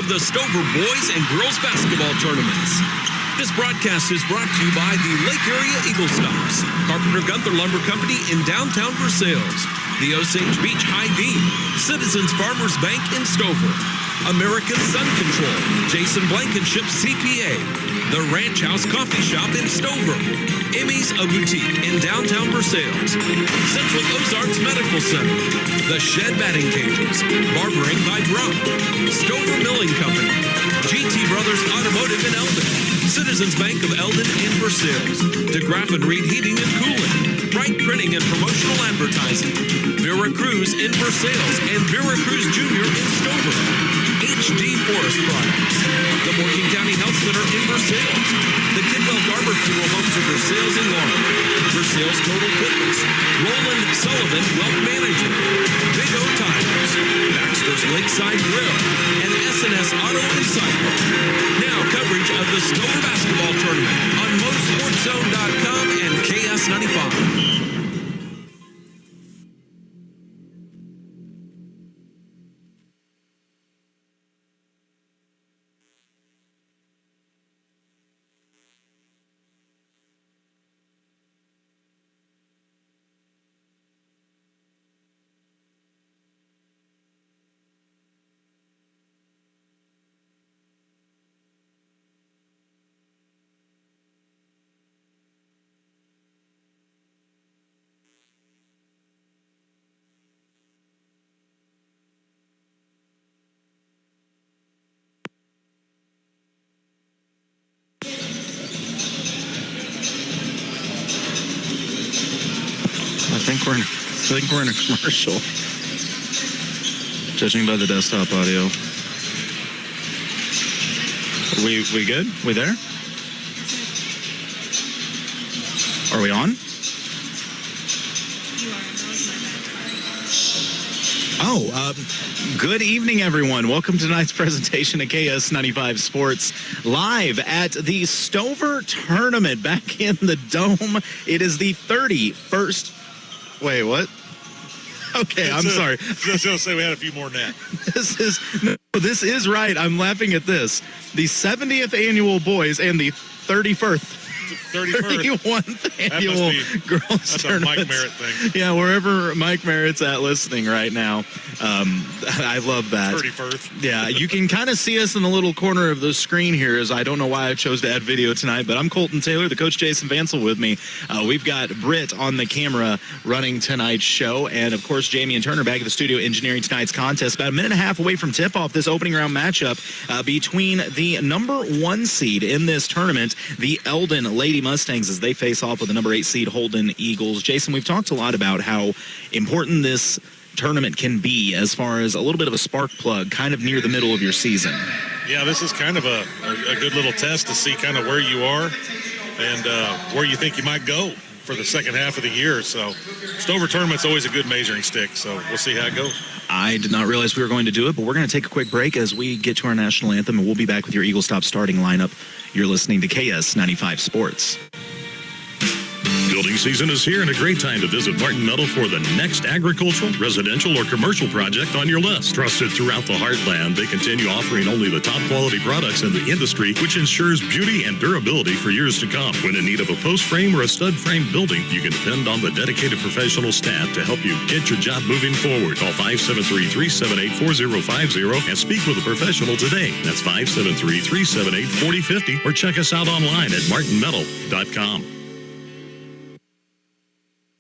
of the Stover boys and girls basketball tournaments. This broadcast is brought to you by the Lake Area Eagle Stops, Carpenter Gunther Lumber Company in downtown Versailles, the Osage Beach Hy-Vee, Citizens Farmers Bank in Stover, America's Sun Control, Jason Blankenship CPA, the Ranch House Coffee Shop in Stover, Emmy's a Boutique in downtown Versailles, Central Ozarks Medical Center, the Shed Batting Cages, Barbering by Drum, Stover Milling Company, GT Brothers Automotive in Eldon, Citizens Bank of Eldon in Versailles, DeGraff and Reed Heating and Cooling, Bright Printing and Promotional Advertising, Vera Cruz in Versailles and Vera Cruz Jr. in Stover, HD Forest Products, the Morgan County Health Center in Versailles, the Kidwell Garber Funeral Homes of Versailles and Laurel, Versailles Total Fitness, Roland Sullivan Wealth Management, Big O Tires, Baxter's Lakeside Grill, and S&S Auto and Cycle. Now coverage of the Stover Basketball Tournament on MoSportsZone.com and KS95. I think we're in a commercial, judging by the desktop audio. We good? We there? Are we on? Good evening, everyone. Welcome to tonight's presentation of KS95 Sports, live at the Stover Tournament back in the Dome. It is the 31st. Wait, what? Okay, I'm sorry. I was going to say we had a few more than that. This is right. I'm laughing at this. The 70th annual boys and the 31st 31st annual girls tournament. That's a Mike Merritt thing. Yeah, wherever Mike Merritt's at listening right now. I love that. 31st. Yeah, you can kind of see us in the little corner of the screen here. As I don't know why I chose to add video tonight, but I'm Colton Taylor, the coach Jason Vansel with me. We've got Britt on the camera running tonight's show, and of course Jamie and Turner back at the studio engineering tonight's contest. About a minute and a half away from tip-off, this opening round matchup between the number 1 seed in this tournament, the Eldon Lady Mustangs, as they face off with the number 8 seed Holden Eagles. Jason, we've talked a lot about how important this tournament can be as far as a little bit of a spark plug kind of near the middle of your season. Yeah, this is kind of a good little test to see kind of where you are and where you think you might go for the second half of the year. So Stover Tournament's always a good measuring stick, so we'll see how it goes. I did not realize we were going to do it, but we're going to take a quick break as we get to our national anthem, and we'll be back with your Eagle Stop starting lineup. You're listening to KS95 Sports. Building season is here and a great time to visit Martin Meadow for the next agricultural, residential, or commercial project on your list. Trusted throughout the heartland, they continue offering only the top quality products in the industry, which ensures beauty and durability for years to come. When in need of a post frame or a stud frame building, you can depend on the dedicated professional staff to help you get your job moving forward. Call 573-378-4050 and speak with a professional today. That's 573-378-4050 or check us out online at martinmeadow.com.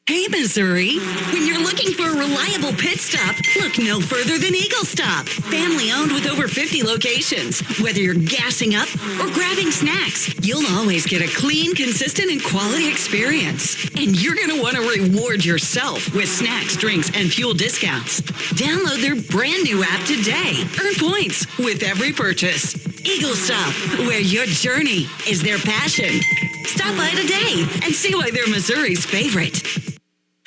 Hey, Missouri, when you're looking for a reliable pit stop, look no further than Eagle Stop. Family owned with over 50 locations. Whether you're gassing up or grabbing snacks, you'll always get a clean, consistent, and quality experience. And you're going to want to reward yourself with snacks, drinks, and fuel discounts. Download their brand new app today. Earn points with every purchase. Eagle Stop, where your journey is their passion. Stop by today and see why they're Missouri's favorite.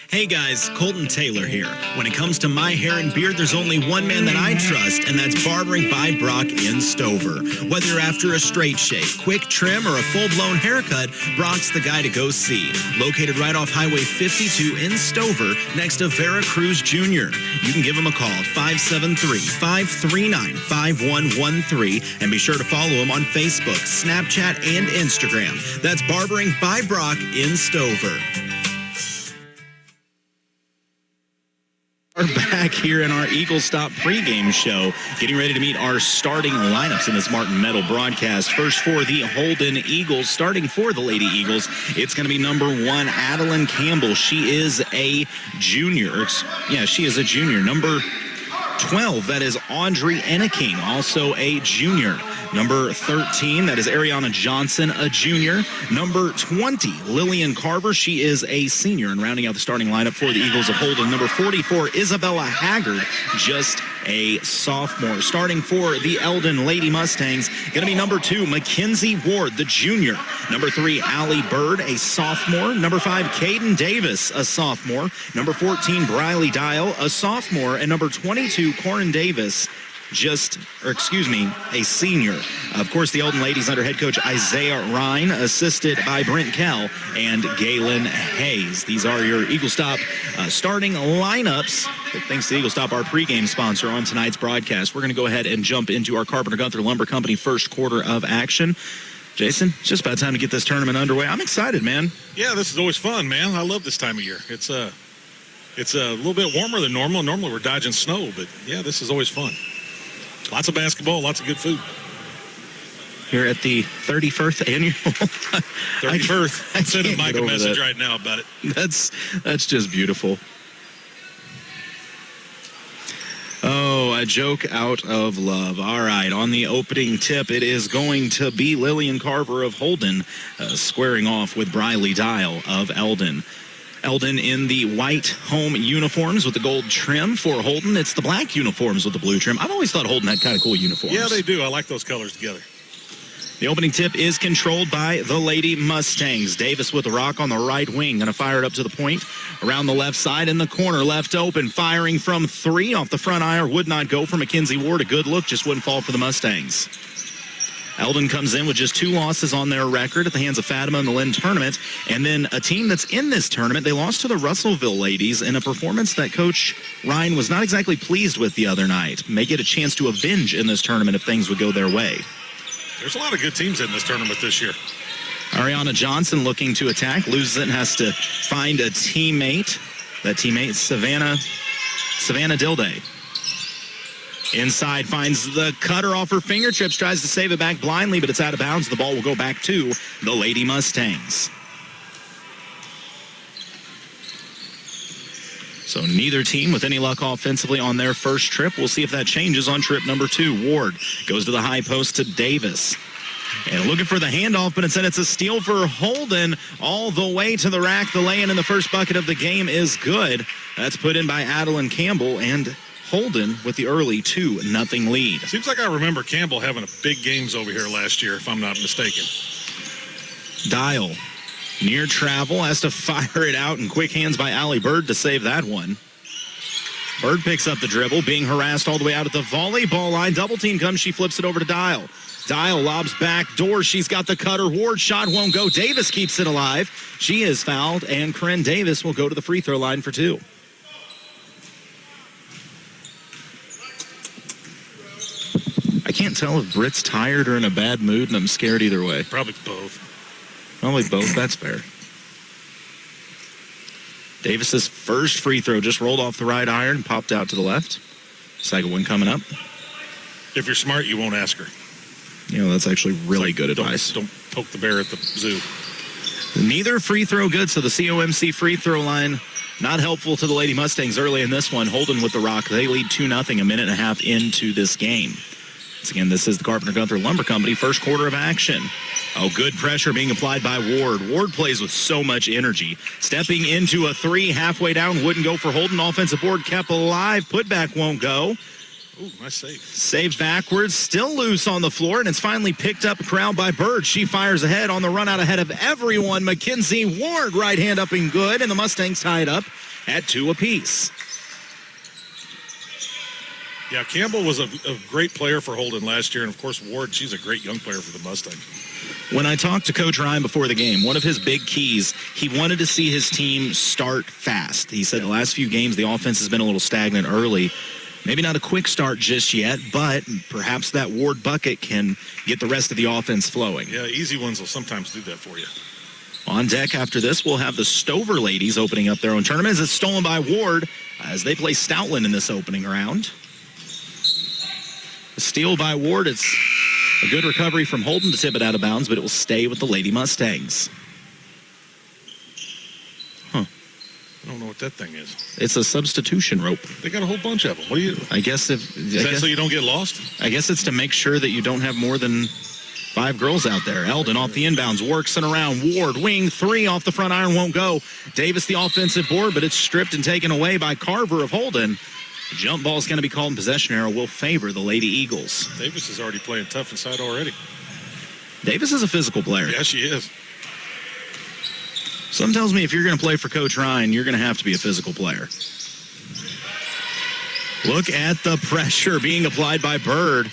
Hey guys, Colton Taylor here. When it comes to my hair and beard, there's only one man that I trust, and that's Barbering by Brock in Stover. Whether you're after a straight shave, quick trim, or a full-blown haircut, Brock's the guy to go see. Located right off Highway 52 in Stover, next to Vera Cruz Jr. You can give him a call at 573-539-5113, and be sure to follow him on Facebook, Snapchat, and Instagram. That's Barbering by Brock in Stover. We're back here in our Eagle Stop pregame show, getting ready to meet our starting lineups in this Martin Meadow broadcast. First for the Holden Eagles, starting for the Lady Eagles, it's going to be number 1, Adeline Campbell. She is a junior. She is a junior. Number 12, that is Audrey Enneking, also a junior. Number 13, that is Ariana Johnson, a junior. Number 20, Lillian Carver. She is a senior. And rounding out the starting lineup for the Eagles of Holden, number 44, Isabella Haggard, just a sophomore. Starting for the Eldon Lady Mustangs, going to be number 2, Mackenzie Ward, the junior. Number 3, Allie Bird, a sophomore. Number 5, Caden Davis, a sophomore. Number 14, Briley Dial, a sophomore. And number 22, Corin Davis, a senior. Of course, the Eldon ladies under head coach Isaiah Ryan, assisted by Brent Kell and Galen Hayes. These are your Eagle Stop starting lineups. Thanks to Eagle Stop, our pregame sponsor on tonight's broadcast. We're going to go ahead and jump into our Carpenter Gunther Lumber Company first quarter of action. Jason, it's just about time to get this tournament underway. I'm excited, man. Yeah, this is always fun, man. I love this time of year. It's a little bit warmer than normal. Normally we're dodging snow, but yeah, this is always fun. Lots of basketball, lots of good food. Here at the 31st annual. 31st. I'm sending Mike a message right now about it. That's just beautiful. Oh, a joke out of love. All right, on the opening tip, it is going to be Lillian Carver of Holden squaring off with Briley Dial of Eldon. Eldon in the white home uniforms with the gold trim. For Holden, it's the black uniforms with the blue trim. I've always thought Holden had kind of cool uniforms. Yeah, they do. I like those colors together. The opening tip is controlled by the Lady Mustangs. Davis with the rock on the right wing. Going to fire it up to the point. Around the left side in the corner, left open. Firing from 3 off the front iron. Would not go for Mackenzie Ward. A good look, just wouldn't fall for the Mustangs. Eldon comes in with just 2 losses on their record at the hands of Fatima in the Lynn tournament. And then a team that's in this tournament, they lost to the Russellville ladies in a performance that Coach Ryan was not exactly pleased with the other night. May get a chance to avenge in this tournament if things would go their way. There's a lot of good teams in this tournament this year. Ariana Johnson looking to attack, loses it and has to find a teammate. That teammate, Savannah Dilday. Inside, finds the cutter off her fingertips, tries to save it back blindly, but it's out of bounds. The ball will go back to the Lady Mustangs. So neither team with any luck offensively on their first trip. We'll see if that changes on trip number 2. Ward goes to the high post to Davis. And looking for the handoff, but instead it's a steal for Holden all the way to the rack. The lay-in in the first bucket of the game is good. That's put in by Adeline Campbell, and Holden with the early 2-0 lead. Seems like I remember Campbell having a big games over here last year, if I'm not mistaken. Dial, near travel, has to fire it out, and quick hands by Allie Bird to save that one. Bird picks up the dribble, being harassed all the way out at the volleyball line. Double team comes, she flips it over to Dial. Dial lobs back door. She's got the cutter. Ward shot won't go. Davis keeps it alive. She is fouled, and Corinne Davis will go to the free throw line for 2. I can't tell if Britt's tired or in a bad mood, and I'm scared either way. Probably both. Probably both. That's fair. Davis's first free throw just rolled off the right iron, popped out to the left. Second one coming up. If you're smart, you won't ask her. You know, that's actually really good advice. Don't poke the bear at the zoo. Neither free throw good, so the COMC free throw line not helpful to the Lady Mustangs early in this one. Holden with the rock. They lead 2-0 a minute and a half into this game. Once again, this is the Carpenter Gunther Lumber Company first quarter of action. Oh, good pressure being applied by Ward. Ward plays with so much energy. Stepping into a 3, halfway down, wouldn't go for Holden. Offensive board kept alive. Putback won't go. Ooh, nice save. Saved backwards, still loose on the floor, and it's finally picked up corralled by Bird. She fires ahead on the run out ahead of everyone. Mackenzie Ward, right hand up and good, and the Mustangs tie it up at 2 apiece. Yeah, Campbell was a great player for Holden last year, and of course Ward, she's a great young player for the Mustangs. When I talked to Coach Ryan before the game, one of his big keys, he wanted to see his team start fast. He said the last few games the offense has been a little stagnant early. Maybe not a quick start just yet, but perhaps that Ward bucket can get the rest of the offense flowing. Yeah, easy ones will sometimes do that for you. On deck after this, we'll have the Stover ladies opening up their own tournament. It's stolen by Ward as they play Stoutland in this opening round. A steal by Ward. It's a good recovery from Holden to tip it out of bounds, but it will stay with the Lady Mustangs. I don't know what that thing is. It's a substitution rope. They got a whole bunch of them. What do you? I guess Is that so you don't get lost? I guess it's to make sure that you don't have more than 5 girls out there. Eldon off the inbounds, works it around. Ward, wing 3 off the front iron, won't go. Davis the offensive board, but it's stripped and taken away by Carver of Holden. The jump ball is going to be called, and possession arrow will favor the Lady Eagles. Davis is already playing tough inside already. Davis is a physical player. Yeah, she is. Some tells me if you're going to play for Coach Ryan, you're going to have to be a physical player. Look at the pressure being applied by Bird.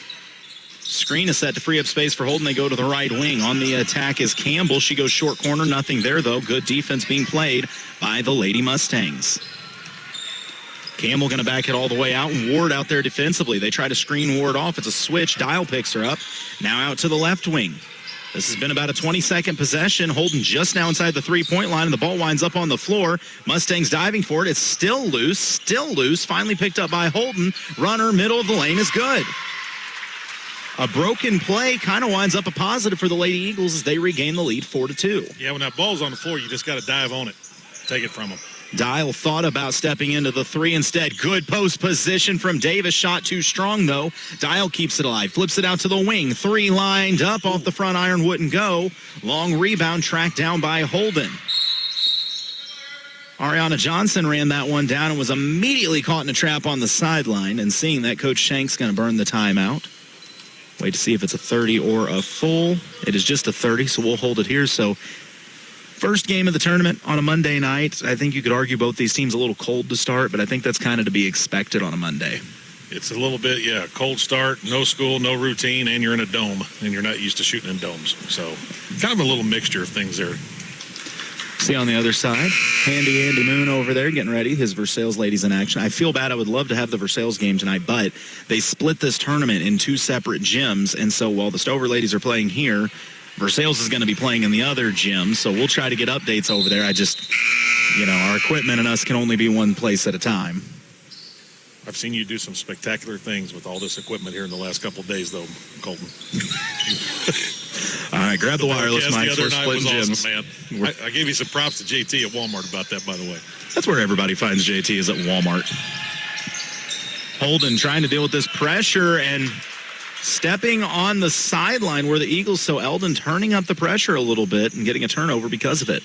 Screen is set to free up space for Holden. They go to the right wing. On the attack is Campbell. She goes short corner. Nothing there, though. Good defense being played by the Lady Mustangs. Campbell going to back it all the way out, and Ward out there defensively. They try to screen Ward off. It's a switch. Dial picks her up. Now out to the left wing. This has been about a 20-second possession. Holden just now inside the three-point line, and the ball winds up on the floor. Mustangs diving for it. It's still loose. Finally picked up by Holden. Runner, middle of the lane is good. A broken play kind of winds up a positive for the Lady Eagles as they regain the lead 4-2. Yeah, when that ball's on the floor, you just got to dive on it. Take it from them. Dial thought about stepping into the 3 instead. Good post position from Davis. Shot too strong, though. Dial keeps it alive. Flips it out to the wing. 3 lined up off the front iron. Wouldn't go. Long rebound tracked down by Holden. Ariana Johnson ran that one down and was immediately caught in a trap on the sideline. And seeing that, Coach Shank's going to burn the timeout. Wait to see if it's a 30 or a full. It is just a 30, so we'll hold it here. So first game of the tournament on a Monday night. I think you could argue both these teams a little cold to start, but I think that's kind of to be expected on a Monday. It's a little bit, cold start, no school, no routine, and you're in a dome, and you're not used to shooting in domes. So kind of a little mixture of things there. See on the other side, Handy Andy Moon over there getting ready. His Versailles ladies in action. I feel bad. I would love to have the Versailles game tonight, but they split this tournament in 2 separate gyms, and so while the Stover ladies are playing here, Versailles is going to be playing in the other gym, so we'll try to get updates over there. I just, our equipment and us can only be one place at a time. I've seen you do some spectacular things with all this equipment here in the last couple of days, though, Colton. All right, grab the wireless mics. We're splitting gyms. Awesome, man. I gave you some props to JT at Walmart about that, by the way. That's where everybody finds JT, is at Walmart. Holden trying to deal with this pressure and stepping on the sideline where the Eagles, so Eldon turning up the pressure a little bit and getting a turnover because of it.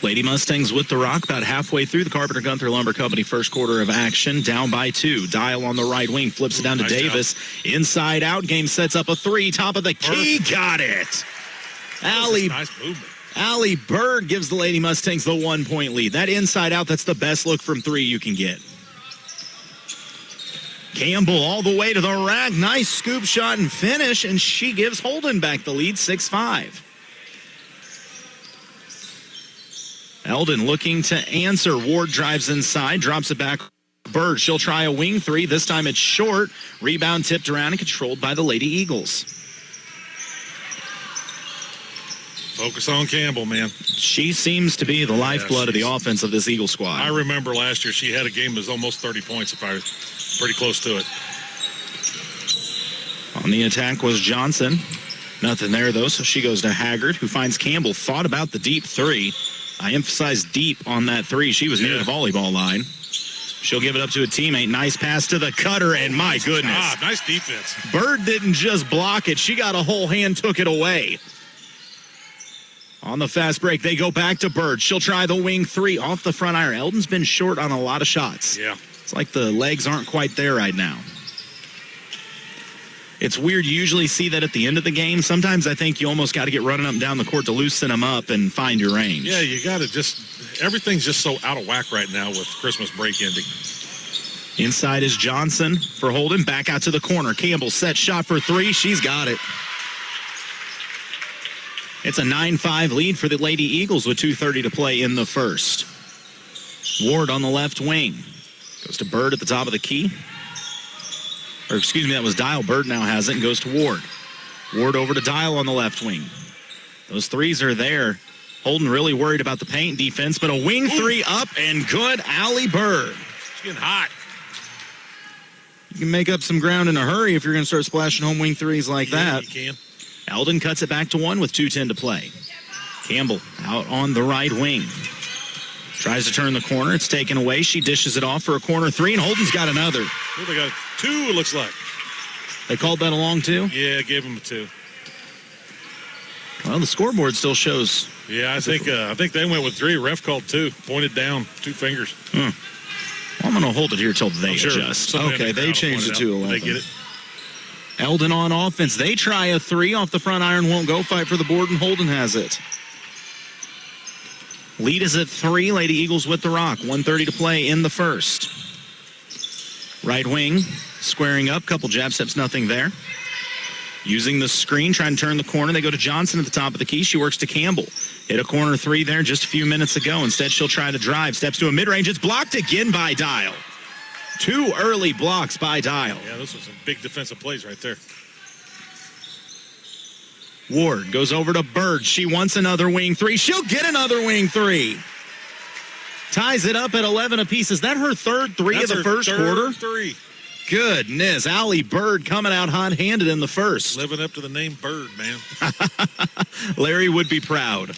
Lady Mustangs with the rock about halfway through the Carpenter Gunther Lumber Company first quarter of action, down by 2. Dial on the right wing, flips it down to Davis. Job. Inside out, game sets up a 3, top of the key, got it. Nice movement. Allie Bird gives the Lady Mustangs the 1-point lead. That inside out, that's the best look from 3 you can get. Campbell all the way to the rack. Nice scoop shot and finish, and she gives Holden back the lead, 6-5. Eldon looking to answer. Ward drives inside, drops it back. Bird, she'll try a wing 3. This time it's short. Rebound tipped around and controlled by the Lady Eagles. Focus on Campbell, man. She seems to be the lifeblood of the offense of this Eagle squad. I remember last year she had a game that was almost 30 points, if I was pretty close to it. On the attack was Johnson. Nothing there, though, so she goes to Haggard, who finds Campbell. Thought about the deep 3. I emphasize deep on that 3. She was near the volleyball line. She'll give it up to a teammate. Nice pass to the cutter, and my goodness. Nice defense. Bird didn't just block it. She got a whole hand, took it away. On the fast break, they go back to Bird. She'll try the wing 3 off the front iron. Eldon's been short on a lot of shots. Yeah. It's like the legs aren't quite there right now. It's weird. You usually see that at the end of the game. Sometimes I think you almost got to get running up and down the court to loosen them up and find your range. Yeah, you got to everything's just so out of whack right now with Christmas break ending. Inside is Johnson for Holden. Back out to the corner. Campbell set shot for three. She's got it. It's a 9-5 lead for the Lady Eagles with 2:30 to play in the first. Ward on the left wing. Goes to Bird at the top of the key. Or excuse me, that was Dial. Bird now has it and goes to Ward. Ward over to Dial on the left wing. Those threes are there. Holden really worried about the paint defense, but a wing three up and good. Allie Bird. It's getting hot. You can make up some ground in a hurry if you're going to start splashing home wing threes like that. You can. Eldon cuts it back to one with 2:10 to play. Campbell out on the right wing. Tries to turn the corner. It's taken away. She dishes it off for a corner three, and Holden's got another. Oh, they got two, it looks like. They called that a long two? Yeah, gave them a two. Well, the scoreboard still shows. Yeah, I think they went with three. Ref called two. Pointed down, 2 fingers. Well, I'm going to hold it here till they adjust. Somebody in Okay, the they crowd changed it pointed to out. 11. They get it. Eldon on offense. They try a three off the front iron. Won't go. Fight for the board, and Holden has it. Lead is at 3. Lady Eagles with the rock. 1:30 to play in the first. Right wing, squaring up. Couple jab steps, nothing there. Using the screen, trying to turn the corner. They go to Johnson at the top of the key. She works to Campbell. Hit a corner three there just a few minutes ago. Instead, she'll try to drive. Steps to a mid-range. It's blocked again by Dial. 2 early blocks by Dial. Yeah, those are some big defensive plays right there. Ward goes over to Bird. She wants another wing three. She'll get another wing three. Ties it up at 11 apiece. Is that her third three of the first quarter? Three. Goodness. Allie Bird coming out hot-handed in the first. Living up to the name Bird, man. Larry would be proud.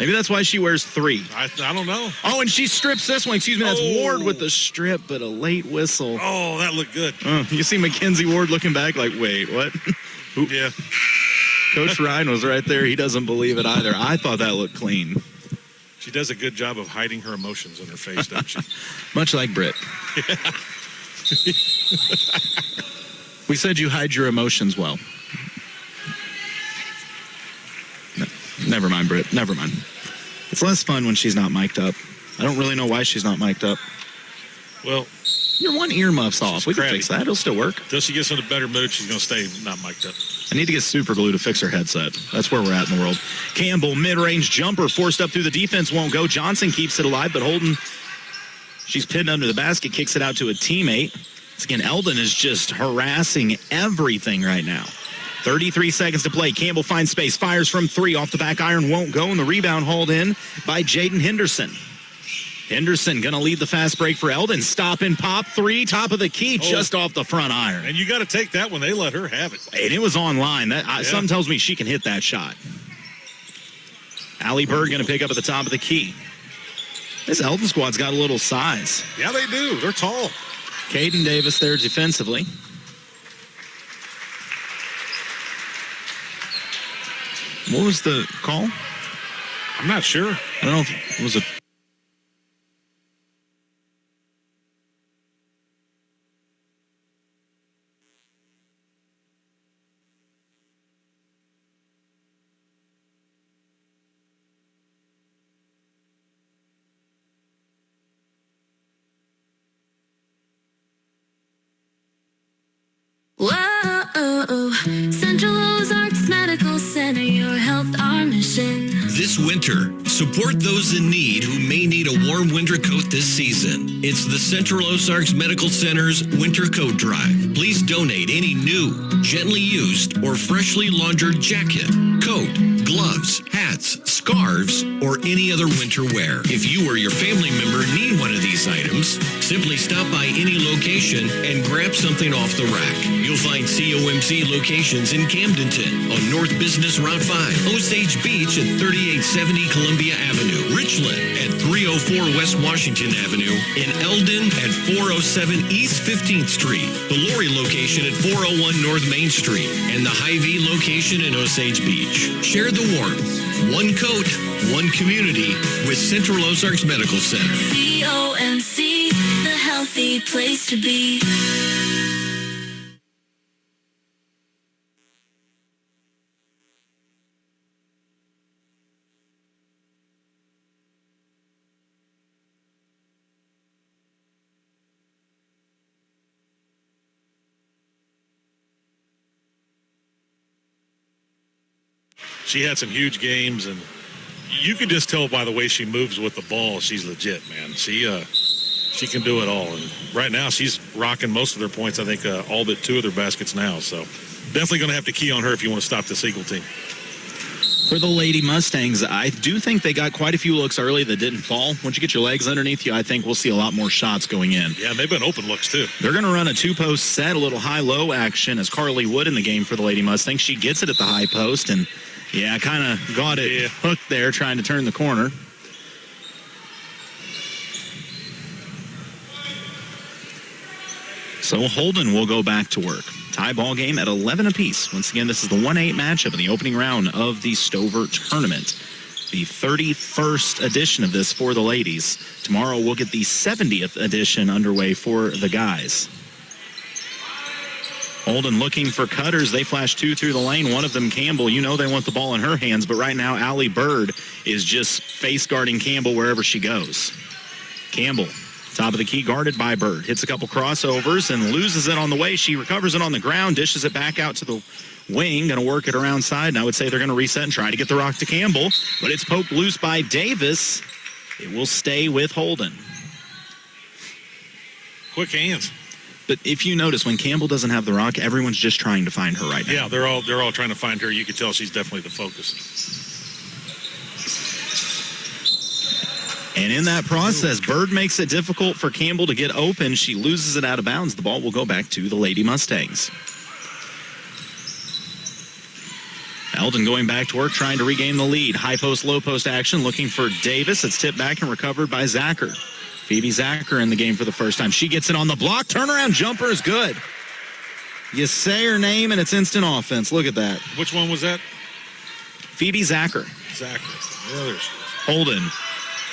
Maybe that's why she wears 3. I don't know. Oh, and she strips this one. Excuse me, that's Ward with the strip, but a late whistle. Oh, that looked good. You see Mackenzie Ward looking back like, wait, what? Yeah. Coach Ryan was right there. He doesn't believe it either. I thought that looked clean. She does a good job of hiding her emotions in her face, doesn't she? Much like Britt. Yeah. We said you hide your emotions well. No, never mind, Britt. Never mind. It's less fun when she's not mic'd up. I don't really know why she's not mic'd up. Well, your one earmuff's off. We can fix that. It'll still work. Until she gets in a better mood, she's going to stay not mic'd up. I need to get super glue to fix her headset. That's where we're at in the world. Campbell, mid-range jumper, forced up through the defense, won't go. Johnson keeps it alive, but Holden, she's pinned under the basket, kicks it out to a teammate. Once again, Eldon is just harassing everything right now. 33 seconds to play. Campbell finds space, fires from 3 off the back iron, won't go, and the rebound hauled in by Jaden Henderson. Henderson going to lead the fast break for Eldon. Stop and pop 3, top of the key, just off the front iron. And you got to take that when they let her have it. And it was online. Something tells me she can hit that shot. Allie Bird going to pick up at the top of the key. This Eldon squad's got a little size. Yeah, they do. They're tall. Caden Davis there defensively. What was the call? I'm not sure. I don't know if it was a... Whoa, Central Ozarks Medical Center, your health, our mission. This winter, support those in need who may need a warm winter coat this season. It's the Central Ozarks Medical Center's Winter Coat Drive. Please donate any new, gently used, or freshly laundered jacket, coat, gloves, hats, scarves, or any other winter wear. If you or your family member need one of these items, simply stop by any location and grab something off the rack. You'll find COMC locations in Camdenton on North Business Route 5, Osage Beach at 3870 Columbia Avenue, Richland at 304 West Washington Avenue, in Eldon at 407 East 15th Street, the Lori location at 401 North Main Street, and the Hy-Vee location in Osage Beach. Share the warmth. One coat, one community with Central Ozarks Medical Center. COMC, the healthy place to be. She had some huge games, and you could just tell by the way she moves with the ball, she's legit, man. She can do it all. And right now, she's rocking most of their points. I think all but 2 of their baskets now. So definitely going to have to key on her if you want to stop this Eagle team. For the Lady Mustangs, I do think they got quite a few looks early that didn't fall. Once you get your legs underneath you, I think we'll see a lot more shots going in. Yeah, and they've been open looks, too. They're going to run a 2-post set, a little high-low action as Carly Wood in the game for the Lady Mustangs. She gets it at the high post and, yeah, kind of got it hooked there trying to turn the corner. So Holden will go back to work. Tie ball game at 11 apiece. Once again, this is the 1-8 matchup in the opening round of the Stover tournament. The 31st edition of this for the ladies. Tomorrow we'll get the 70th edition underway for the guys. Holden looking for cutters. They flash 2 through the lane. One of them, Campbell. You know they want the ball in her hands, but right now Allie Bird is just face guarding Campbell wherever she goes. Campbell, top of the key, guarded by Bird. Hits a couple crossovers and loses it on the way. She recovers it on the ground, dishes it back out to the wing. Going to work it around side, and I would say they're going to reset and try to get the rock to Campbell, but it's poked loose by Davis. It will stay with Holden. Quick hands. But if you notice, when Campbell doesn't have the rock, everyone's just trying to find her right now. Yeah, they're all trying to find her. You can tell she's definitely the focus. And in that process, Bird makes it difficult for Campbell to get open. She loses it out of bounds. The ball will go back to the Lady Mustangs. Eldon going back to work, trying to regain the lead. High post, low post action, looking for Davis. It's tipped back and recovered by Zacher. Phoebe Zacher in the game for the first time. She gets it on the block. Turnaround jumper is good. You say her name, and it's instant offense. Look at that. Which one was that? Phoebe Zacher. Zacher. Yeah, there's Holden.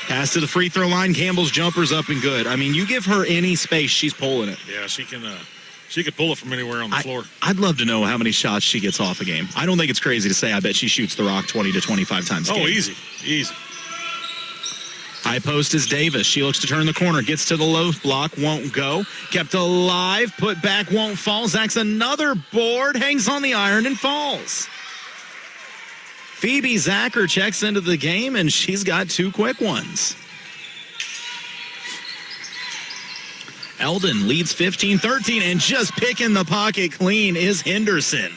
Pass to the free throw line. Campbell's jumper's up and good. I mean, you give her any space, she's pulling it. Yeah, she could pull it from anywhere on the floor. I'd love to know how many shots she gets off a game. I don't think it's crazy to say I bet she shoots the rock 20 to 25 times a game. Oh, easy. High post is Davis. She looks to turn the corner. Gets to the low block. Won't go. Kept alive. Put back. Won't fall. Zach's another board. Hangs on the iron and falls. Phoebe Zacher checks into the game, and she's got 2 quick ones. Eldon leads 15-13, and just picking the pocket clean is Henderson.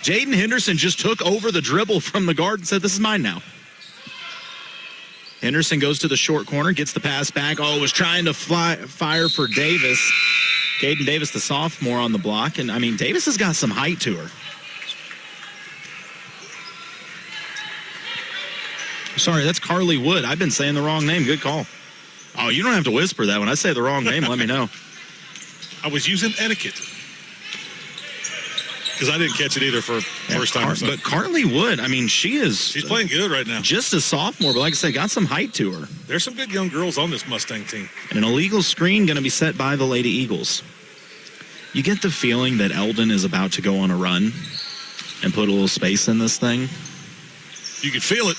Jaden Henderson just took over the dribble from the guard and said, this is mine now. Henderson goes to the short corner, gets the pass back. Oh, was trying to fire for Davis. Caden Davis, the sophomore, on the block. And, I mean, Davis has got some height to her. Sorry, that's Carly Wood. I've been saying the wrong name. Good call. Oh, you don't have to whisper that. When I say the wrong name, let me know. I was using etiquette. Because I didn't catch it either for first time. But Carly Wood, I mean, she's playing good right now. Just a sophomore, but like I said, got some height to her. There's some good young girls on this Mustang team. And an illegal screen going to be set by the Lady Eagles. You get the feeling that Eldon is about to go on a run and put a little space in this thing. You can feel it.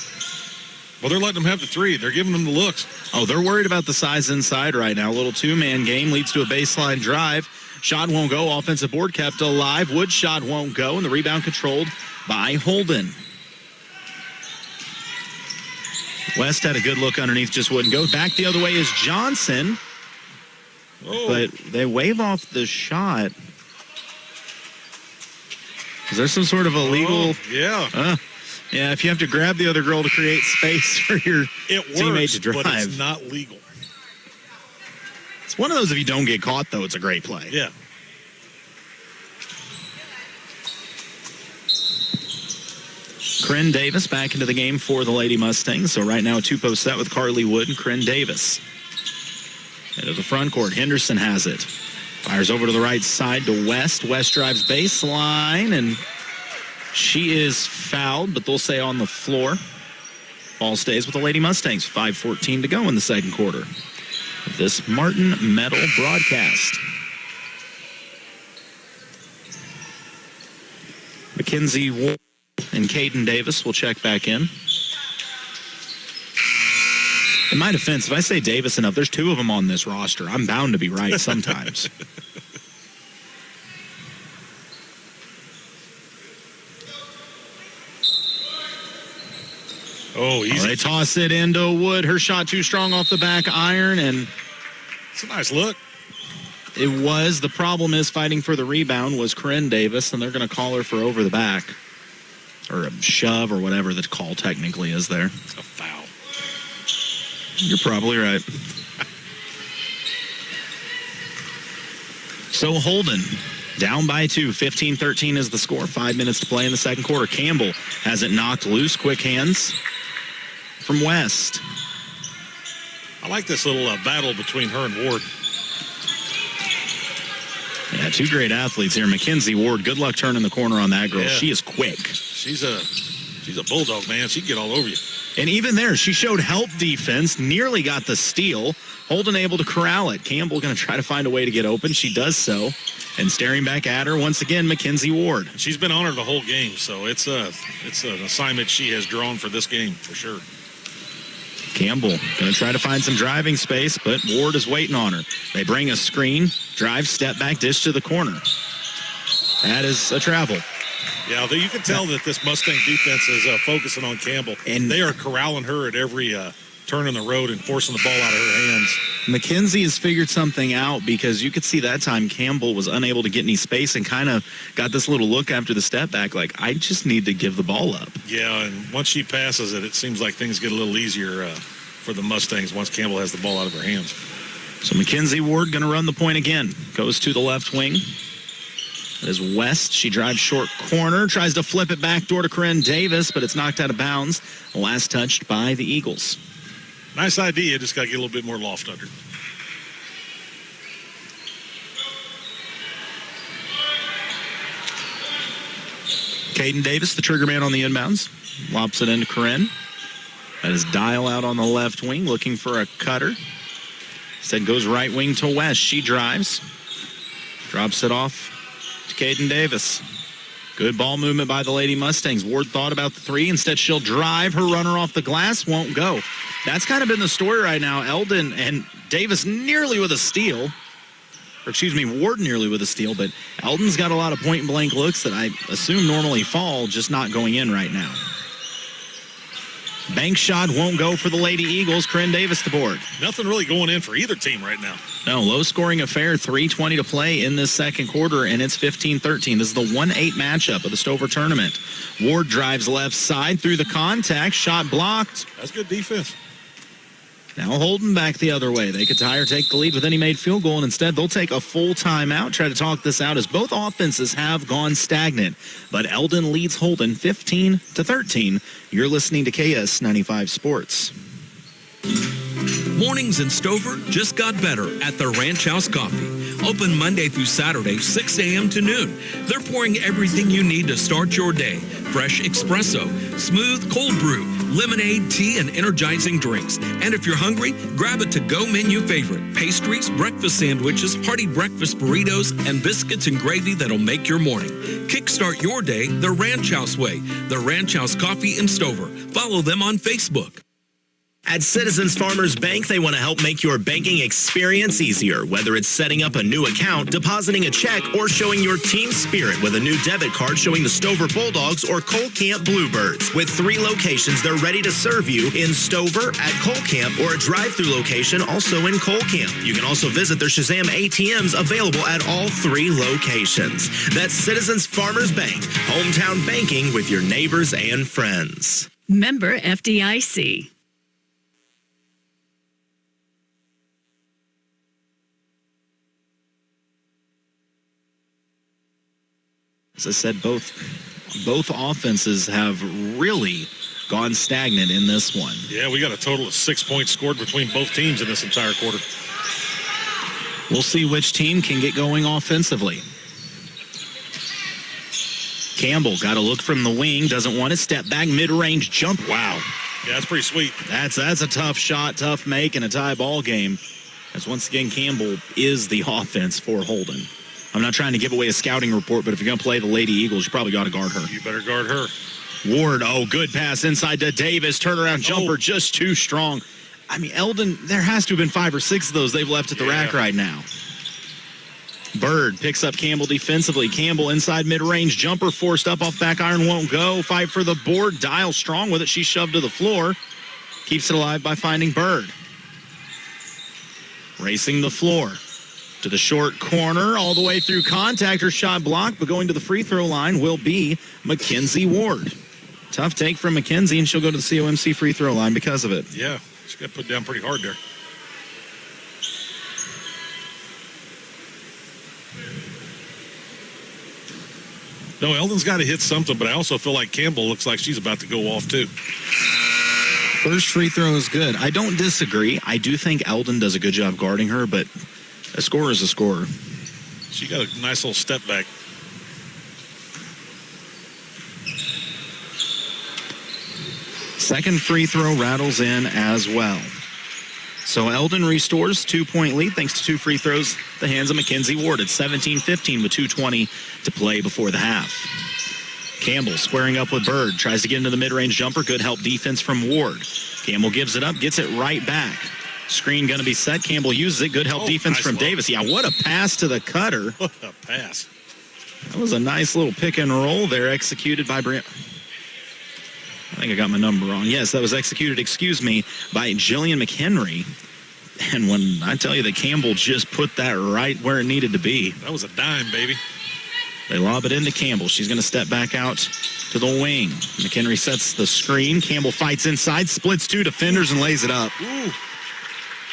Well, they're letting them have the 3. They're giving them the looks. Oh, they're worried about the size inside right now. A little 2-man game leads to a baseline drive. Shot won't go. Offensive board kept alive. Wood's shot won't go, and the rebound controlled by Holden. West had a good look underneath, just wouldn't go. Back the other way is Johnson. Oh. But they wave off the shot. Is there some sort of illegal? Oh, yeah. Yeah, if you have to grab the other girl to create space for your teammate to drive. But it's not legal. It's one of those, if you don't get caught, though, it's a great play. Yeah. Corinne Davis back into the game for the Lady Mustangs. So right now a 2-post set with Carly Wood and Corinne Davis. Into the front court. Henderson has it. Fires over to the right side to West. West drives baseline, and she is fouled, but they'll say on the floor. Ball stays with the Lady Mustangs. 5:14 to go in the second quarter of this Martin Metal broadcast. Mackenzie Ward and Caden Davis will check back in. In my defense, if I say Davis enough, there's 2 of them on this roster. I'm bound to be right sometimes. Oh, easy. They toss it into Wood. Her shot too strong off the back iron, and it's a nice look. it was. The problem is fighting for the rebound was Corinne Davis, and they're going to call her for over the back. Or a shove or whatever the call technically is there. A foul. You're probably right. So Holden down by 2, 15-13 is the score. 5 minutes to play in the second quarter. Campbell has it knocked loose. Quick hands from West. I like this little battle between her and Ward. Yeah, two great athletes here. Mackenzie Ward, good luck turning the corner on that girl. Yeah. She is quick. She's a bulldog, man. She can get all over you. And even there, she showed help defense, nearly got the steal. Holden able to corral it. Campbell going to try to find a way to get open. She does so. And staring back at her, once again, Mackenzie Ward. She's been on her the whole game, so it's an assignment she has drawn for this game, for sure. Campbell going to try to find some driving space, but Ward is waiting on her. They bring a screen, drive, step back, dish to the corner. That is a travel. Yeah, you can tell that this Mustang defense is focusing on Campbell. And they are corralling her at every turn in the road and forcing the ball out of her hands. Mackenzie has figured something out because you could see that time Campbell was unable to get any space and kind of got this little look after the step back like, I just need to give the ball up. Yeah, and once she passes it, it seems like things get a little easier for the Mustangs once Campbell has the ball out of her hands. So Mackenzie Ward going to run the point again. Goes to the left wing. That is West. She drives short corner, tries to flip it back door to Corinne Davis, but it's knocked out of bounds. Last touched by the Eagles. Nice idea, just got to get a little bit more loft under. Caden Davis, the trigger man on the inbounds. Lops it into Corinne. That is Dial out on the left wing, looking for a cutter. Instead goes right wing to West. She drives. Drops it off to Caden Davis. Good ball movement by the Lady Mustangs. Ward thought about the three. Instead, she'll drive. Her runner off the glass won't go. That's kind of been the story right now. Eldon and Davis nearly with a steal. Or excuse me, Ward nearly with a steal. But Eldon's got a lot of point-blank looks that I assume normally fall, just not going in right now. Bank shot won't go for the Lady Eagles. Corinne Davis the board. Nothing really going in for either team right now. No, low-scoring affair. 3:20 to play in this second quarter, and it's 15-13. This is the 1-8 matchup of the Stover tournament. Ward drives left side through the contact. Shot blocked. That's good defense. Now Holden back the other way. They could tie or take the lead with any made field goal, and instead they'll take a full timeout, try to talk this out as both offenses have gone stagnant. But Eldon leads Holden 15-13. You're listening to KS95 Sports. Mornings in Stover just got better at the Ranch House Coffee. Open Monday through Saturday, 6 a.m. to noon. They're pouring everything you need to start your day. Fresh espresso, smooth cold brew, lemonade, tea, and energizing drinks. And if you're hungry, grab a to-go menu favorite. Pastries, breakfast sandwiches, hearty breakfast burritos, and biscuits and gravy that'll make your morning. Kickstart your day the Ranch House way. The Ranch House Coffee in Stover. Follow them on Facebook. At Citizens Farmers Bank, they want to help make your banking experience easier, whether it's setting up a new account, depositing a check, or showing your team spirit with a new debit card showing the Stover Bulldogs or Cole Camp Bluebirds. With 3 locations, they're ready to serve you in Stover, at Cole Camp, or a drive-through location also in Cole Camp. You can also visit their Shazam ATMs available at all 3 locations. That's Citizens Farmers Bank, hometown banking with your neighbors and friends. Member FDIC. As I said, both offenses have really gone stagnant in this one. Yeah, we got a total of 6 points scored between both teams in this entire quarter. We'll see which team can get going offensively. Campbell got a look from the wing, doesn't want to step back, mid-range jump. Wow. Yeah, that's pretty sweet. That's a tough shot, tough make, and a tie ball game. As once again, Campbell is the offense for Holden. I'm not trying to give away a scouting report, but if you're going to play the Lady Eagles, you probably got to guard her. You better guard her. Ward, good pass inside to Davis. Turnaround jumper, just too strong. I mean, Eldon, there has to have been 5 or 6 of those they've left at the rack right now. Bird picks up Campbell defensively. Campbell inside mid-range jumper forced up off back iron, won't go. Fight for the board. Dial strong with it. She's shoved to the floor. Keeps it alive by finding Bird. Racing the floor to the short corner, all the way through contact. Her shot blocked, but going to the free throw line will be Mackenzie Ward. Tough take from Mackenzie, and she'll go to the COMC free throw line because of it. Yeah, she got put down pretty hard there. No, Eldon's got to hit something, but I also feel like Campbell looks like she's about to go off too. First free throw is good. I don't disagree. I do think Eldon does a good job guarding her, but a scorer is a scorer. She got a nice little step back. Second free throw rattles in as well. So Eldon restores 2-point lead thanks to 2 free throws at the hands of Mackenzie Ward. It's 17-15 with 2:20 to play before the half. Campbell squaring up with Bird. Tries to get into the mid-range jumper. Good help defense from Ward. Campbell gives it up. Gets it right back. Screen going to be set. Campbell uses it. Good help defense nice from look. Davis. Yeah, what a pass to the cutter. What a pass. That was a nice little pick and roll there executed by Brian. I think I got my number wrong. Yes, that was executed, by Jillian McHenry. And when I tell you that Campbell just put that right where it needed to be. That was a dime, baby. They lob it into Campbell. She's going to step back out to the wing. McHenry sets the screen. Campbell fights inside, splits 2 defenders, and lays it up. Ooh.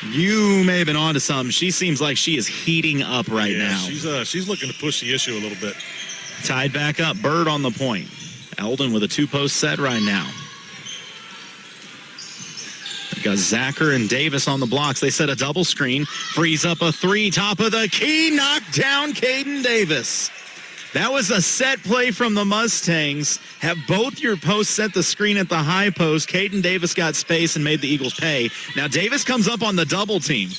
You may have been onto something. She seems like she is heating up right now. She's looking to push the issue a little bit. Tied back up. Bird on the point. Eldon with a 2-post set right now. We've got Zacher and Davis on the blocks. They set a double screen. Frees up a 3. Top of the key. Knocked down Caden Davis. That was a set play from the Mustangs. Have both your posts set the screen at the high post. Caden Davis got space and made the Eagles pay. Now Davis comes up on the double team.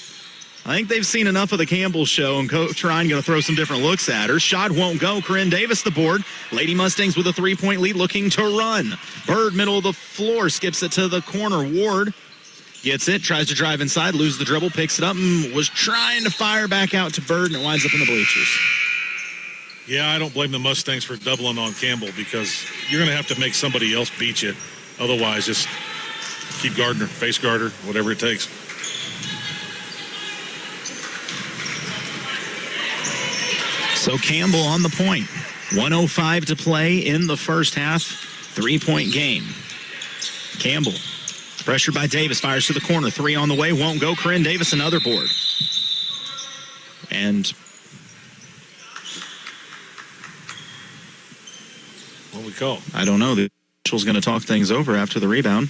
I think they've seen enough of the Campbell show, and Coach Ryan going to throw some different looks at her. Shot won't go. Corinne Davis the board. Lady Mustangs with a 3-point lead looking to run. Bird middle of the floor, skips it to the corner. Ward gets it, tries to drive inside, loses the dribble, picks it up, and was trying to fire back out to Bird, and it winds up in the bleachers. Yeah, I don't blame the Mustangs for doubling on Campbell because you're going to have to make somebody else beat you. Otherwise, just keep guarding her, face guard her, whatever it takes. So Campbell on the point. 1:05 to play in the first half. 3-point game. Campbell, pressured by Davis, fires to the corner. 3 on the way, won't go. Corinne Davis, another board. And What we call? I don't know. The official's going to talk things over after the rebound.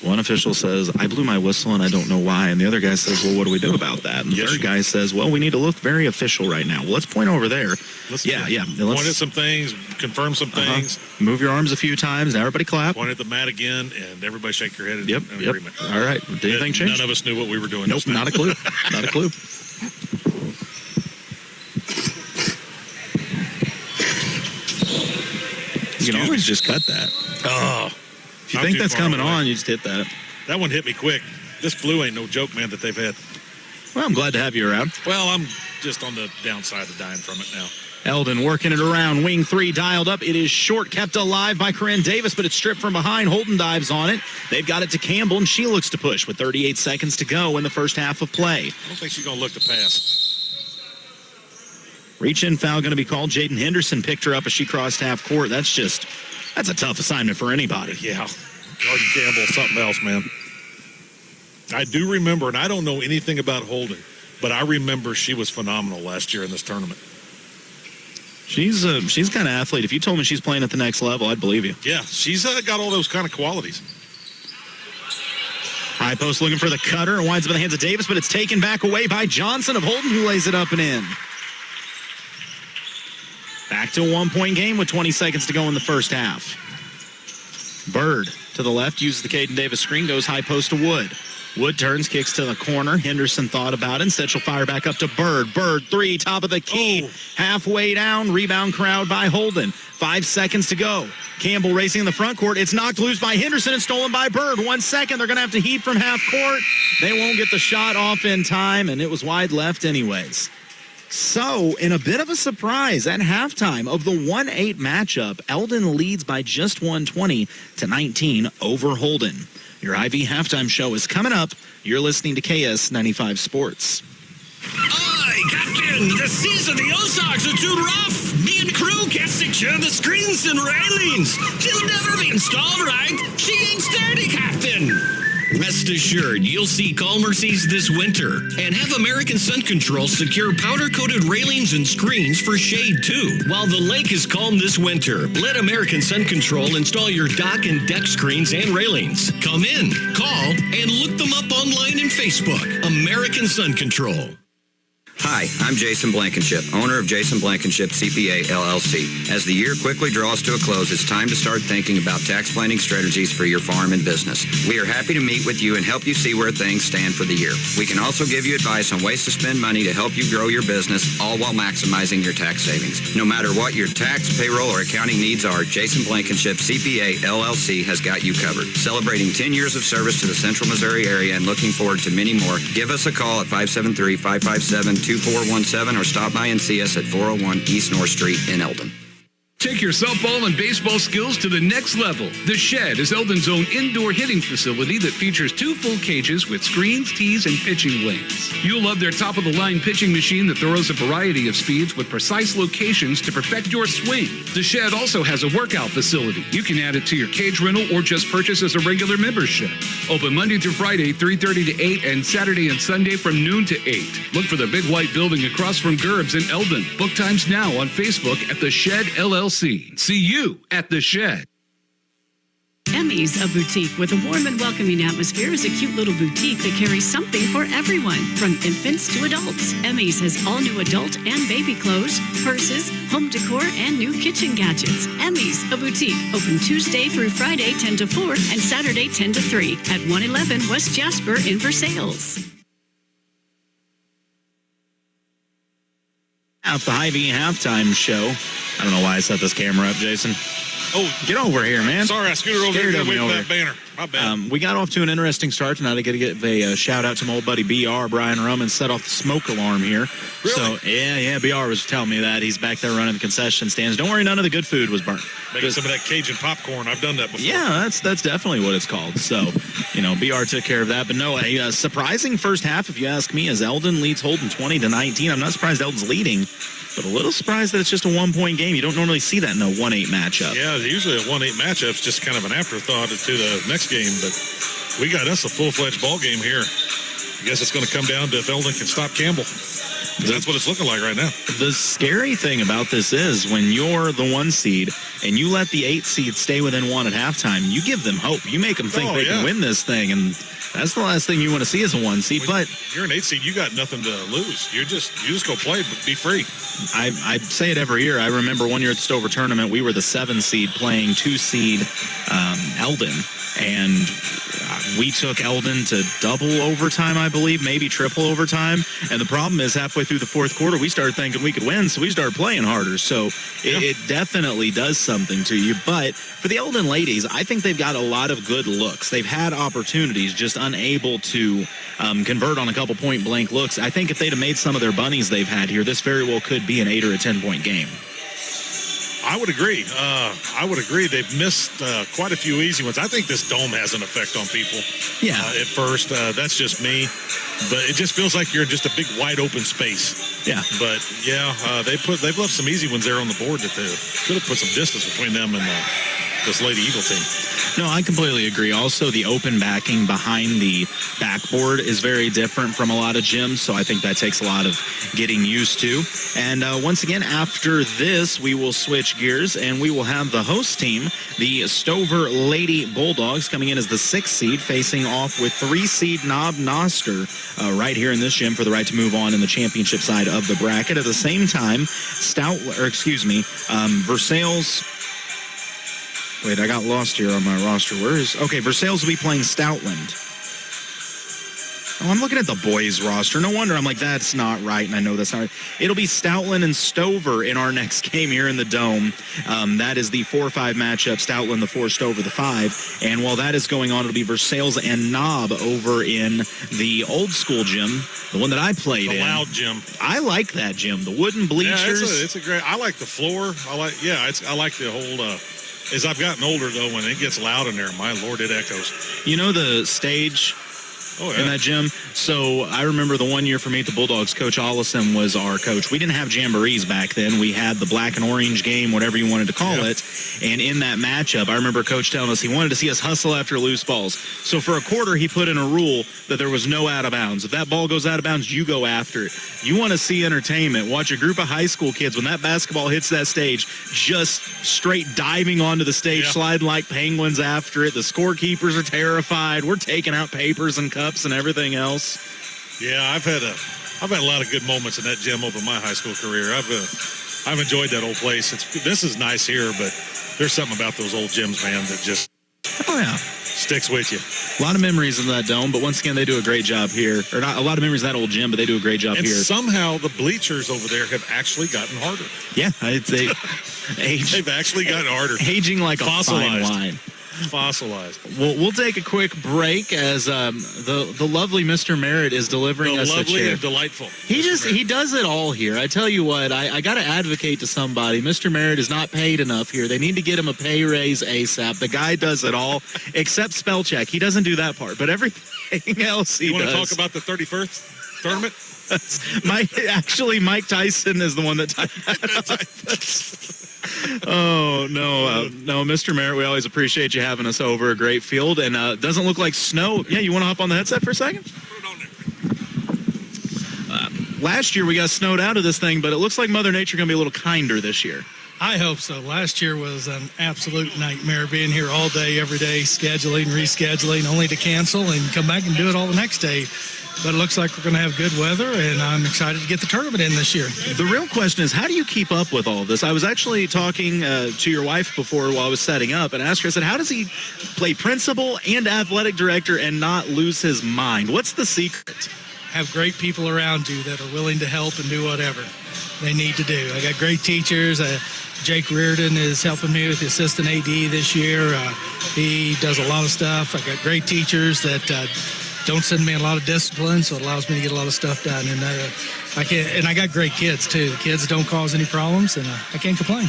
One official says, I blew my whistle and I don't know why. And the other guy says, well, what do we do about that? And the third guy says, well, we need to look very official right now. Well, let's point over there. Let's Yeah. point at some things, confirm some things. Move your arms a few times. Now everybody clap. Point at the mat again, and everybody shake your head in Yep. agreement. All right. Did anything change? None of us knew what we were doing. Nope, just now. not a clue. Not a clue. You can always just cut that. Oh. If you I'm think too that's far coming away. on, you just hit that. That one hit me quick. This blue ain't no joke, man, that they've had. Well, I'm glad to have you around. Well, I'm just on the downside of dying from it now. Eldon working it around. Wing 3 dialed up. It is short, kept alive by Corinne Davis, but it's stripped from behind. Holden dives on it. They've got it to Campbell, and she looks to push with 38 seconds to go in the first half of play. I don't think she's going to look to pass. Reach-in foul going to be called. Jaden Henderson picked her up as she crossed half court. That's a tough assignment for anybody. Yeah. Jordan Campbell, something else, man. I do remember, and I don't know anything about Holden, but I remember she was phenomenal last year in this tournament. She's kind of athlete. If you told me she's playing at the next level, I'd believe you. Yeah, she's got all those kind of qualities. High post looking for the cutter. It winds up in the hands of Davis, but it's taken back away by Johnson of Holden, who lays it up and in. Back to a 1-point game with 20 seconds to go in the first half. Bird to the left, uses the Caden Davis screen, goes high post to Wood. Wood turns, kicks to the corner. Henderson thought about it. Instead, she'll fire back up to Bird. Bird, 3, top of the key. Halfway down, rebound crowd by Holden. 5 seconds to go. Campbell racing in the front court. It's knocked loose by Henderson and stolen by Bird. 1 second. They're going to have to heat from half court. They won't get the shot off in time, and it was wide left anyways. So, in a bit of a surprise at halftime of the 1-8 matchup, Eldon leads by just 120-19 over Holden. Your IV halftime show is coming up. You're listening to KS95 Sports. Oi, Captain! The seas of the Ozarks are too rough! Me and crew can't secure the screens and railings! She'll never be installed right! She ain't sturdy, Captain! Rest assured, you'll see calmer seas this winter. And have American Sun Control secure powder-coated railings and screens for shade, too. While the lake is calm this winter, let American Sun Control install your dock and deck screens and railings. Come in, call, and look them up online and Facebook. American Sun Control. Hi, I'm Jason Blankenship, owner of Jason Blankenship CPA LLC. As the year quickly draws to a close, it's time to start thinking about tax planning strategies for your farm and business. We are happy to meet with you and help you see where things stand for the year. We can also give you advice on ways to spend money to help you grow your business, all while maximizing your tax savings. No matter what your tax, payroll, or accounting needs are, Jason Blankenship CPA LLC has got you covered. Celebrating 10 years of service to the Central Missouri area and looking forward to many more, give us a call at 573-557-2417 or stop by and see us at 401 East North Street in Eldon. Take your softball and baseball skills to the next level. The Shed is Eldon's own indoor hitting facility that features 2 full cages with screens, tees, and pitching lanes. You'll love their top-of-the-line pitching machine that throws a variety of speeds with precise locations to perfect your swing. The Shed also has a workout facility. You can add it to your cage rental or just purchase as a regular membership. Open Monday through Friday, 3:30 to 8, and Saturday and Sunday from noon to 8. Look for the big white building across from Gerb's in Eldon. Book times now on Facebook at The Shed LLC. See you at The Shed. Emmy's, a boutique with a warm and welcoming atmosphere, is a cute little boutique that carries something for everyone, from infants to adults. Emmy's has all new adult and baby clothes, purses, home decor, and new kitchen gadgets. Emmy's, a boutique, open Tuesday through Friday 10 to 4 and Saturday 10 to 3 at 111 West Jasper in Versailles. At the Hy-Vee halftime show. I don't know why I set this camera up, Jason. Oh, get over here, man. Sorry, I scooted over here to wait for that banner. My bad. We got off to an interesting start tonight. I got to give a shout out to my old buddy BR, Brian Roman, set off the smoke alarm here. Really? So, yeah, BR was telling me that. He's back there running the concession stands. Don't worry, none of the good food was burnt. Making some of that Cajun popcorn. I've done that before. Yeah, that's definitely what it's called. So, BR took care of that. But no, a surprising first half, if you ask me, as Eldon leads Holden 20-19. I'm not surprised Eldon's leading, but a little surprised that it's just a 1-point game. You don't normally see that in a 1-8 matchup. Yeah, usually a 1-8 matchup's just kind of an afterthought to the next game, but we got us a full-fledged ball game here. I guess it's going to come down to if Eldon can stop Campbell. That's what it's looking like right now. The scary thing about this is when you're the 1 seed and you let the 8 seed stay within 1 at halftime, you give them hope. You make them think they can win this thing, and that's the last thing you want to see as a 1 seed. But you're an 8 seed, you got nothing to lose. You just go play, but be free. I say it every year. I remember one year at the Stover tournament, we were the 7 seed playing 2 seed Eldon, and we took Eldon to double overtime, I believe, maybe triple overtime. And the problem is halfway through the 4th quarter, we started thinking we could win, so we started playing harder. So it definitely does something to you. But for the Eldon ladies, I think they've got a lot of good looks. They've had opportunities, just unable to convert on a couple point-blank looks. I think if they'd have made some of their bunnies they've had here, this very well could be an 8 or a 10-point game. I would agree. They've missed quite a few easy ones. I think this dome has an effect on people. Yeah. At first, that's just me. But it just feels like you're in just a big, wide open space. Yeah. But, they've left some easy ones there on the board that they could have put some distance between them and this Lady Eagle team. No, I completely agree. Also, the open backing behind the backboard is very different from a lot of gyms, so I think that takes a lot of getting used to. And once again, after this, we will switch gears, and we will have the host team, the Stover Lady Bulldogs, coming in as the 6th seed, facing off with 3 seed Knob Noster right here in this gym for the right to move on in the championship side of the bracket. At the same time, Versailles. Wait, I got lost here on my roster. Versailles will be playing Stoutland. Oh, I'm looking at the boys roster. No wonder I'm like, that's not right, and I know that's not right. It'll be Stoutland and Stover in our next game here in the Dome. That is the 4-5 matchup, Stoutland the 4, Stover the 5. And while that is going on, it'll be Versailles and Knob over in the old school gym, the one that I played in. The loud gym. I like that gym. The wooden bleachers. Yeah, it's a great. I like the floor. I like the whole. As I've gotten older, though, when it gets loud in there, my Lord, it echoes. You know the stage in that gym? So I remember the one year for me at the Bulldogs, Coach Ollison was our coach. We didn't have jamborees back then. We had the black and orange game, whatever you wanted to call it. And in that matchup, I remember Coach telling us he wanted to see us hustle after loose balls. So for a quarter, he put in a rule that there was no out of bounds. If that ball goes out of bounds, you go after it. You want to see entertainment. Watch a group of high school kids, when that basketball hits that stage, just straight diving onto the stage, sliding like penguins after it. The scorekeepers are terrified. We're taking out papers and cups and everything else. Yeah, I've had a lot of good moments in that gym over my high school career. I've enjoyed that old place. This is nice here, but there's something about those old gyms, man, that just sticks with you. A lot of memories in that Dome, but once again, they do a great job here. Or not a lot of memories in that old gym, but they do a great job and here. Somehow the bleachers over there have actually gotten harder. Yeah, they've actually gotten harder. Aging like a fine wine. Fossilized. Well, we'll take a quick break as the lovely Mr. Merritt is delivering us a chair. Lovely and delightful. He does it all here. I tell you what, I got to advocate to somebody. Mr. Merritt is not paid enough here. They need to get him a pay raise ASAP. The guy does it all except spell check. He doesn't do that part, but everything else he does. You want to talk about the 31st tournament? Mike Tyson is the one that typed that up. Oh, no, Mr. Merritt, we always appreciate you having us over. A great field, and doesn't look like snow. Yeah, you want to hop on the headset for a second? Last year we got snowed out of this thing, but it looks like Mother Nature going to be a little kinder this year. I hope so. Last year was an absolute nightmare, being here all day, every day, scheduling, rescheduling, only to cancel and come back and do it all the next day. But it looks like we're going to have good weather, and I'm excited to get the tournament in this year. The real question is, how do you keep up with all of this? I was actually talking to your wife before while I was setting up and asked her, I said, how does he play principal and athletic director and not lose his mind? What's the secret? Have great people around you that are willing to help and do whatever they need to do. I got great teachers. Jake Reardon is helping me with the assistant AD this year. He does a lot of stuff. I got great teachers that don't send me a lot of discipline, so it allows me to get a lot of stuff done. And I got great kids too. The kids don't cause any problems, and I can't complain.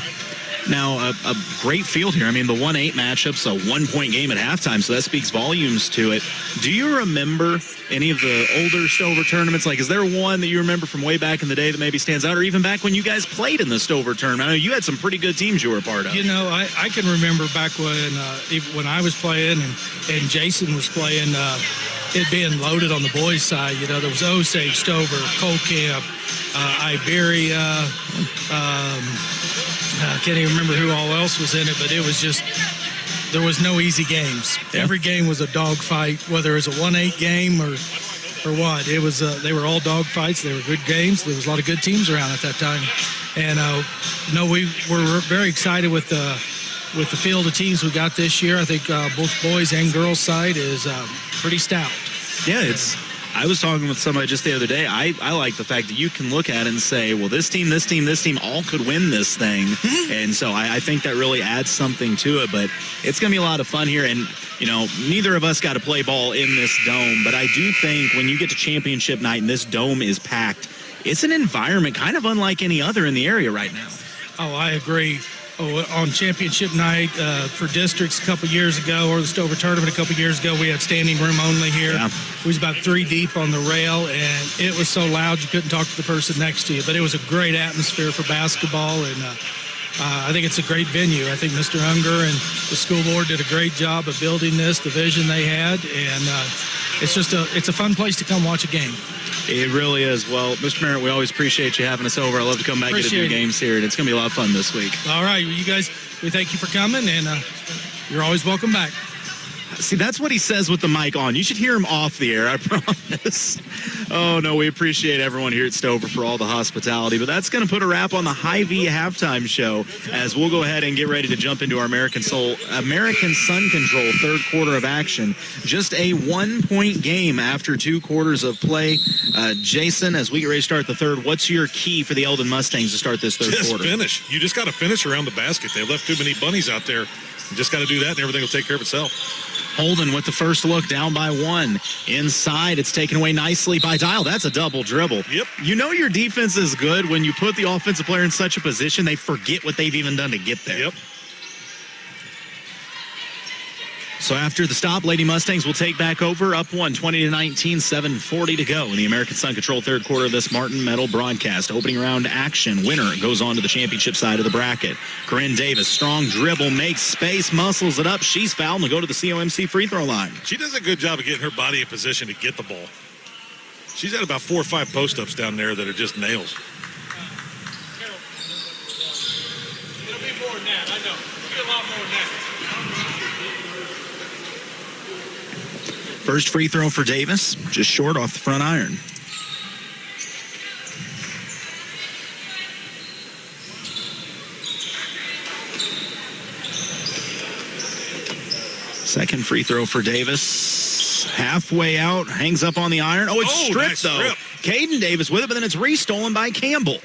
Now, a great field here. I mean, the 1-8 matchup's a 1-point game at halftime, so that speaks volumes to it. Do you remember any of the older Stover tournaments? Like, is there one that you remember from way back in the day that maybe stands out, or even back when you guys played in the Stover tournament? I know you had some pretty good teams you were a part of. You know, I can remember back when I was playing and Jason was playing, it being loaded on the boys' side. You know, there was Osage, Stover, Colcamp, Iberia, I can't even remember who all else was in it, but it was just, there was no easy games. Yeah. Every game was a dogfight, whether it was a 1-8 game or what. It was they were all dogfights. They were good games. There was a lot of good teams around at that time. And we were very excited with the field of teams we got this year. I think both boys and girls side is pretty stout. Yeah, I was talking with somebody just the other day. I like the fact that you can look at it and say, well, this team all could win this thing. And so I think that really adds something to it. But it's going to be a lot of fun here. And, you know, neither of us got to play ball in this dome. But I do think when you get to championship night and this dome is packed, it's an environment kind of unlike any other in the area right now. Oh, I agree. On championship night for districts a couple years ago, or the Stover tournament a couple years ago, we had standing room only here. Yeah. We was about 3 deep on the rail, and it was so loud you couldn't talk to the person next to you. But it was a great atmosphere for basketball, and I think it's a great venue. I think Mr. Unger and the school board did a great job of building this, the vision they had, and it's a fun place to come watch a game. It really is. Well, Mr. Merritt, we always appreciate you having us over. I love to come back and get a few games here, and it's going to be a lot of fun this week. All right. Well, you guys, we thank you for coming, and you're always welcome back. See, that's what he says with the mic on. You should hear him off the air, I promise. Oh, no, we appreciate everyone here at Stover for all the hospitality, but that's going to put a wrap on the Hy-Vee halftime show as we'll go ahead and get ready to jump into our American Sun Control third quarter of action. Just a 1-point game after 2 quarters of play. Jason, as we get ready to start the third, what's your key for the Eldon Mustangs to start this third quarter? Just finish. You just got to finish around the basket. They left too many bunnies out there. You just got to do that, and everything will take care of itself. Holden with the first look, down by 1. Inside, it's taken away nicely by Dial. That's a double dribble. Yep. You know your defense is good when you put the offensive player in such a position, they forget what they've even done to get there. Yep. So after the stop, Lady Mustangs will take back over, up 1, 20-19, 7:40 to go in the American Sun Control third quarter of this Martin Metal broadcast. Opening round action. Winner goes on to the championship side of the bracket. Corinne Davis, strong dribble, makes space, muscles it up. She's fouled and will go to the COMC free throw line. She does a good job of getting her body in position to get the ball. She's had about 4 or 5 post-ups down there that are just nails. It'll be more than that, I know. It'll be a lot more than that. First free throw for Davis, just short off the front iron. Second free throw for Davis. Halfway out, hangs up on the iron. Oh, it's stripped, nice though. strip. Caden Davis with it, but then it's restolen by Campbell.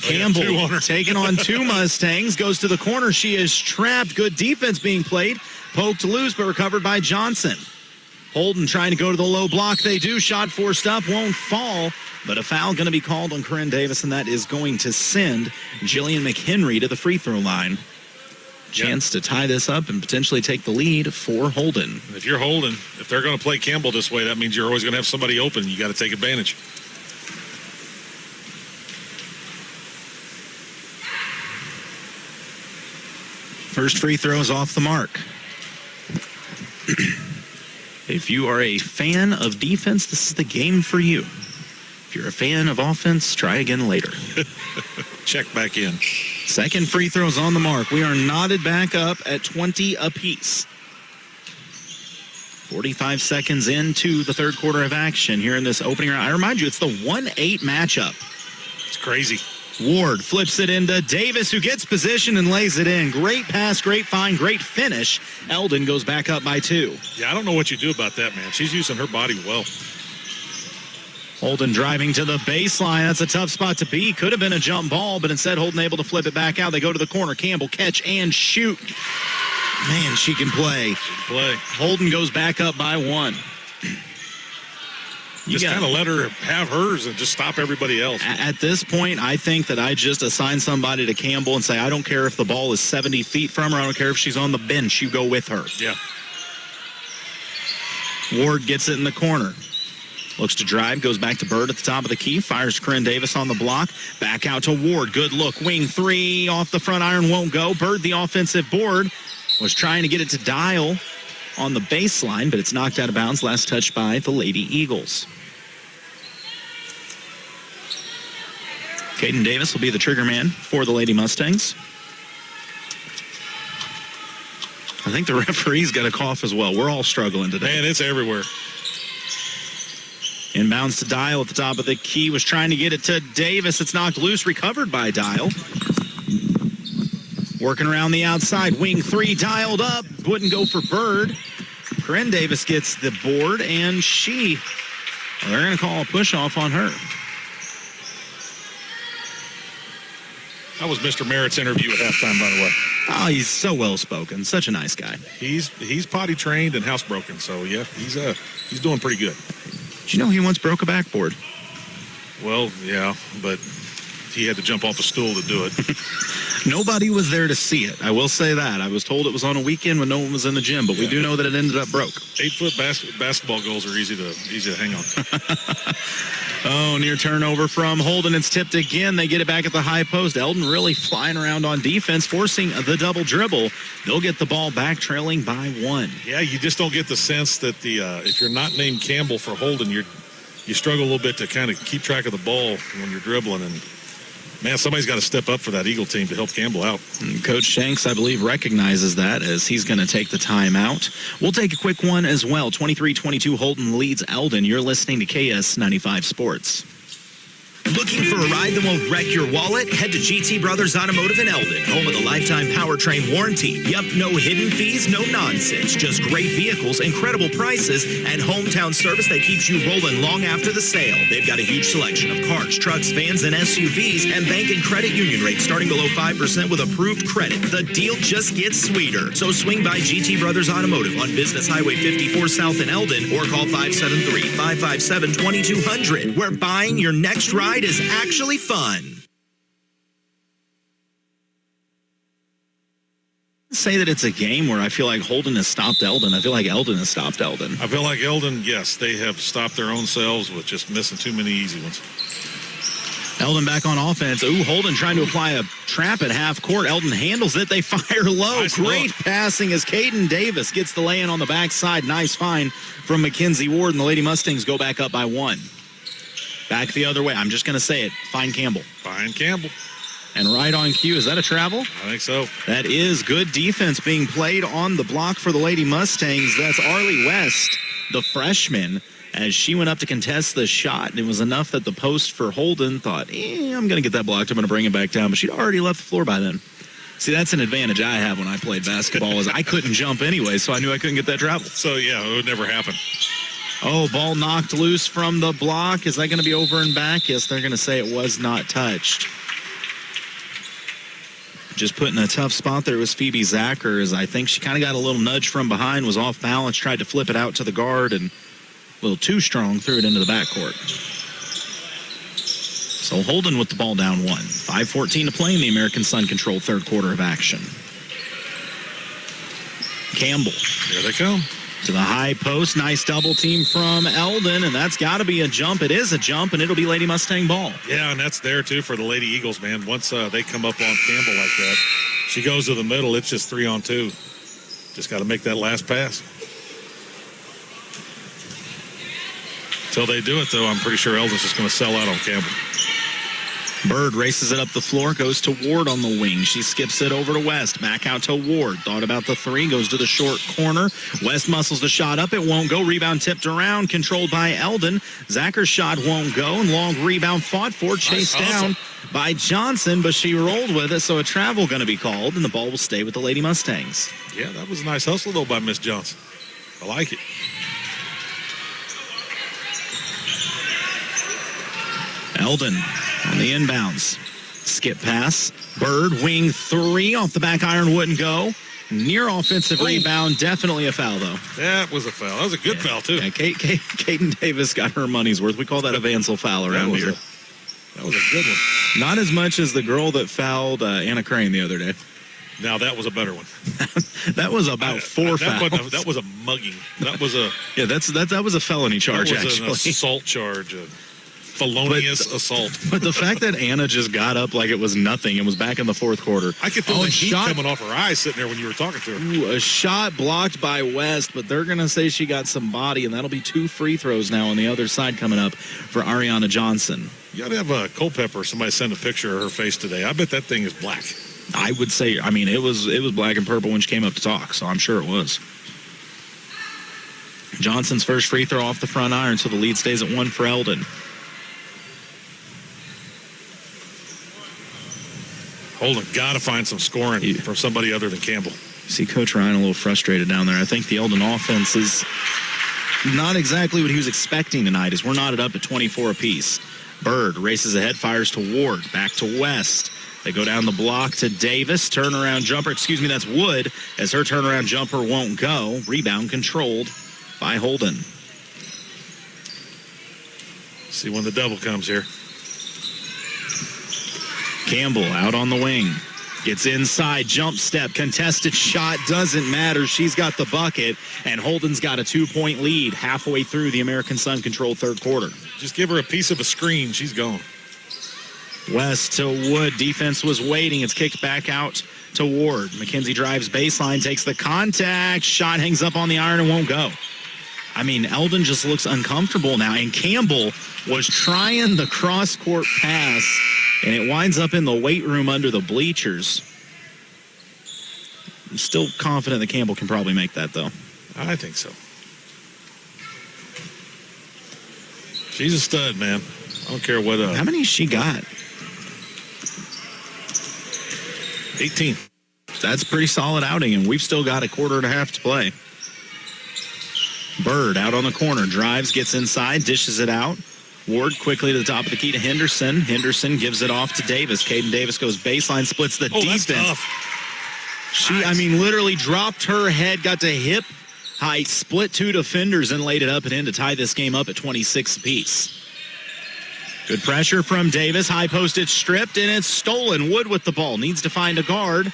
Campbell 2 on her. taking on 2 Mustangs, goes to the corner. She is trapped. Good defense being played. Poked loose, but recovered by Johnson. Holden trying to go to the low block. They do. Shot forced up, won't fall. But a foul going to be called on Corinne Davis, and that is going to send Jillian McHenry to the free throw line. Chance to tie this up and potentially take the lead for Holden. If you're Holden, if they're going to play Campbell this way, that means you're always going to have somebody open. You got to take advantage. First free throw is off the mark. If you are a fan of defense, this is the game for you. If you're a fan of offense, try again later. Check back in. Second free throw is on the mark. We are knotted back up at 20 apiece. 45 seconds into the third quarter of action here in this opening round. I remind you, it's the 1-8 matchup. It's crazy. Ward flips it into Davis, who gets position and lays it in. Great pass, great find, great finish. Eldon goes back up by 2. Yeah, I don't know what you do about that, man. She's using her body well. Holden driving to the baseline. That's a tough spot to be. Could have been a jump ball, but instead Holden able to flip it back out. They go to the corner. Campbell catch and shoot. Man, she can play. Holden goes back up by 1. Just kind of let her have hers and just stop everybody else. At this point, I think that I just assign somebody to Campbell and say, I don't care if the ball is 70 feet from her. I don't care if she's on the bench. You go with her. Yeah. Ward gets it in the corner. Looks to drive, goes back to Bird at the top of the key, fires Corinne Davis on the block, back out to Ward. Good look, wing 3 off the front iron, won't go. Bird, the offensive board, was trying to get it to Dial on the baseline, but it's knocked out of bounds, last touched by the Lady Eagles. Caden Davis will be the trigger man for the Lady Mustangs. I think the referee's got a cough as well. We're all struggling today. Man, it's everywhere. Inbounds to Dial at the top of the key. Was trying to get it to Davis. It's knocked loose. Recovered by Dial. Working around the outside. Wing 3 dialed up. Wouldn't go for Bird. Corinne Davis gets the board, and they're going to call a push-off on her. That was Mr. Merritt's interview at halftime, by the way. Oh, he's so well-spoken. Such a nice guy. He's potty trained and housebroken, so yeah, he's doing pretty good. Did you know he once broke a backboard? Well, yeah, but he had to jump off a stool to do it. Nobody was there to see it. I will say that. I was told it was on a weekend when no one was in the gym, but we do know that it ended up broke. 8-foot basketball goals are easy to hang on. Oh, near turnover from Holden. It's tipped again. They get it back at the high post. Eldon really flying around on defense, forcing the double dribble. They'll get the ball back, trailing by 1. Yeah, you just don't get the sense that if you're not named Campbell for Holden, you struggle a little bit to kind of keep track of the ball when you're dribbling, and Man, somebody's got to step up for that Eagle team to help Campbell out. And Coach Shanks, I believe, recognizes that as he's going to take the timeout. We'll take a quick one as well. 23-22, Holden leads Eldon. You're listening to KS95 Sports. Looking for a ride that won't wreck your wallet? Head to GT Brothers Automotive in Eldon, home of the lifetime powertrain warranty. Yep, no hidden fees, no nonsense. Just great vehicles, incredible prices, and hometown service that keeps you rolling long after the sale. They've got a huge selection of cars, trucks, vans, and SUVs, and bank and credit union rates starting below 5% with approved credit. The deal just gets sweeter. So swing by GT Brothers Automotive on Business Highway 54 South in Eldon, or call 573-557-2200, where buying your next ride is actually fun. Say that it's a game where I feel like Holden has stopped Eldon. I feel like Eldon has stopped Eldon. I feel like Eldon, yes, they have stopped their own selves with just missing too many easy ones. Eldon back on offense. Ooh, Holden trying to apply a trap at half court. Eldon handles it. They fire low. Nice Great look. passing as Caden Davis gets the lay-in on the backside. Nice find from Mackenzie Ward, and the Lady Mustangs go back up by 1. Back the other way. I'm just going to say it. Find Campbell. Find Campbell. And right on cue. Is that a travel? I think so. That is good defense being played on the block for the Lady Mustangs. That's Arlie West, the freshman, as she went up to contest the shot. And it was enough that the post for Holden thought, I'm going to get that blocked. I'm going to bring it back down. But she'd already left the floor by then. See, that's an advantage I have when I played basketball is I couldn't jump anyway, so I knew I couldn't get that travel. So, yeah, it would never happen. Oh, ball knocked loose from the block. Is that going to be over and back? Yes, they're going to say it was not touched. Just put in a tough spot there was Phoebe Zacher, as I think she kind of got a little nudge from behind, was off balance, tried to flip it out to the guard, and a little too strong, threw it into the backcourt. So Holden with the ball down 1. 5:14 to play in the American Sun-controlled third quarter of action. Campbell. Here they come. To the high post. Nice double team from Eldon, and that's got to be a jump. It is a jump, and it'll be Lady Mustang ball. Yeah, and that's there, too, for the Lady Eagles, man. Once they come up on Campbell like that, she goes to the middle. It's just 3-on-2. Just got to make that last pass. Until they do it, though, I'm pretty sure Eldon's just going to sell out on Campbell. Bird races it up the floor, goes to Ward on the wing. She skips it over to West, back out to Ward. Thought about the 3, goes to the short corner. West muscles the shot up, it won't go. Rebound tipped around, controlled by Eldon. Zacher's shot won't go, and long rebound fought for, chased down by Johnson, but she rolled with it, so a travel going to be called, and the ball will stay with the Lady Mustangs. Yeah, that was a nice hustle, though, by Miss Johnson. I like it. Eldon on the inbounds. Skip pass. Bird, wing 3 off the back iron, wouldn't go. Near offensive rebound. Definitely a foul, though. That was a foul. That was a good foul, too. Yeah, Caden Davis got her money's worth. We call that a Vansel foul around here. That was a good one. Not as much as the girl that fouled Anna Crane the other day. Now, that was a better one. That was about 4 fouls. That was a mugging. That was a... Yeah, that was a felony charge, that was actually. An assault charge. Felonious assault. But the fact that Anna just got up like it was nothing and was back in the fourth quarter. I could feel the heat coming off her eyes sitting there when you were talking to her. Ooh, a shot blocked by West, but they're going to say she got some body, and that'll be 2 free throws now on the other side coming up for Ariana Johnson. You got to have a Culpepper. Somebody send a picture of her face today. I bet that thing is black. I would say, I mean, it was black and purple when she came up to talk, so I'm sure it was. Johnson's first free throw off the front iron, so the lead stays at 1 for Eldon. Holden got to find some scoring from somebody other than Campbell. See Coach Ryan a little frustrated down there. I think the Eldon offense is not exactly what he was expecting tonight, as we're knotted up at 24 apiece. Bird races ahead, fires to Ward, back to West. They go down the block to Davis. Turnaround jumper, that's Wood, as her turnaround jumper won't go. Rebound controlled by Holden. See when the double comes here. Campbell out on the wing. Gets inside, jump step, contested shot, doesn't matter. She's got the bucket, and Holden's got a 2-point lead halfway through the American Sun-controlled third quarter. Just give her a piece of a screen. She's gone. West to Wood. Defense was waiting. It's kicked back out to Ward. McKenzie drives baseline, takes the contact. Shot hangs up on the iron and won't go. I mean, Eldon just looks uncomfortable now, and Campbell was trying the cross-court pass And it winds up in the weight room under the bleachers. I'm still confident that Campbell can probably make that, though. I think so. She's a stud, man. I don't care what. How many has she got? 18. That's a pretty solid outing, and we've still got a quarter and a half to play. Bird out on the corner, drives, gets inside, dishes it out. Ward quickly to the top of the key to Henderson. Henderson gives it off to Davis. Caden Davis goes baseline, splits the defense. That's tough. She, literally dropped her head, got to hip height, split 2 defenders, and laid it up and in to tie this game up at 26 apiece. Good pressure from Davis. High post, it's stripped, and it's stolen. Wood with the ball. Needs to find a guard.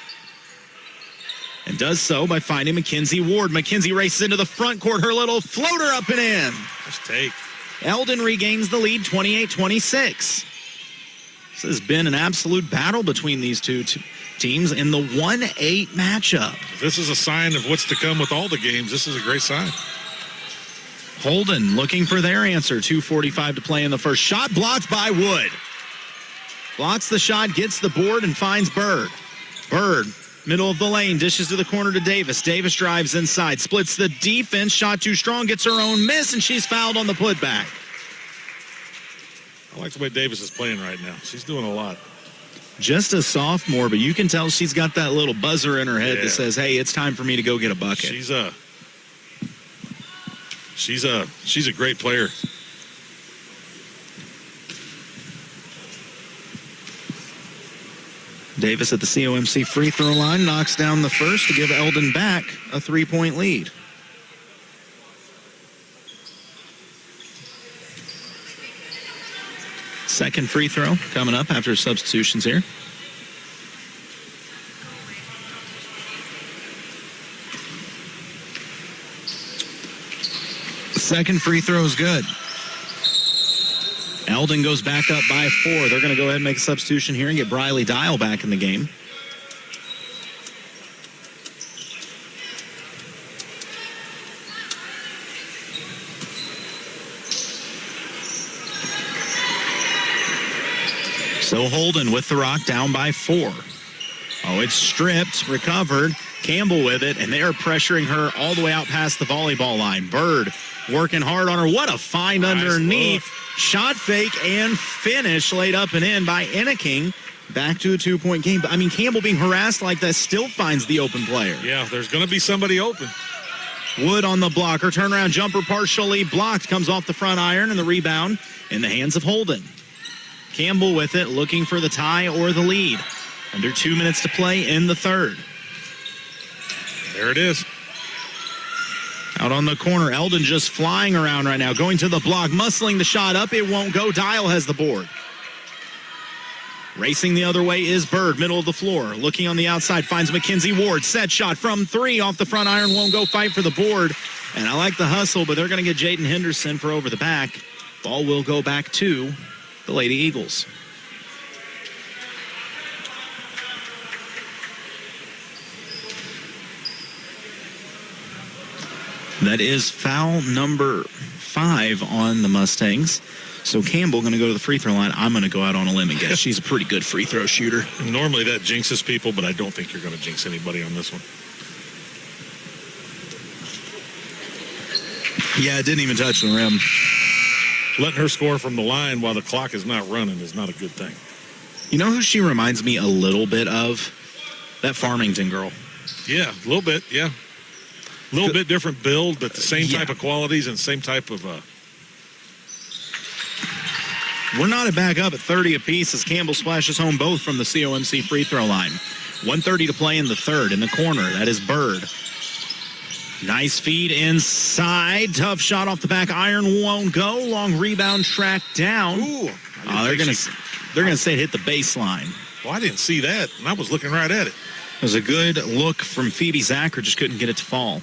And does so by finding Mackenzie Ward. Mackenzie races into the front court. Her little floater up and in. Nice take. Eldon regains the lead, 28-26. This has been an absolute battle between these two teams in the 1-8 matchup. If this is a sign of what's to come with all the games, this is a great sign. Holden looking for their answer. 2:45 to play in the first. Shot blocked by Wood. Blocks the shot, gets the board, and finds Bird. Bird, middle of the lane, dishes to the corner to Davis. Davis drives inside, splits the defense. Shot too strong, gets her own miss, and she's fouled on the putback. I like the way Davis is playing right now. She's doing a lot. Just a sophomore, but you can tell she's got that little buzzer in her head that says, hey, it's time for me to go get a bucket. She's a great player. Davis at the COMC free throw line knocks down the first to give Eldon back a 3-point lead. Second free throw coming up after substitutions here. Second free throw is good. Eldon goes back up by 4. They're going to go ahead and make a substitution here and get Briley Dial back in the game. So Holden with the rock, down by 4. Oh, it's stripped, recovered. Campbell with it, and they are pressuring her all the way out past the volleyball line. Bird working hard on her. What a find underneath. Shot fake and finish laid up and in by Enneking. Back to a 2-point game. But, Campbell being harassed like that still finds the open player. Yeah, there's going to be somebody open. Wood on the block. Her turnaround jumper partially blocked. Comes off the front iron, and the rebound in the hands of Holden. Campbell with it, looking for the tie or the lead. Under 2 minutes to play in the third. There it is. Out on the corner, Eldon just flying around right now, going to the block, muscling the shot up. It won't go. Dial has the board. Racing the other way is Bird, middle of the floor. Looking on the outside, finds Mackenzie Ward. Set shot from 3 off the front iron. Won't go. Fight for the board. And I like the hustle, but they're going to get Jaden Henderson for over the back. Ball will go back to the Lady Eagles. That is foul number 5 on the Mustangs. So Campbell going to go to the free throw line. I'm going to go out on a limb and guess she's a pretty good free throw shooter. Normally that jinxes people, but I don't think you're going to jinx anybody on this one. Yeah, it didn't even touch the rim. Letting her score from the line while the clock is not running is not a good thing. You know who she reminds me a little bit of? That Farmington girl. Yeah, a little bit, yeah. A little bit different build, but the same type of qualities and same type of... We're knotted back up at 30 apiece as Campbell splashes home both from the COMC free throw line. 1:30 to play in the third. In the corner, that is Bird. Nice feed inside. Tough shot off the back iron. Won't go. Long rebound tracked down. Ooh. They're going to say it hit the baseline. Well, I didn't see that, and I was looking right at it. It was a good look from Phoebe Zacher, just couldn't get it to fall.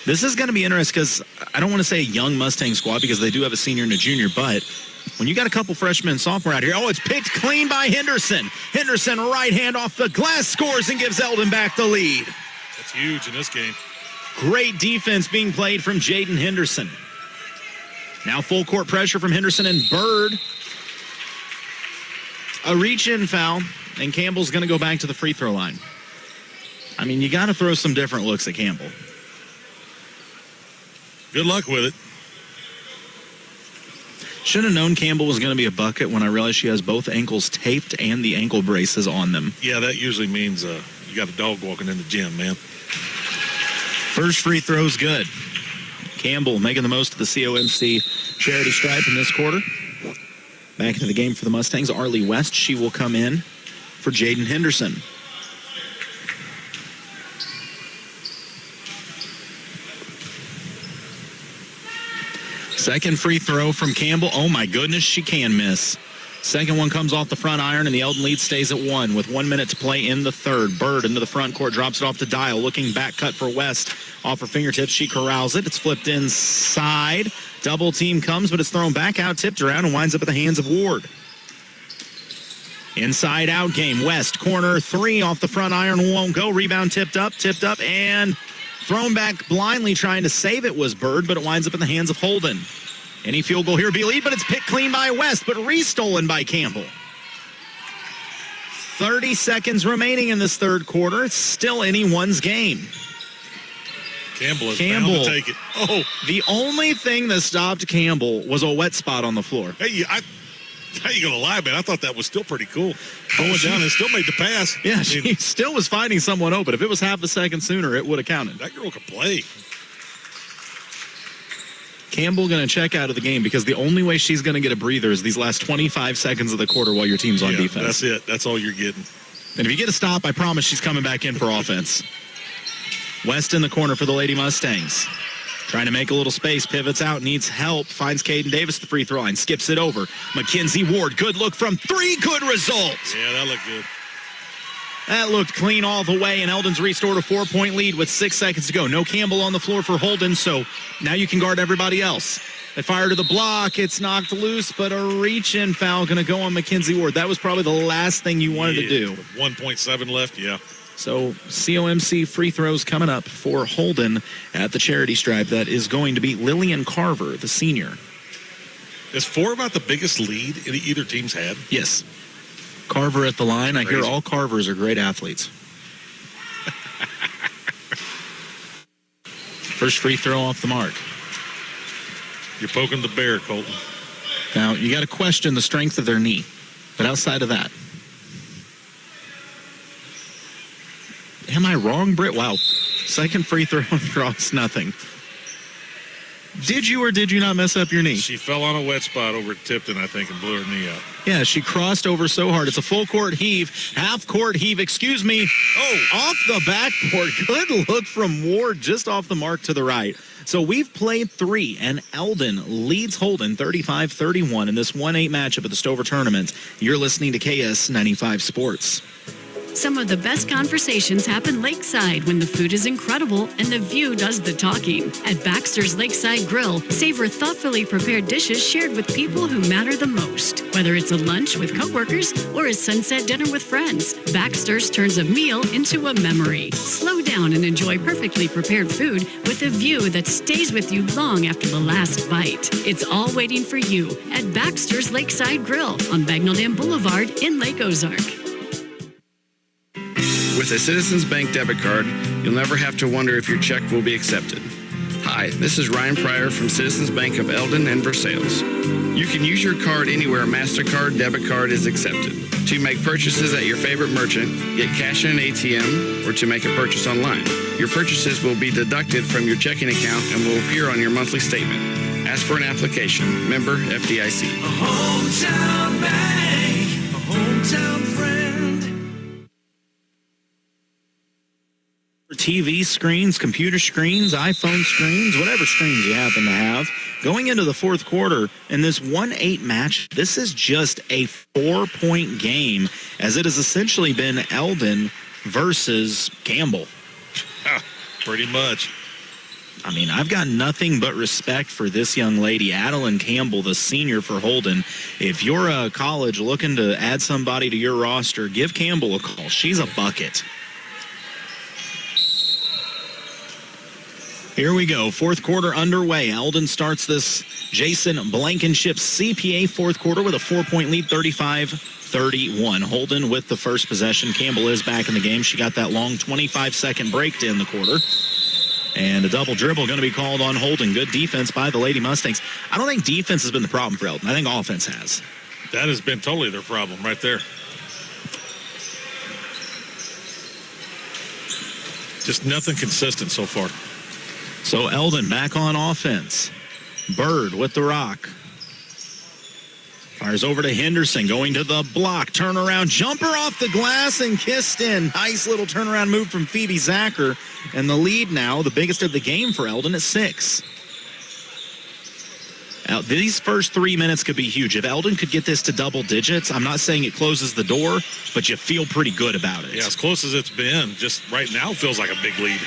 This is going to be interesting because I don't want to say a young Mustang squad because they do have a senior and a junior, but when you got a couple freshmen and sophomore out here, it's picked clean by Henderson. Henderson, right hand off the glass, scores and gives Eldon back the lead. That's huge in this game. Great defense being played from Jaden Henderson. Now full court pressure from Henderson and Bird. A reach-in foul, and Campbell's going to go back to the free throw line. I mean, you got to throw some different looks at Campbell. Good luck with it. Should have known Campbell was going to be a bucket when I realized she has both ankles taped and the ankle braces on them. Yeah, that usually means you got a dog walking in the gym, man. First free throw's good. Campbell making the most of the COMC charity stripe in this quarter. Back into the game for the Mustangs, Arlie West. She will come in for Jaden Henderson. Second free throw from Campbell. Oh, my goodness, she can miss. Second one comes off the front iron, and the Eldon lead stays at 1 with 1 minute to play in the third. Bird into the front court, drops it off to Dial. Looking back cut for West. Off her fingertips, she corrals it. It's flipped inside. Double team comes, but it's thrown back out, tipped around, and winds up at the hands of Ward. Inside out game. West, corner 3 off the front iron. Won't go. Rebound tipped up, and thrown back blindly, trying to save it was Bird, but it winds up in the hands of Holden. Any field goal here would be a lead, but it's picked clean by West, but restolen by Campbell. 30 seconds remaining in this third quarter. It's still anyone's game. Campbell is bound to take it. Oh, the only thing that stopped Campbell was a wet spot on the floor. Hey, how you gonna lie, man? I thought that was still pretty cool. Going down and still made the pass. Yeah, she still was finding someone open. If it was half a second sooner, it would have counted. That girl could play. Campbell going to check out of the game because the only way she's going to get a breather is these last 25 seconds of the quarter while your team's on defense. That's it. That's all you're getting. And if you get a stop, I promise she's coming back in for offense. West in the corner for the Lady Mustangs. Trying to make a little space, pivots out, needs help, finds Caden Davis the free throw line, skips it over. Mackenzie Ward, good look from 3, good result. Yeah, that looked good. That looked clean all the way, and Eldon's restored a 4-point lead with 6 seconds to go. No Campbell on the floor for Holden, so now you can guard everybody else. They fire to the block. It's knocked loose, but a reach-in foul going to go on Mackenzie Ward. That was probably the last thing you wanted to do. With 1.7 left, yeah. So COMC free throws coming up for Holden at the charity stripe. That is going to be Lillian Carver, the senior. Is 4 about the biggest lead either team's had? Yes. Carver at the line. I hear all Carvers are great athletes. First free throw off the mark. You're poking the bear, Colton. Now, you got to question the strength of their knee. But outside of that. Am I wrong, Britt? Wow. Second free throw draws nothing. Did you or did you not mess up your knee? She fell on a wet spot over at Tipton, I think, and blew her knee out. Yeah, she crossed over so hard. It's a full court heave, half court heave, excuse me. Oh, off the backboard. Good look from Ward, just off the mark to the right. So we've played 3, and Eldon leads Holden 35-31 in this 1-8 matchup at the Stover Tournament. You're listening to KS95 Sports. Some of the best conversations happen lakeside when the food is incredible and the view does the talking. At Baxter's Lakeside Grill, savor thoughtfully prepared dishes shared with people who matter the most. Whether it's a lunch with coworkers or a sunset dinner with friends, Baxter's turns a meal into a memory. Slow down and enjoy perfectly prepared food with a view that stays with you long after the last bite. It's all waiting for you at Baxter's Lakeside Grill on Bagnell Dam Boulevard in Lake Ozark. With a Citizens Bank debit card, you'll never have to wonder if your check will be accepted. Hi, this is Ryan Pryor from Citizens Bank of Eldon and Versailles. You can use your card anywhere a MasterCard debit card is accepted. To make purchases at your favorite merchant, get cash in an ATM, or to make a purchase online. Your purchases will be deducted from your checking account and will appear on your monthly statement. Ask for an application. Member FDIC. A hometown bank, a hometown friend. TV screens, computer screens, iPhone screens, whatever screens you happen to have. Going into the fourth quarter in this 1-8 match, this is just a 4-point game, as it has essentially been Eldon versus Campbell. Pretty much. I mean, I've got nothing but respect for this young lady, Adeline Campbell, the senior for Holden. If you're a college looking to add somebody to your roster, give Campbell a call. She's a bucket. Here we go. Fourth quarter underway. Eldon starts this Jason Blankenship CPA fourth quarter with a 4-point lead, 35 31. Holden with the first possession. Campbell is back in the game. She got that long 25-second break to end the quarter. And a double dribble going to be called on Holden. Good defense by the Lady Mustangs. I don't think defense has been the problem for Eldon. I think offense has. That has been totally their problem right there. Just nothing consistent so far. So Eldon back on offense. Bird with the rock. Fires over to Henderson, going to the block. Turnaround jumper off the glass and kissed in. Nice little turnaround move from Phoebe Zacher. And the lead now, the biggest of the game for Eldon, at 6. Now, these first 3 minutes could be huge. If Eldon could get this to double digits, I'm not saying it closes the door, but you feel pretty good about it. Yeah, as close as it's been, just right now feels like a big lead.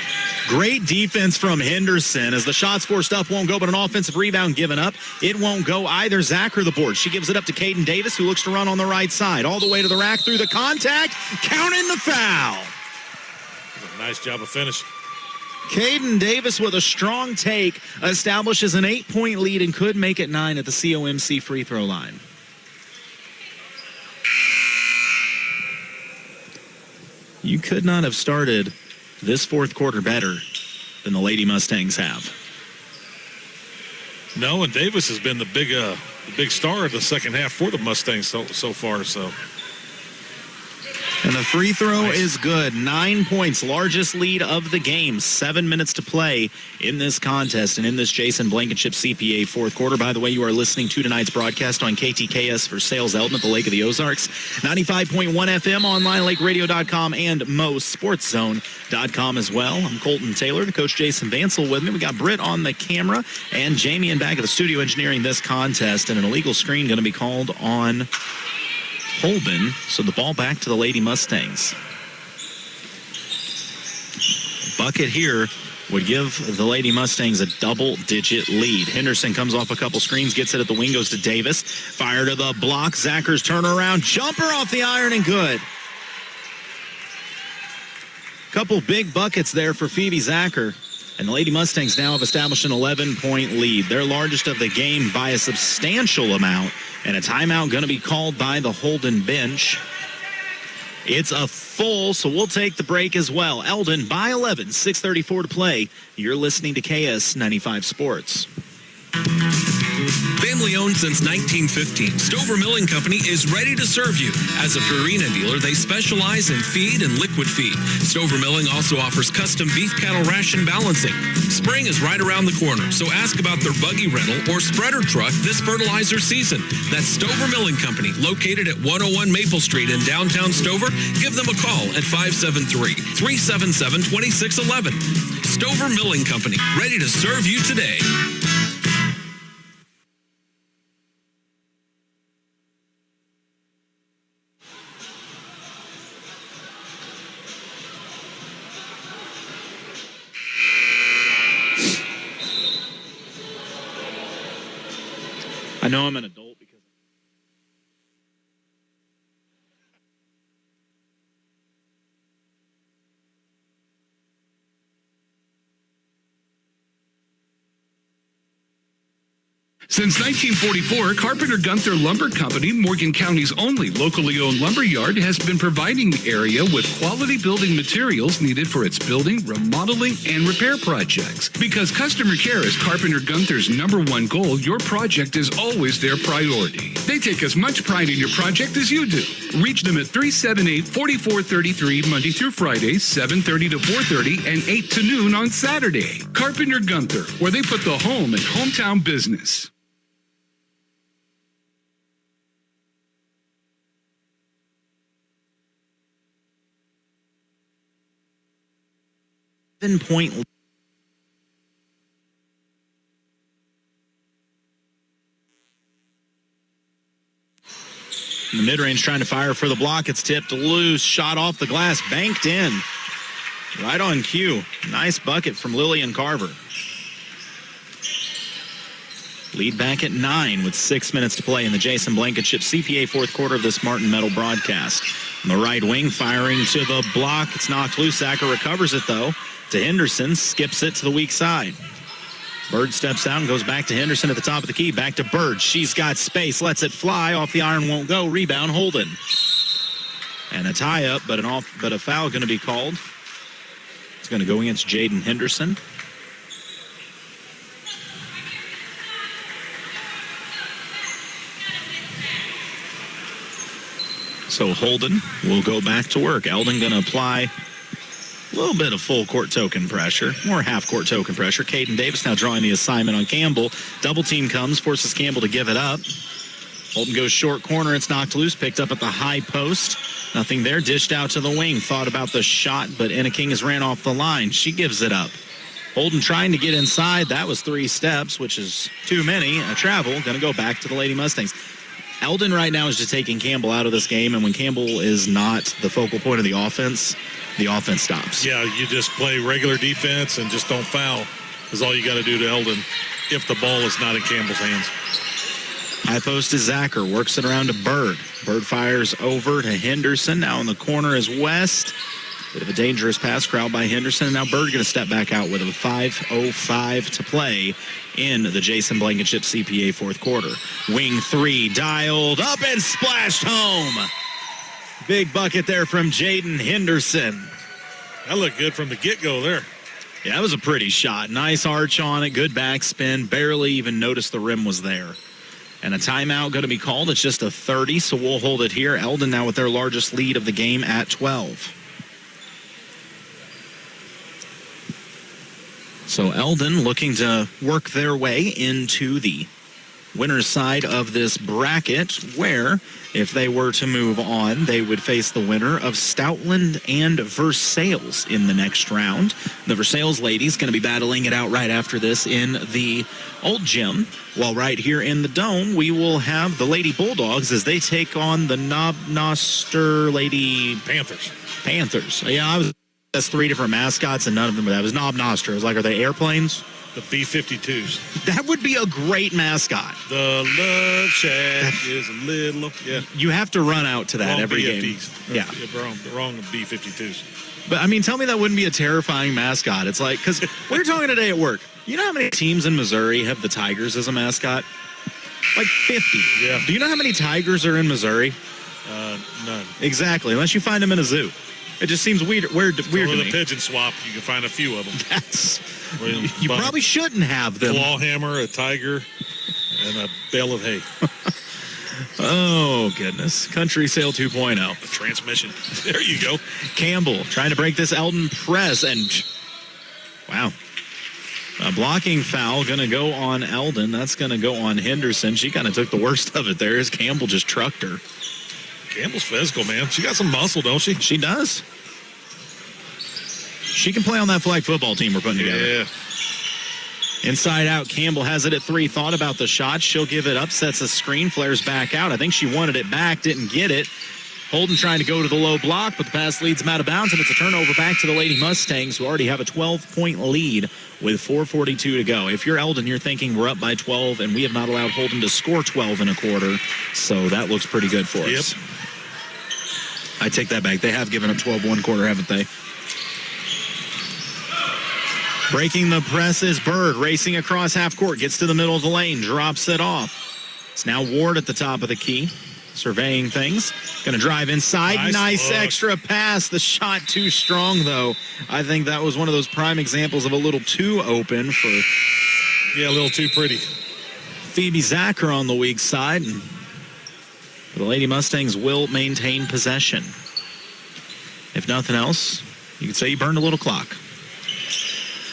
Great defense from Henderson as the shots forced up won't go, but an offensive rebound given up. It won't go either. Zacher the board. She gives it up to Caden Davis, who looks to run on the right side. All the way to the rack through the contact. Counting the foul. Nice job of finishing. Caden Davis with a strong take establishes an 8-point lead and could make it 9 at the COMC free throw line. You could not have started this fourth quarter better than the Lady Mustangs have. No, and Davis has been the big star of the second half for the Mustangs so far. So. And the free throw is good. 9 points, largest lead of the game. 7 minutes to play in this contest and in this Jason Blankenship CPA fourth quarter. By the way, you are listening to tonight's broadcast on KTKS for Sales Eldon at the Lake of the Ozarks. 95.1 FM, online, lakeradio.com, and MoSportsZone.com as well. I'm Colton Taylor, the Coach Jason Vansel with me. We got Britt on the camera and Jamie in back of the studio engineering this contest. And an illegal screen going to be called on Holden, so the ball back to the Lady Mustangs. Bucket here would give the Lady Mustangs a double-digit lead. Henderson comes off a couple screens, gets it at the wing, goes to Davis. Fire to the block. Zacher's turnaround. Jumper off the iron and good. Couple big buckets there for Phoebe Zacher. And the Lady Mustangs now have established an 11-point lead, their largest of the game by a substantial amount. And a timeout going to be called by the Holden bench. It's a full, so we'll take the break as well. Eldon by 11, 6:34 to play. You're listening to KS95 Sports. Family owned since 1915, Stover Milling Company is ready to serve you. As a Purina dealer, they specialize in feed and liquid feed. Stover Milling also offers custom beef cattle ration balancing. Spring is right around the corner, so ask about their buggy rental or spreader truck this fertilizer season. That's Stover Milling Company, located at 101 Maple Street in downtown Stover. Give them a call at 573-377-2611. Stover Milling Company, ready to serve you today. I know I'm an adult because Since 1944, Carpenter Gunther Lumber Company, Morgan County's only locally owned lumber yard, has been providing the area with quality building materials needed for its building, remodeling, and repair projects. Because customer care is Carpenter Gunther's #1 goal, your project is always their priority. They take as much pride in your project as you do. Reach them at 378-4433 Monday through Friday, 7:30 to 4:30, and 8 to noon on Saturday. Carpenter Gunther, where they put the home in hometown business. Point. In the mid-range, trying to fire for the block. It's tipped loose. Shot off the glass. Banked in. Right on cue. Nice bucket from Lillian Carver. Lead back at 9 with 6 minutes to play in the Jason Blankenship CPA fourth quarter of this Martin Metal broadcast. On the right wing, firing to the block. It's knocked loose. Zacher recovers it, though, to Henderson. Skips it to the weak side. Bird steps out and goes back to Henderson at the top of the key. Back to Bird. She's got space. Lets it fly. Off the iron, won't go. Rebound, Holden. And a tie-up, but a foul going to be called. It's going to go against Jaden Henderson. So Holden will go back to work. Eldon going to apply a little bit of full court token pressure, more half court token pressure. Caden Davis now drawing the assignment on Campbell. Double team comes, forces Campbell to give it up. Holden goes short corner. It's knocked loose, picked up at the high post. Nothing there, dished out to the wing. Thought about the shot, but Anna King has ran off the line. She gives it up. Holden trying to get inside. That was 3 steps, which is too many. A travel, going to go back to the Lady Mustangs. Eldon right now is just taking Campbell out of this game, and when Campbell is not the focal point of the offense stops. Yeah, you just play regular defense and just don't foul is all you got to do to Eldon if the ball is not in Campbell's hands. High post to Zacher, works it around to Bird. Bird fires over to Henderson. Now in the corner is West. Bit of a dangerous pass crowd by Henderson. And now Bird going to step back out with a 5:05 to play in the Jason Blankenship CPA fourth quarter. Wing 3 dialed up and splashed home. Big bucket there from Jaden Henderson. That looked good from the get-go there. Yeah, that was a pretty shot. Nice arch on it, good backspin. Barely even noticed the rim was there. And a timeout going to be called. It's just a 30, so we'll hold it here. Eldon now with their largest lead of the game at 12. So Eldon looking to work their way into the winner's side of this bracket, where if they were to move on, they would face the winner of Stoutland and Versailles in the next round. The Versailles ladies going to be battling it out right after this in the old gym, while right here in the dome we will have the Lady Bulldogs as they take on the Knob Noster Lady Panthers. Yeah, that's 3 different mascots and none of them were that. It was Knob Noster. I was like, are they airplanes? The B-52s. That would be a great mascot. The Love Shack is a little... Yeah. You have to run out to that wrong every BFDs. game. Yeah. Wrong B-52s. But, I mean, tell me that wouldn't be a terrifying mascot. It's like, because we were talking today at work. You know how many teams in Missouri have the Tigers as a mascot? Like 50. Yeah. Do you know how many tigers are in Missouri? None. Exactly, unless you find them in a zoo. It just seems weird to with me. a pigeon swap, you can find a few of them. You probably shouldn't have them. Claw hammer, a tiger, and a bale of hay. Oh, goodness. Country Sale 2.0. A transmission. There you go. Campbell trying to break this Eldon press, and wow. A blocking foul going to go on Eldon. That's going to go on Henderson. She kind of took the worst of it there as Campbell just trucked her. Campbell's physical, man. She got some muscle, don't she? She does. She can play on that flag football team we're putting together. Yeah. Inside out, Campbell has it at 3. Thought about the shot. She'll give it up, sets a screen, flares back out. I think she wanted it back, didn't get it. Holden trying to go to the low block, but the pass leads them out of bounds, and it's a turnover back to the Lady Mustangs, who already have a 12-point lead with 4:42 to go. If you're Eldon, you're thinking we're up by 12, and we have not allowed Holden to score 12 in a quarter, so that looks pretty good for us. I take that back. They have given up 12 one quarter, haven't they? Breaking the press is Bird, racing across half court, gets to the middle of the lane, drops it off. It's now Ward at the top of the key, surveying things. Going to drive inside. Nice extra pass. The shot too strong, though. I think that was one of those prime examples of a little too open for... Yeah, a little too pretty. Phoebe Zacher on the weak side. And the Lady Mustangs will maintain possession. If nothing else, you could say you burned a little clock.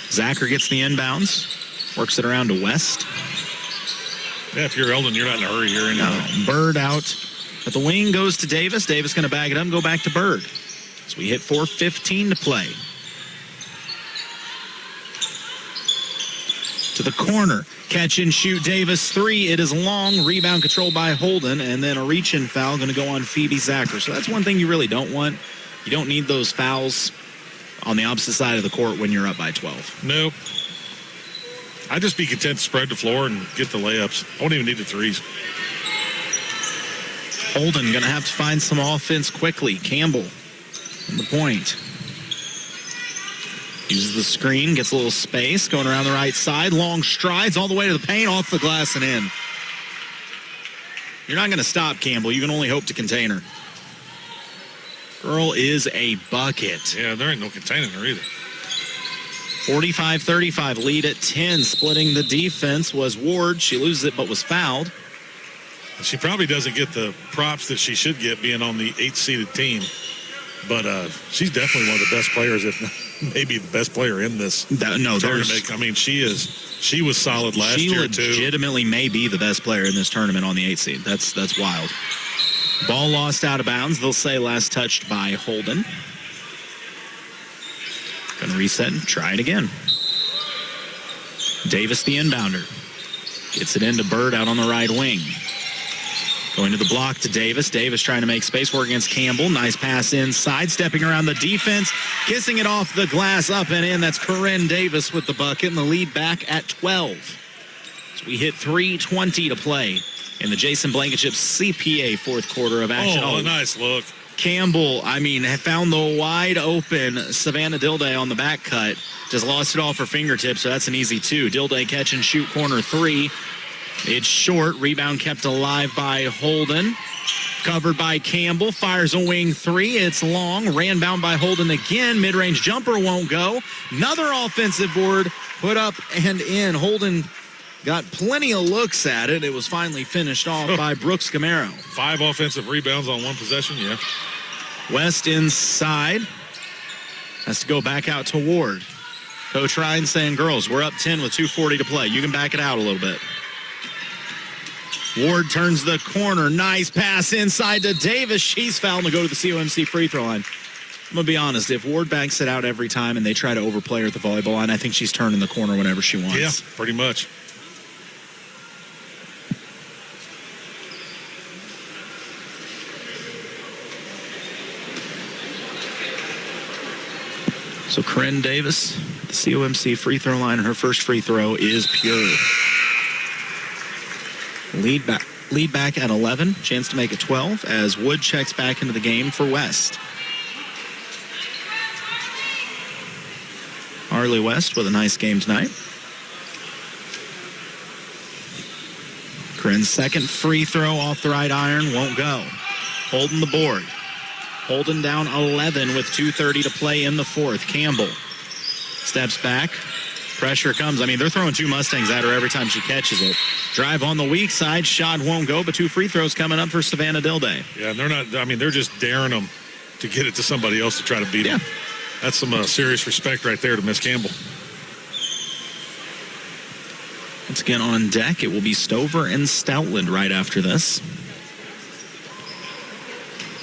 Zacher gets the inbounds, works it around to West. Yeah, if you're Eldon, you're not in a hurry here anymore. No, Bird out. But the wing goes to Davis. Davis going to bag it up and go back to Bird. So we hit 4:15 to play. To the corner. Catch and shoot Davis 3. It is long. Rebound controlled by Holden. And then a reach-in foul going to go on Phoebe Zacher. So that's one thing you really don't want. You don't need those fouls on the opposite side of the court when you're up by 12. Nope. I'd just be content to spread the floor and get the layups. I don't even need the threes. Holden going to have to find some offense quickly. Campbell on the point. Uses the screen, gets a little space, going around the right side. Long strides all the way to the paint, off the glass and in. You're not going to stop Campbell. You can only hope to contain her. Girl is a bucket. Yeah, there ain't no containing her either. 45-35, lead at 10. Splitting the defense was Ward. She loses it but was fouled. She probably doesn't get the props that she should get being on the 8th-seeded team. But she's definitely one of the best players, if not maybe the best player in this tournament. I mean, she was solid last year, too. She legitimately may be the best player in this tournament on the 8th seed. That's wild. Ball lost out of bounds. They'll say last touched by Holden. Going to reset and try it again. Davis, the inbounder. Gets it into Bird out on the right wing. Going to the block to Davis. Davis trying to make space, working against Campbell. Nice pass inside, stepping around the defense, kissing it off the glass, up and in. That's Corinne Davis with the bucket, and the lead back at 12. So we hit 3:20 to play in the Jason Blankenship CPA fourth quarter of action. Oh, a nice look. Campbell, found the wide open Savannah Dilday on the back cut. Just lost it off her fingertips, so that's an easy 2. Dilday catch and shoot corner 3. It's short. Rebound kept alive by Holden. Covered by Campbell. Fires a wing 3. It's long. Ran bound by Holden again. Mid-range jumper won't go. Another offensive board put up and in. Holden got plenty of looks at it. It was finally finished off by Brooks Gamero. 5 offensive rebounds on 1 possession, yeah. West inside. Has to go back out to Ward. Coach Ryan saying, girls, we're up 10 with 2:40 to play. You can back it out a little bit. Ward turns the corner. Nice pass inside to Davis. She's fouled to go to the COMC free throw line. I'm going to be honest. If Ward banks it out every time and they try to overplay her at the volleyball line, I think she's turning the corner whenever she wants. Yeah, pretty much. So Corinne Davis, the COMC free throw line, her first free throw is pure. Lead back at 11. Chance to make it 12 as Wood checks back into the game for West. Harley West with a nice game tonight. Corinne's second free throw off the right iron won't go. Holding the board. Holden down 11 with 2:30 to play in the fourth. Campbell steps back. Pressure comes. They're throwing 2 Mustangs at her every time she catches it. Drive on the weak side. Shot won't go, but 2 free throws coming up for Savannah Dilday. Yeah, and they're not, they're just daring them to get it to somebody else to try to beat them. That's some serious respect right there to Miss Campbell. Once again on deck, it will be Stover and Stoutland right after this.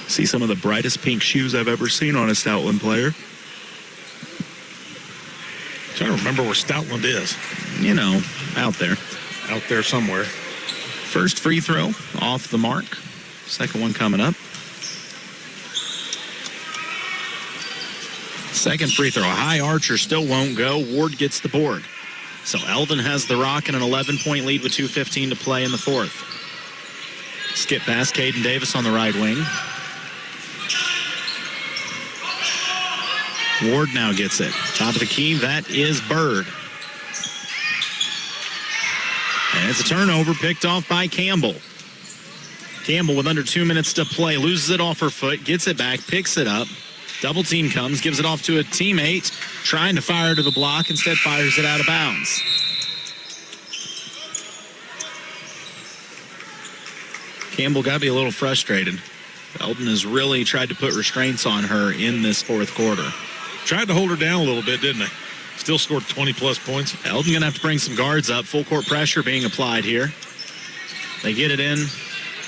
See some of the brightest pink shoes I've ever seen on a Stoutland player. I'm trying to remember where Stoutland is. Out there. Out there somewhere. First free throw off the mark. Second one coming up. Second free throw. High archer still won't go. Ward gets the board. So Eldon has the rock and an 11-point lead with 2:15 to play in the fourth. Skip pass, Caden Davis on the right wing. Ward now gets it. Top of the key, that is Bird. And it's a turnover picked off by Campbell. Campbell with under 2 minutes to play. Loses it off her foot, gets it back, picks it up. Double team comes, gives it off to a teammate. Trying to fire to the block, instead fires it out of bounds. Campbell got to be a little frustrated. Eldon has really tried to put restraints on her in this fourth quarter. Tried to hold her down a little bit, didn't they? Still scored 20-plus points. Eldon going to have to bring some guards up. Full court pressure being applied here. They get it in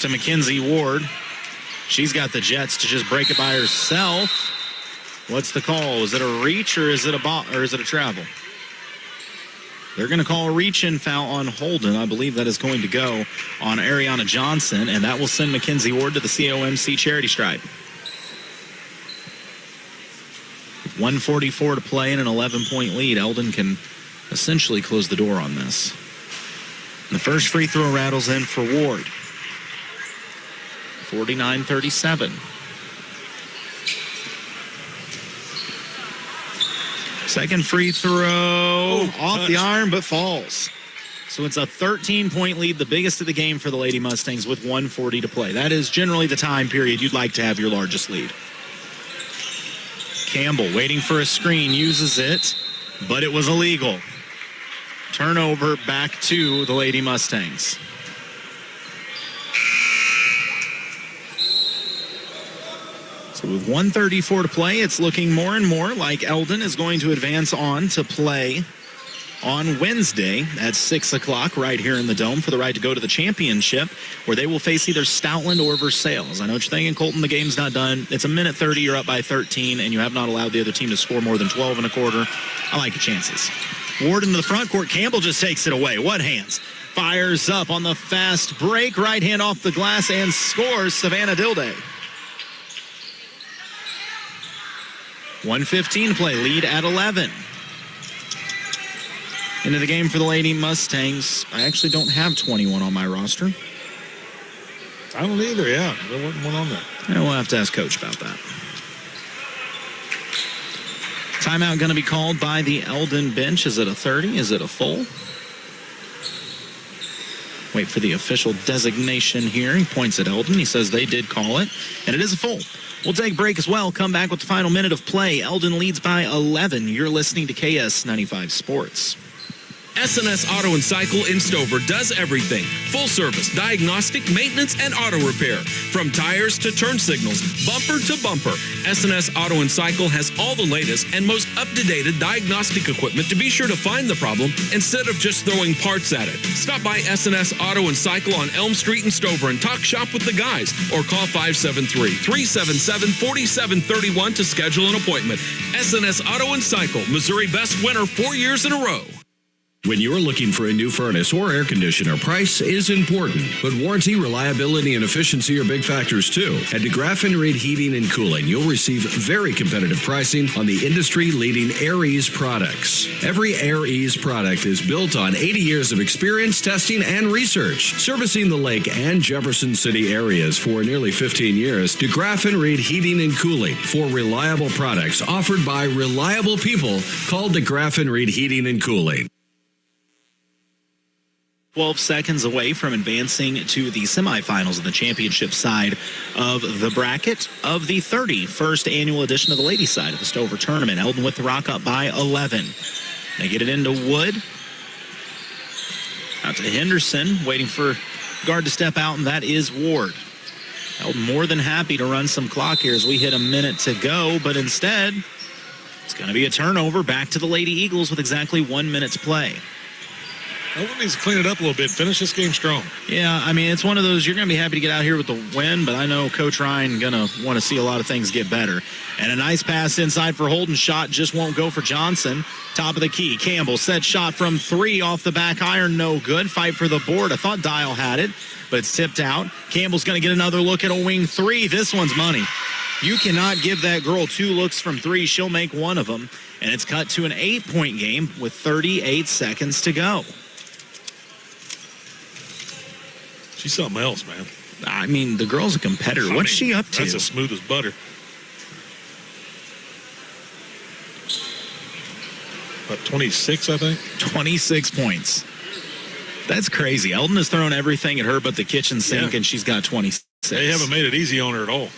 to Mackenzie Ward. She's got the jets to just break it by herself. What's the call? Is it a reach or is it a travel? They're going to call a reach-in foul on Holden. I believe that is going to go on Ariana Johnson, and that will send Mackenzie Ward to the COMC charity stripe. 1:44 to play in an 11-point lead. Eldon can essentially close the door on this. And the first free throw rattles in for Ward. 49-37. Second free throw off the iron, but falls. So it's a 13-point lead, the biggest of the game for the Lady Mustangs with 1:40 to play. That is generally the time period you'd like to have your largest lead. Campbell waiting for a screen, uses it, but it was illegal. Turnover back to the Lady Mustangs. So with 1:34 to play, it's looking more and more like Eldon is going to advance on to play on Wednesday at 6 o'clock right here in the Dome for the right to go to the championship, where they will face either Stoutland or Versailles. I know what you're thinking, Colton, the game's not done. It's a minute 30, you're up by 13, and you have not allowed the other team to score more than 12 and a quarter. I like your chances. Ward into the front court. Campbell just takes it away. What hands? Fires up on the fast break. Right hand off the glass and scores. Savannah Dilday. 1:15 to play. Lead at 11. Into the game for the Lady Mustangs. I actually don't have 21 on my roster. I don't either, yeah. There wasn't one on there. Yeah, we'll have to ask Coach about that. Timeout going to be called by the Eldon bench. Is it a 30? Is it a full? Wait for the official designation here. He points at Eldon. He says they did call it, and it is a full. We'll take a break as well. Come back with the final minute of play. Eldon leads by 11. You're listening to KS95 Sports. S&S Auto and Cycle in Stover does everything. Full service, diagnostic, maintenance, and auto repair. From tires to turn signals, bumper to bumper. S&S Auto and Cycle has all the latest and most up-to-date diagnostic equipment to be sure to find the problem instead of just throwing parts at it. Stop by S&S Auto and Cycle on Elm Street in Stover and talk shop with the guys, or call 573-377-4731 to schedule an appointment. S&S Auto and Cycle, Missouri Best Winner 4 years in a row. When you're looking for a new furnace or air conditioner, price is important, but warranty, reliability, and efficiency are big factors too. At DeGraff & Reed Heating and Cooling, you'll receive very competitive pricing on the industry-leading AirEase products. Every AirEase product is built on 80 years of experience, testing, and research. Servicing the Lake and Jefferson City areas for nearly 15 years, DeGraff & Reed Heating and Cooling for reliable products offered by reliable people called DeGraff & Reed Heating and Cooling. 12 seconds away from advancing to the semifinals of the championship side of the bracket of the 31st annual edition of the ladies side of the Stover tournament. Eldon with the rock up by 11. They get it into Wood. Out to Henderson, waiting for guard to step out, and that is Ward. Eldon more than happy to run some clock here as we hit a minute to go, but instead, it's going to be a turnover back to the Lady Eagles with exactly 1 minute to play. Eldon needs to clean it up a little bit. Finish this game strong. Yeah, I mean, it's one of those, you're going to be happy to get out here with the win, but I know Coach Ryan going to want to see a lot of things get better. And a nice pass inside for Holden. Shot just won't go for Johnson. Top of the key. Campbell set shot from 3 off the back iron. No good. Fight for the board. I thought Dial had it, but it's tipped out. Campbell's going to get another look at a wing 3. This one's money. You cannot give that girl 2 looks from 3. She'll make one of them. And it's cut to an 8-point game with 38 seconds to go. She's something else, man. I mean, the girl's a competitor. What's she up to? That's as smooth as butter. About 26, I think. 26 points. That's crazy. Eldon has thrown everything at her but the kitchen sink, and she's got 26. They haven't made it easy on her at all.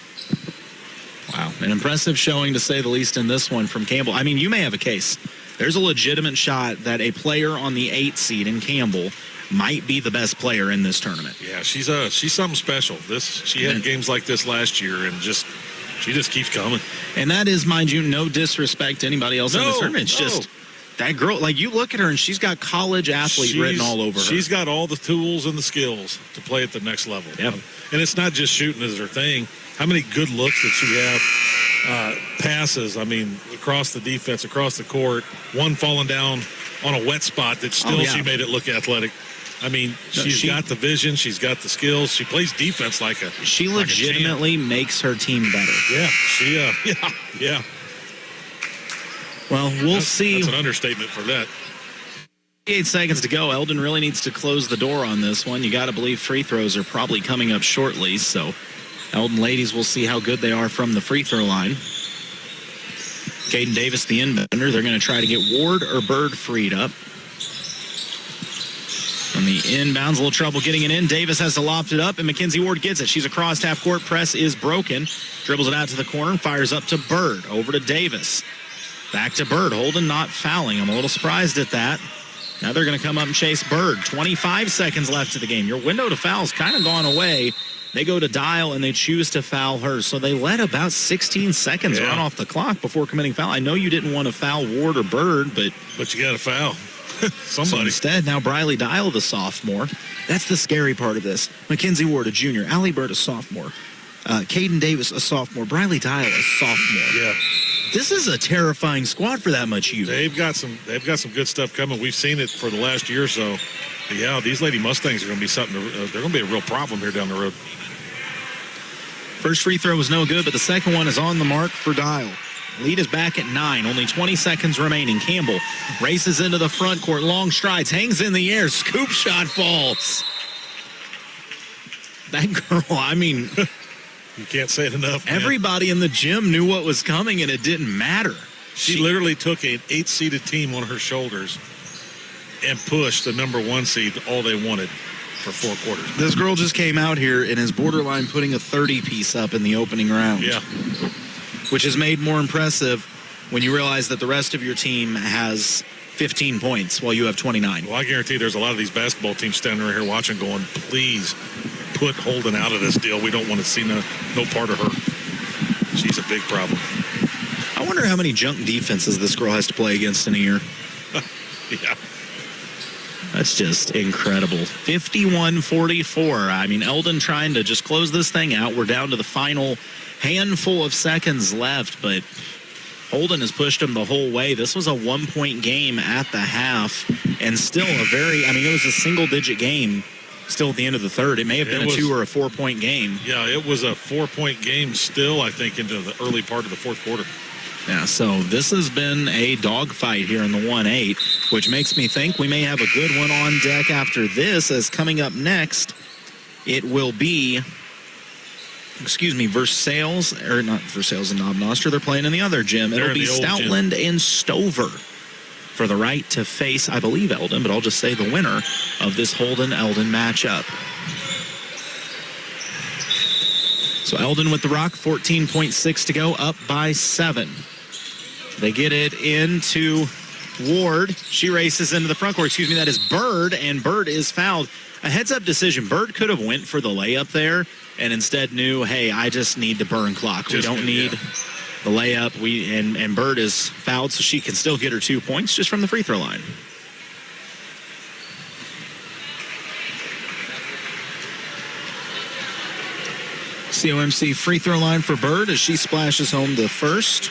Wow. An impressive showing, to say the least, in this one from Campbell. I mean, you may have a case. There's a legitimate shot that a player on the 8 seed in Campbell might be the best player in this tournament. Yeah, she's something special. She had games like this last year, and she just keeps coming. And that is, mind you, no disrespect to anybody else in this tournament. It's just that girl, like, you look at her and she's got college athlete written all over her. She's got all the tools and the skills to play at the next level. Yep. And it's not just shooting as her thing. How many good looks did she have? Passes, I mean, across the defense, across the court, one falling down on a wet spot that still she made it look athletic. I mean, she's got the vision. She's got the skills. She plays defense like a She legitimately makes her team better. Yeah, yeah. Well, we'll see. That's an understatement for that. 8 seconds to go. Eldon really needs to close the door on this one. You got to believe free throws are probably coming up shortly. So Eldon ladies will see how good they are from the free throw line. Caden Davis, the inbounder. They're going to try to get Ward or Bird freed up. On the inbounds, a little trouble getting it in. Davis has to loft it up, and Mackenzie Ward gets it. She's across half court. Press is broken. Dribbles it out to the corner and fires up to Bird. Over to Davis. Back to Bird. Holden not fouling. I'm a little surprised at that. Now they're going to come up and chase Bird. 25 seconds left of the game. Your window to foul's kind of gone away. They go to Dial, and they choose to foul her. So they let about 16 seconds run off the clock before committing foul. I know you didn't want to foul Ward or Bird, but you got to foul. Somebody. So instead, now Briley Dial, the sophomore. That's the scary part of this. Mackenzie Ward, a junior. Allie Bird, a sophomore. Caden Davis, a sophomore. Briley Dial, a sophomore. Yeah. This is a terrifying squad for that much youth. They've got some good stuff coming. We've seen it for the last year or so. But yeah, these Lady Mustangs are going to be something. They're going to be a real problem here down the road. First free throw was no good, but the second one is on the mark for Dial. Lead is back at 9. Only 20 seconds remaining. Campbell races into the front court. Long strides. Hangs in the air. Scoop shot falls. That girl, I mean... You can't say it enough, man. Everybody in the gym knew what was coming, and it didn't matter. She literally took an 8-seeded team on her shoulders and pushed the number 1 seed all they wanted for 4 quarters. This girl just came out here and is borderline putting a 30-piece up in the opening round. Yeah. Which is made more impressive when you realize that the rest of your team has 15 points while you have 29. Well, I guarantee there's a lot of these basketball teams standing right here watching going, please put Holden out of this deal. We don't want to see no part of her. She's a big problem. I wonder how many junk defenses this girl has to play against in a year. Yeah. That's just incredible. 51-44. I mean, Eldon trying to just close this thing out. We're down to the final handful of seconds left, but Holden has pushed him the whole way. This was a 1-point game at the half, and still it was a single-digit game still at the end of the third. It may have been a 2 or a 4-point game. Yeah, it was a 4-point game still, I think, into the early part of the fourth quarter. Yeah, so this has been a dogfight here in the 1-8, which makes me think we may have a good one on deck after this, as coming up next, it will be... Versailles, or not Versailles and Knob Noster. They're playing in the other gym. It'll be Stoutland and Stover for the right to face, I believe, Eldon, but I'll just say the winner of this Holden-Eldon matchup. So Eldon with the rock, 14.6 to go, up by 7. They get it into Ward. She races into the front court. That is Bird, and Bird is fouled. A heads-up decision. Bird could have went for the layup there and instead knew, hey, I just need to burn clock. We don't need the layup. And Bird is fouled, so she can still get her 2 points just from the free throw line. COMC free throw line for Bird as she splashes home the first.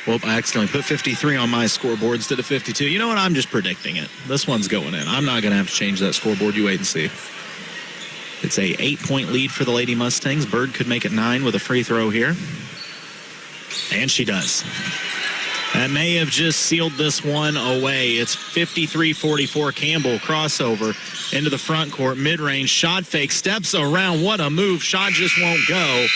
Well, I accidentally put 53 on my scoreboard instead of 52. You know what? I'm just predicting it. This one's going in. I'm not going to have to change that scoreboard. You wait and see. It's a 8-point lead for the Lady Mustangs. Bird could make it 9 with a free throw here. And she does. That may have just sealed this one away. It's 53-44. Campbell crossover into the front court. Mid-range shot fake. Steps around. What a move. Shot just won't go.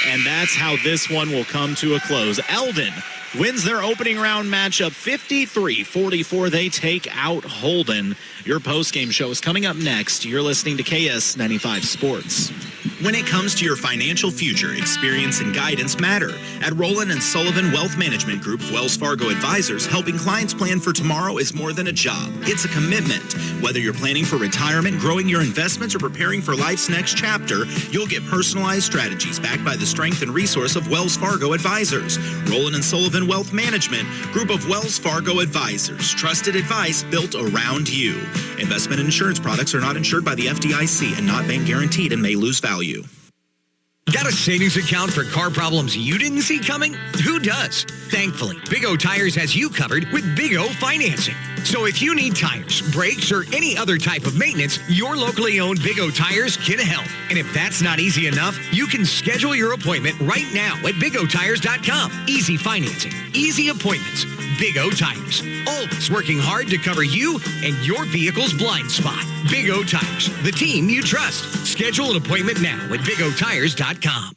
And that's how this one will come to a close. Eldon wins their opening round matchup 53-44. They take out Holden. Your postgame show is coming up next. You're listening to KS95 Sports. When it comes to your financial future, experience and guidance matter. At Rowland & Sullivan Wealth Management Group of Wells Fargo Advisors, helping clients plan for tomorrow is more than a job. It's a commitment. Whether you're planning for retirement, growing your investments, or preparing for life's next chapter, you'll get personalized strategies backed by the strength and resource of Wells Fargo Advisors. Rowland & Sullivan Wealth Management Group of Wells Fargo Advisors. Trusted advice built around you. Investment and insurance products are not insured by the FDIC and not bank guaranteed and may lose value. Got a savings account for car problems you didn't see coming? Who does? Thankfully, Big O Tires has you covered with Big O Financing. So if you need tires, brakes, or any other type of maintenance, your locally owned Big O Tires can help. And if that's not easy enough, you can schedule your appointment right now at BigOTires.com. Easy financing, easy appointments. Big O Tires, always working hard to cover you and your vehicle's blind spot. Big O Tires, the team you trust. Schedule an appointment now at BigOTires.com.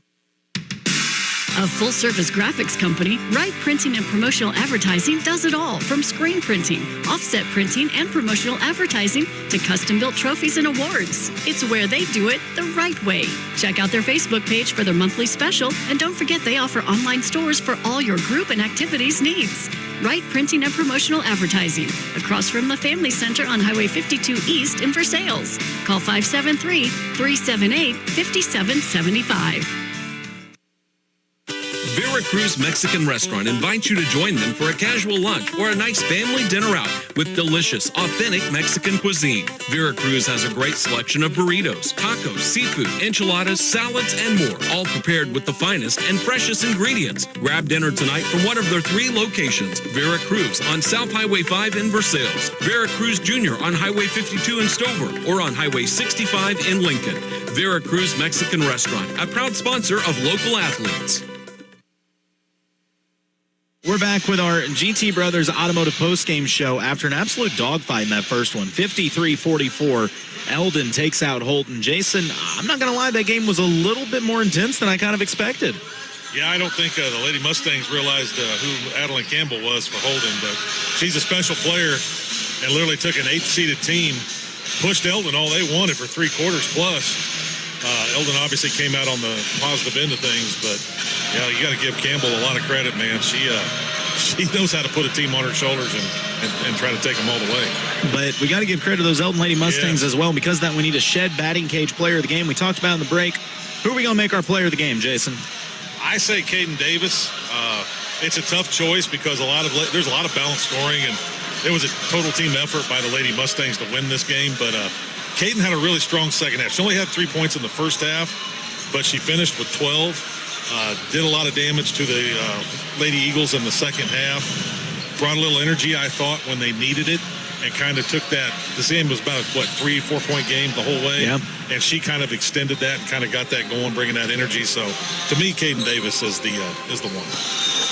A full-service graphics company, Wright Printing and Promotional Advertising does it all, from screen printing, offset printing, and promotional advertising to custom-built trophies and awards. It's where they do it the right way. Check out their Facebook page for their monthly special, and don't forget they offer online stores for all your group and activities needs. Wright Printing and Promotional Advertising, across from the Family Center on Highway 52 East in Versailles. Call 573-378-5775. Veracruz Mexican Restaurant invites you to join them for a casual lunch or a nice family dinner out with delicious, authentic Mexican cuisine. Veracruz has a great selection of burritos, tacos, seafood, enchiladas, salads, and more, all prepared with the finest and freshest ingredients. Grab dinner tonight from one of their 3 locations: Veracruz on South Highway 5 in Versailles, Veracruz Jr. on Highway 52 in Stover, or on Highway 65 in Lincoln. Veracruz Mexican Restaurant, a proud sponsor of local athletes. We're back with our GT Brothers Automotive Postgame Show after an absolute dogfight in that first one. 53-44, Eldon takes out Holden. Jason, I'm not going to lie, that game was a little bit more intense than I kind of expected. Yeah, I don't think the Lady Mustangs realized who Adeline Campbell was for Holden, but she's a special player and literally took an 8th-seeded team, pushed Eldon all they wanted for 3 quarters plus. Eldon obviously came out on the positive end of things, but yeah, you got to give Campbell a lot of credit, man. She knows how to put a team on her shoulders and try to take them all the way. But we got to give credit to those Eldon Lady Mustangs as well. And because of that, we need a shed batting cage player of the game. We talked about in the break. Who are we going to make our player of the game, Jason? I say Caden Davis. It's a tough choice because there's a lot of balanced scoring, and it was a total team effort by the Lady Mustangs to win this game. But Caden had a really strong second half. She only had 3 points in the first half, but she finished with 12. Did a lot of damage to the Lady Eagles in the second half. Brought a little energy, I thought, when they needed it, and kind of took that. This game was about, 3-4 point game the whole way. Yeah. And she kind of extended that and kind of got that going, bringing that energy. So, to me, Caden Davis is the one.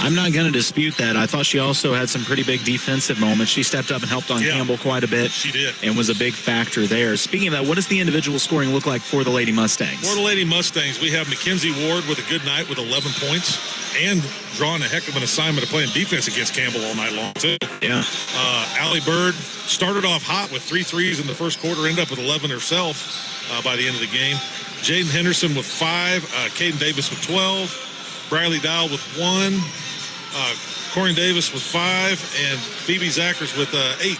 I'm not going to dispute that. I thought she also had some pretty big defensive moments. She stepped up and helped on Campbell quite a bit. She did. And was a big factor there. Speaking of that, what does the individual scoring look like for the Lady Mustangs? For the Lady Mustangs, we have Mackenzie Ward with a good night with 11 points and drawing a heck of an assignment of playing defense against Campbell all night long, too. Yeah. Allie Bird started off hot with 3 threes in the first quarter, ended up with 11 herself by the end of the game. Jaden Henderson with 5, Caden Davis with 12, Briley Dowell with 1, Corin Davis with 5, and Phoebe Zachers with 8.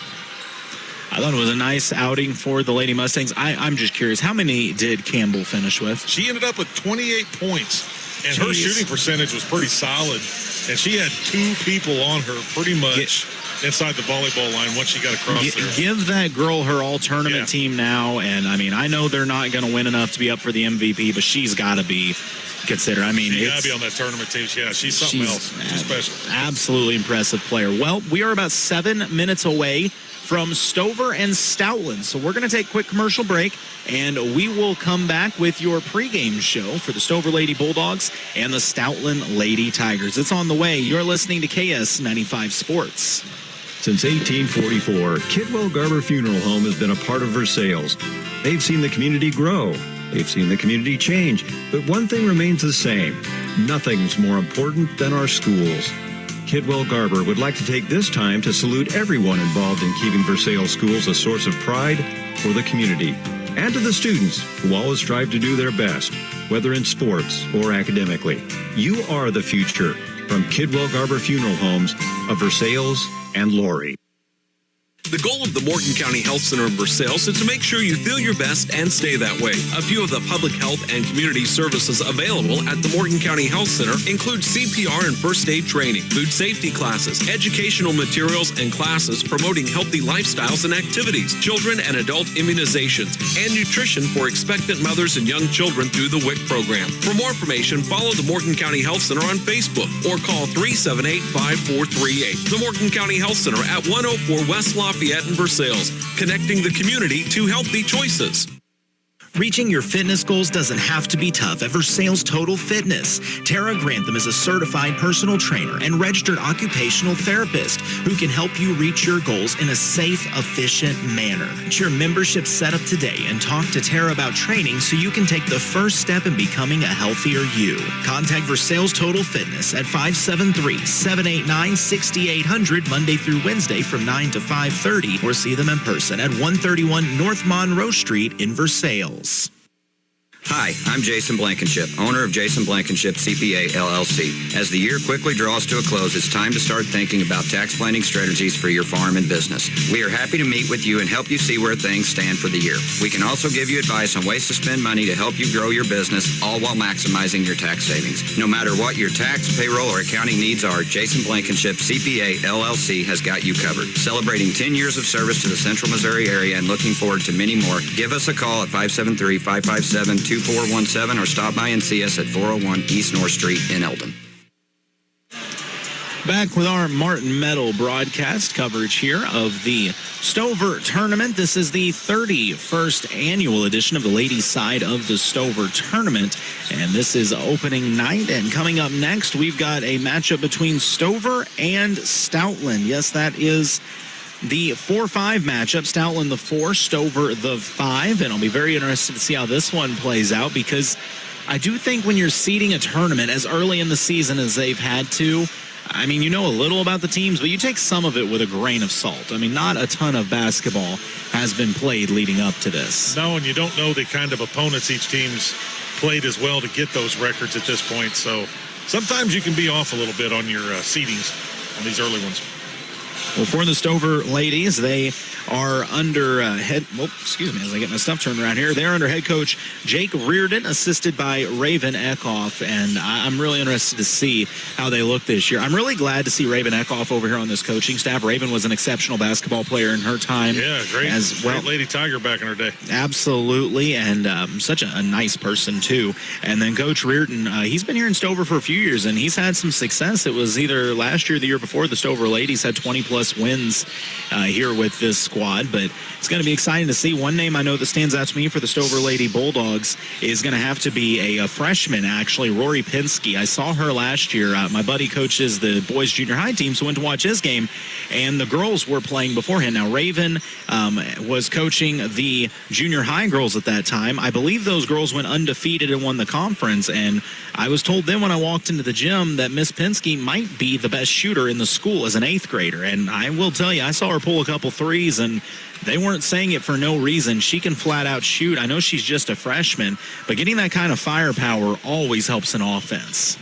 I thought it was a nice outing for the Lady Mustangs. I'm just curious, how many did Campbell finish with? She ended up with 28 points, and her shooting percentage was pretty solid. And she had 2 people on her pretty much inside the volleyball line once she got across there. Give that girl her all-tournament team now. And, I know they're not going to win enough to be up for the MVP, but she's got to be considered. She's got to be on that tournament team. Yeah, she's something else. She's special. Absolutely impressive player. Well, we are about 7 minutes away from Stover and Stoutland. So we're going to take a quick commercial break, and we will come back with your pregame show for the Stover Lady Bulldogs and the Stoutland Lady Tigers. It's on the way. You're listening to KS95 Sports. Since 1844, Kidwell Garber Funeral Home has been a part of Versailles. They've seen the community grow. They've seen the community change. But one thing remains the same. Nothing's more important than our schools. Kidwell Garber would like to take this time to salute everyone involved in keeping Versailles schools a source of pride for the community, and to the students who always strive to do their best, whether in sports or academically. You are the future. From Kidwell Garber Funeral Homes of Versailles and Laurie. The goal of the Morgan County Health Center in Versailles is to make sure you feel your best and stay that way. A few of the public health and community services available at the Morgan County Health Center include CPR and first aid training, food safety classes, educational materials and classes promoting healthy lifestyles and activities, children and adult immunizations, and nutrition for expectant mothers and young children through the WIC program. For more information, follow the Morgan County Health Center on Facebook or call 378-5438. The Morgan County Health Center at 104 West Lafayette in Versailles, connecting the community to healthy choices. Reaching your fitness goals doesn't have to be tough at Versailles Total Fitness. Tara Grantham is a certified personal trainer and registered occupational therapist who can help you reach your goals in a safe, efficient manner. Get your membership set up today and talk to Tara about training so you can take the first step in becoming a healthier you. Contact Versailles Total Fitness at 573-789-6800 Monday through Wednesday from 9 to 5:30 or see them in person at 131 North Monroe Street in Versailles. Hi, I'm Jason Blankenship, owner of Jason Blankenship CPA LLC. As the year quickly draws to a close, it's time to start thinking about tax planning strategies for your farm and business. We are happy to meet with you and help you see where things stand for the year. We can also give you advice on ways to spend money to help you grow your business, all while maximizing your tax savings. No matter what your tax, payroll, or accounting needs are, Jason Blankenship CPA LLC has got you covered. Celebrating 10 years of service to the Central Missouri area and looking forward to many more, give us a call at 573-557-2417 or stop by and see us at 401 East North Street in Eldon. Back with our Martin Metal broadcast coverage here of the Stover Tournament. This is the 31st annual edition of the ladies' side of the Stover Tournament, and this is opening night. And coming up next, we've got a matchup between Stover and Stoutland. Yes, that is the 4-5 matchup, Stoutland the 4, Stover the 5, and I'll be very interested to see how this one plays out, because I do think when you're seeding a tournament as early in the season as they've had to, I mean, you know a little about the teams, but you take some of it with a grain of salt. I mean, not a ton of basketball has been played leading up to this. No, and you don't know the kind of opponents each team's played as well to get those records at this point, so sometimes you can be off a little bit on your seedings on these early ones. Well, for the Stover ladies, they are under as I get my stuff turned around here. They're under head coach Jake Reardon, assisted by Raven Eckhoff, and I'm really interested to see how they look this year. I'm really glad to see Raven Eckhoff over here on this coaching staff. Raven was an exceptional basketball player in her time. Yeah, great, as well. Great Lady Tiger back in her day. Absolutely, and such a nice person, too. And then Coach Reardon, he's been here in Stover for a few years, and he's had some success. It was either last year or the year before, the Stover ladies had 20-plus wins here with this squad, but it's going to be exciting to see. One name I know that stands out to me for the Stover Lady Bulldogs is going to have to be a freshman, actually, Rory Pinsky. I saw her last year. My buddy coaches the boys junior high team, so went to watch his game, and the girls were playing beforehand. Now, Raven was coaching the junior high girls at that time. I believe those girls went undefeated and won the conference, and I was told then when I walked into the gym that Miss Pinsky might be the best shooter in the school as an 8th grader, and I will tell you, I saw her pull a couple threes, and they weren't saying it for no reason. She can flat out shoot. I know she's just a freshman, but getting that kind of firepower always helps an offense.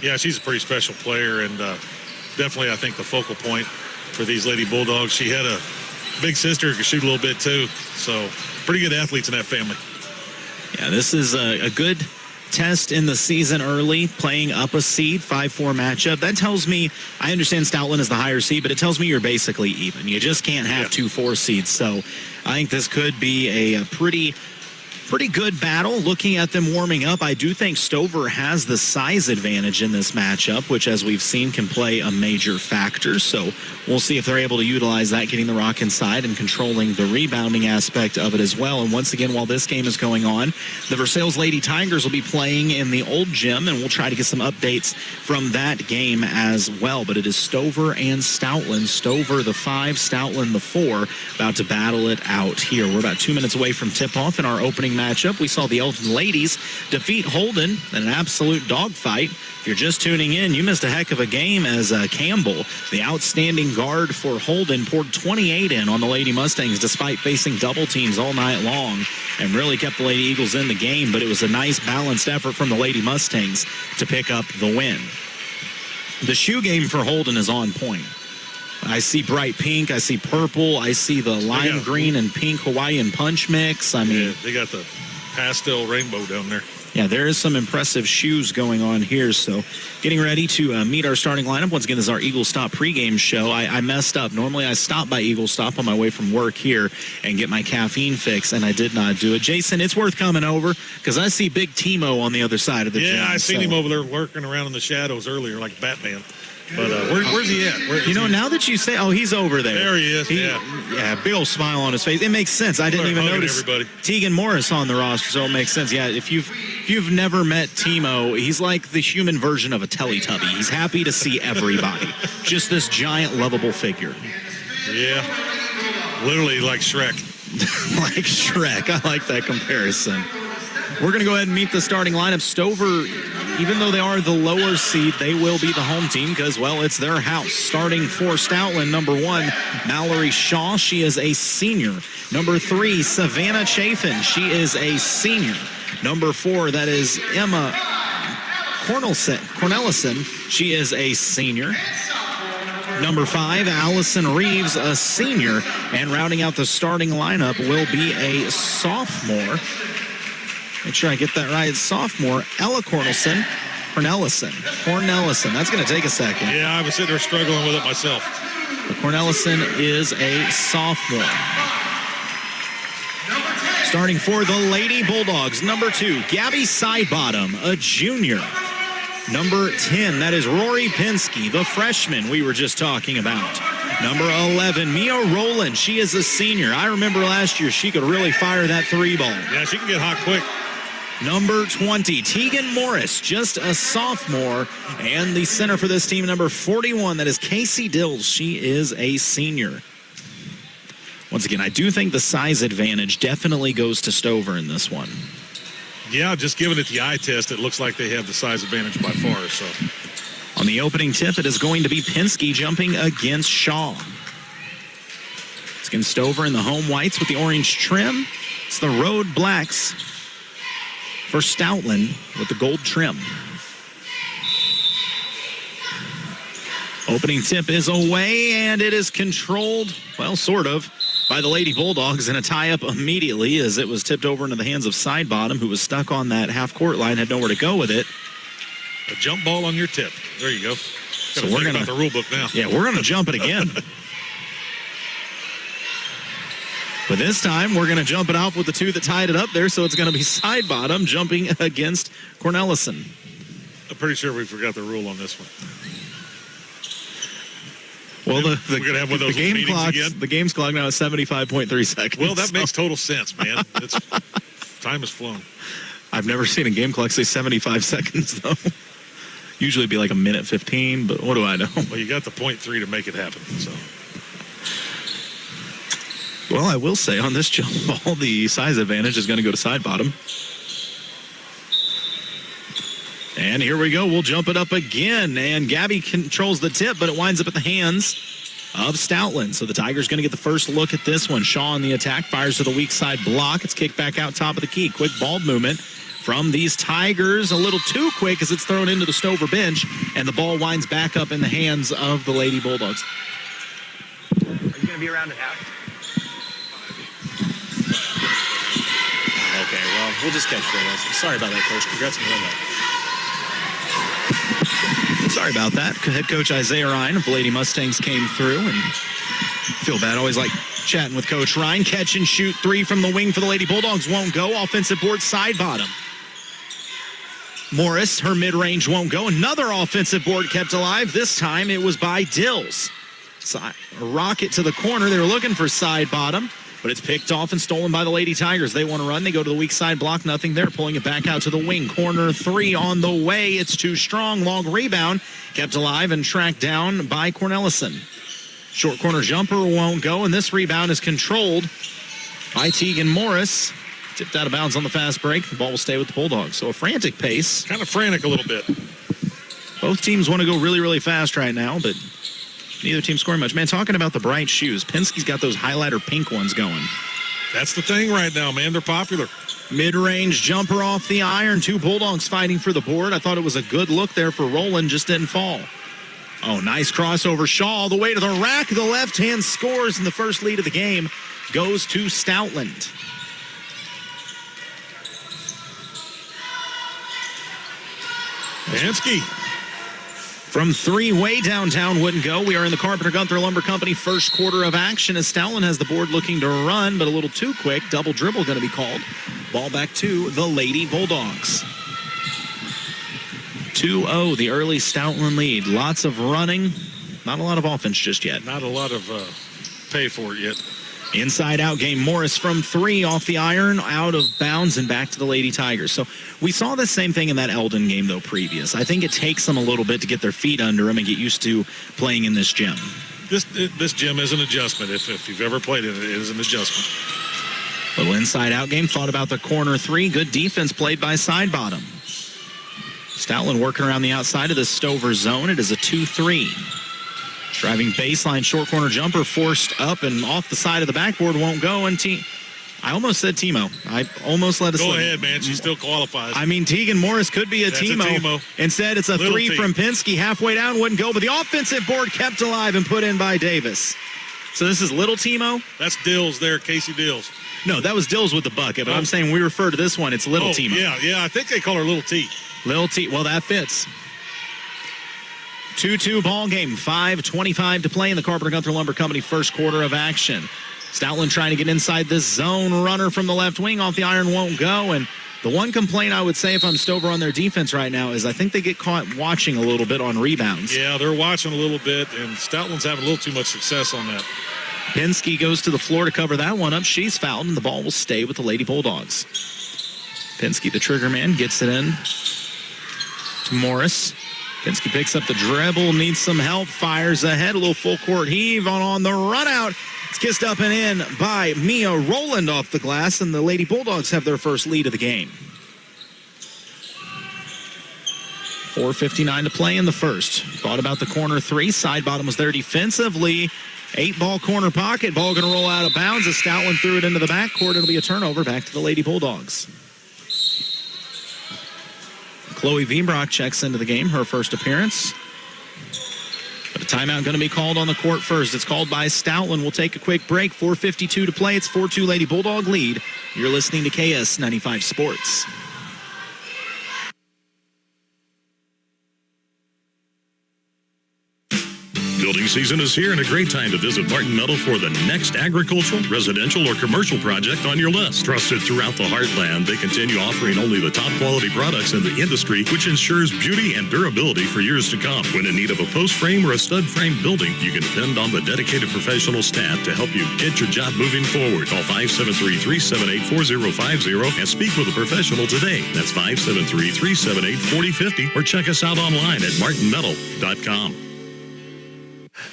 Yeah, she's a pretty special player, and definitely, I think, the focal point for these Lady Bulldogs. She had a big sister who could shoot a little bit, too, so pretty good athletes in that family. Yeah, this is a good test in the season early, playing up a seed, 5-4 matchup. That tells me, I understand Stoutland is the higher seed, but it tells me you're basically even. You just can't have 2 4 seeds. So I think this could be a pretty good battle. Looking at them warming up, I do think Stover has the size advantage in this matchup, which, as we've seen, can play a major factor. So we'll see if they're able to utilize that, getting the rock inside and controlling the rebounding aspect of it as well. And once again, while this game is going on, the Versailles Lady Tigers will be playing in the old gym, and we'll try to get some updates from that game as well. But it is Stover and Stoutland. Stover the 5, Stoutland the 4, about to battle it out here. We're about 2 minutes away from tip-off in our opening matchup. We saw the Eldon ladies defeat Holden in an absolute dogfight. If you're just tuning in, you missed a heck of a game as Campbell, the outstanding guard for Holden, poured 28 in on the Lady Mustangs despite facing double teams all night long and really kept the Lady Eagles in the game. But it was a nice balanced effort from the Lady Mustangs to pick up the win. The shoe game for Holden is on point. I see bright pink. I see purple. I see the lime green and pink Hawaiian punch mix. I mean, they got the pastel rainbow down there. Yeah, there is some impressive shoes going on here. So getting ready to meet our starting lineup. Once again, this is our Eagle Stop pregame show. I messed up. Normally, I stop by Eagle Stop on my way from work here and get my caffeine fix, and I did not do it. Jason, it's worth coming over because I see Big Timo on the other side of the gym. Yeah, I seen him over there lurking around in the shadows earlier like Batman. But where's he at? Now that you say, he's over there. There he is. Yeah, big old smile on his face. It makes sense. I didn't even notice Tegan Morris on the roster, so it makes sense. Yeah, if you've never met Timo, he's like the human version of a Teletubby. He's happy to see everybody. Just this giant, lovable figure. Yeah, literally like Shrek. Like Shrek. I like that comparison. We're going to go ahead and meet the starting lineup. Stover, even though they are the lower seed, they will be the home team because, well, it's their house. Starting for Stoutland, number 1, Mallory Shaw. She is a senior. Number 3, Savannah Chafin. She is a senior. Number 4, that is Emma Cornelison. She is a senior. Number 5, Allison Reeves, a senior. And rounding out the starting lineup will be a sophomore. Make sure I get that right. Sophomore, Ella Cornelison. That's going to take a second. Yeah, I was sitting there struggling with it myself. Cornelison is a sophomore. Starting for the Lady Bulldogs, number 2, Gabby Sidebottom, a junior. Number 10, that is Rory Pinsky, the freshman we were just talking about. Number 11, Mia Rowland. She is a senior. I remember last year she could really fire that 3-ball. Yeah, she can get hot quick. Number 20, Tegan Morris, just a sophomore. And the center for this team, number 41, that is Casey Dills. She is a senior. Once again, I do think the size advantage definitely goes to Stover in this one. Yeah, just giving it the eye test, it looks like they have the size advantage by far. So, on the opening tip, it is going to be Pinsky jumping against Shaw. It's against Stover in the home whites with the orange trim. It's the road blacks for Stoutland with the gold trim. Opening tip is away, and it is controlled, well, sort of, by the Lady Bulldogs, and a tie-up immediately as it was tipped over into the hands of Sidebottom, who was stuck on that half-court line, had nowhere to go with it. A jump ball on your tip. There you go. So we're going about the rule book now. Yeah, we're going to jump it again. But this time, we're going to jump it off with the 2 that tied it up there, so it's going to be Sidebottom jumping against Cornelison. I'm pretty sure we forgot the rule on this one. Well, we're going to have one of those meetings again. The game's clock now is 75.3 seconds. Well, that makes total sense, man. Time has flown. I've never seen a game clock say 75 seconds, though. Usually it'd be like a minute 15, but what do I know? Well, you got the .3 to make it happen, so. Well, I will say on this jump ball, the size advantage is going to go to Sidebottom. And here we go. We'll jump it up again. And Gabby controls the tip, but it winds up at the hands of Stoutland. So the Tigers going to get the first look at this one. Shaw on the attack, fires to the weak side block. It's kicked back out top of the key. Quick ball movement from these Tigers. A little too quick as it's thrown into the Stover bench. And the ball winds back up in the hands of the Lady Bulldogs. Are you going to be around at half? Okay, well, we'll just catch that. Sorry about that, Coach. Congrats on the win, though. Sorry about that. Head coach Isaiah Ryan of the Lady Mustangs came through, and feel bad. Always like chatting with Coach Ryan. Catch and shoot 3 from the wing for the Lady Bulldogs. Won't go. Offensive board, Sidebottom. Morris, her mid-range won't go. Another offensive board kept alive. This time it was by Dills. A rocket to the corner. They were looking for Sidebottom, but it's picked off and stolen by the Lady Tigers. They want to run. They go to the weak side block. Nothing there. Pulling it back out to the wing. Corner 3 on the way. It's too strong. Long rebound. Kept alive and tracked down by Cornelison. Short corner jumper won't go, and this rebound is controlled by Tegan Morris. Tipped out of bounds on the fast break. The ball will stay with the Bulldogs. So a frantic pace. Kind of frantic a little bit. Both teams want to go really, really fast right now, but neither team scoring much. Man, talking about the bright shoes, Pinsky's got those highlighter pink ones going. That's the thing right now, man. They're popular. Mid-range jumper off the iron. 2 Bulldogs fighting for the board. I thought it was a good look there for Rowland. Just didn't fall. Oh, nice crossover. Shaw all the way to the rack. The left hand scores, and the first lead of the game goes to Stoutland. Pinsky. From 3 way downtown wouldn't go. We are in the Carpenter Gunther Lumber Company first quarter of action as Stoutland has the board looking to run, but a little too quick. Double dribble going to be called. Ball back to the Lady Bulldogs. 2-0, the early Stoutland lead. Lots of running, not a lot of offense just yet. Not a lot of pay for it yet. Inside-out game. Morris from 3 off the iron, out of bounds, and back to the Lady Tigers. So we saw the same thing in that Eldon game, though, previous. I think it takes them a little bit to get their feet under them and get used to playing in this gym. This gym is an adjustment. If you've ever played it, it is an adjustment. Little inside-out game. Thought about the corner 3. Good defense played by side bottom. Stoutland working around the outside of the Stover zone. It is a 2-3. Driving baseline, short corner jumper forced up and off the side of the backboard, won't go. And I almost said Timo. I almost let it slip. Go ahead, man. She still qualifies. I mean, Tegan Morris could be a That's Timo. a Timo. Instead, it's a Little 3 T. from Pinsky. Halfway down, wouldn't go. But the offensive board kept alive and put in by Davis. So this is Little Timo. That's Dills there, Casey Dills. No, that was Dills with the bucket. But I'm saying we refer to this one, it's Little Timo. Yeah. I think they call her Little T. Little T. Well, that fits. 2-2 ball game, 5:25 to play in the Carpenter-Gunther Lumber Company first quarter of action. Stoutland trying to get inside this zone. Runner from the left wing off the iron won't go. And the one complaint I would say if I'm Stover on their defense right now is I think they get caught watching a little bit on rebounds. Yeah, they're watching a little bit, and Stoutland's having a little too much success on that. Pinsky goes to the floor to cover that one up. She's fouled, and the ball will stay with the Lady Bulldogs. Pinsky, the trigger man, gets it in to Morris. Pinsky picks up the dribble, needs some help, fires ahead, a little full court heave on the run out. It's kissed up and in by Mia Rowland off the glass, and the Lady Bulldogs have their first lead of the game. 4:59 to play in the first. Thought about the corner 3. Side bottom was there defensively. 8-ball corner pocket. Ball going to roll out of bounds as Stoutland threw it into the backcourt. It'll be a turnover back to the Lady Bulldogs. Chloe Wienbrock checks into the game, her first appearance. But a timeout going to be called on the court first. It's called by Stoutland. We'll take a quick break. 4:52 to play. It's 4-2 Lady Bulldog lead. You're listening to KS95 Sports. Building season is here and a great time to visit Martin Metal for the next agricultural, residential, or commercial project on your list. Trusted throughout the heartland, they continue offering only the top quality products in the industry, which ensures beauty and durability for years to come. When in need of a post frame or a stud frame building, you can depend on the dedicated professional staff to help you get your job moving forward. Call 573-378-4050 and speak with a professional today. That's 573-378-4050 or check us out online at martinmetal.com.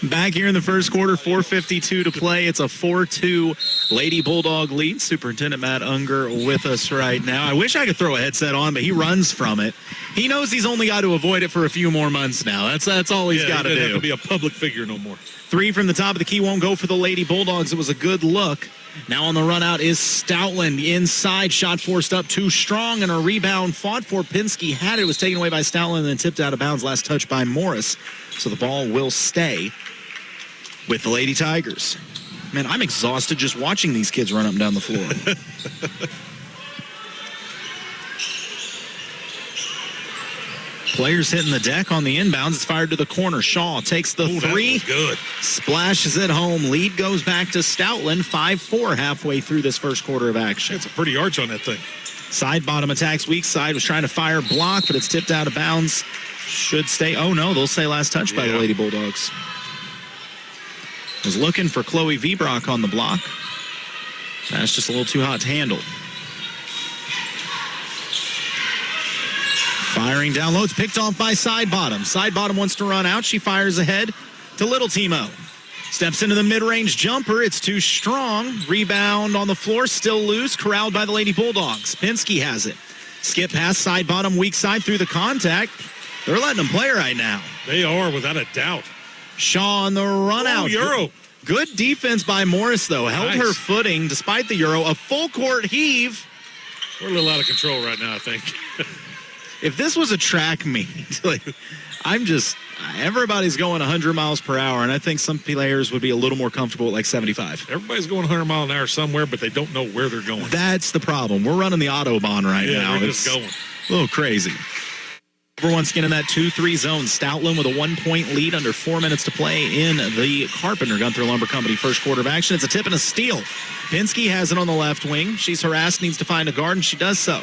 Back here in the first quarter, 4:52 to play. It's a 4-2 Lady Bulldog lead. Superintendent Matt Unger with us right now. I wish I could throw a headset on, but he runs from it. He knows he's only got to avoid it for a few more months now. That's all he's got to do. He doesn't have to be a public figure no more. 3 from the top of the key won't go for the Lady Bulldogs. It was a good look. Now on the run out is Stoutland. Inside, shot forced up too strong, and a rebound fought for. Pinsky had it. It was taken away by Stoutland and then tipped out of bounds. Last touch by Morris. So the ball will stay with the Lady Tigers. Man, I'm exhausted just watching these kids run up and down the floor. Players hitting the deck on the inbounds. It's fired to the corner. Shaw takes the 3. Good. Splashes it home. Lead goes back to Stoutland. 5-4 halfway through this first quarter of action. It's a pretty arch on that thing. Side bottom attacks. Weak side was trying to fire block, but it's tipped out of bounds. Should stay. Oh, no. They'll say last touch by the Lady Bulldogs. Was looking for Chloe Wienbrock on the block. That's just a little too hot to handle. Firing down low. It's picked off by side bottom. Side bottom wants to run out. She fires ahead to Little Timo. Steps into the mid-range jumper. It's too strong. Rebound on the floor. Still loose. Corralled by the Lady Bulldogs. Pinsky has it. Skip past side bottom. Weak side through the contact. They're letting them play right now. They are, without a doubt. Shaw on the run out. Euro. Good defense by Morris, though. Held her footing despite the Euro. A full court heave. We're a little out of control right now, I think. If this was a track meet, everybody's going 100 miles per hour, and I think some players would be a little more comfortable at like 75. Everybody's going 100 miles an hour somewhere, but they don't know where they're going. That's the problem. We're running the Autobahn right now. We're just going. A little crazy. Once again in that 2-3 zone. Stoutland with a 1-point lead under 4 minutes to play in the Carpenter-Gunther Lumber Company first quarter of action. It's a tip and a steal. Pinsky has it on the left wing. She's harassed, needs to find a guard, and she does so.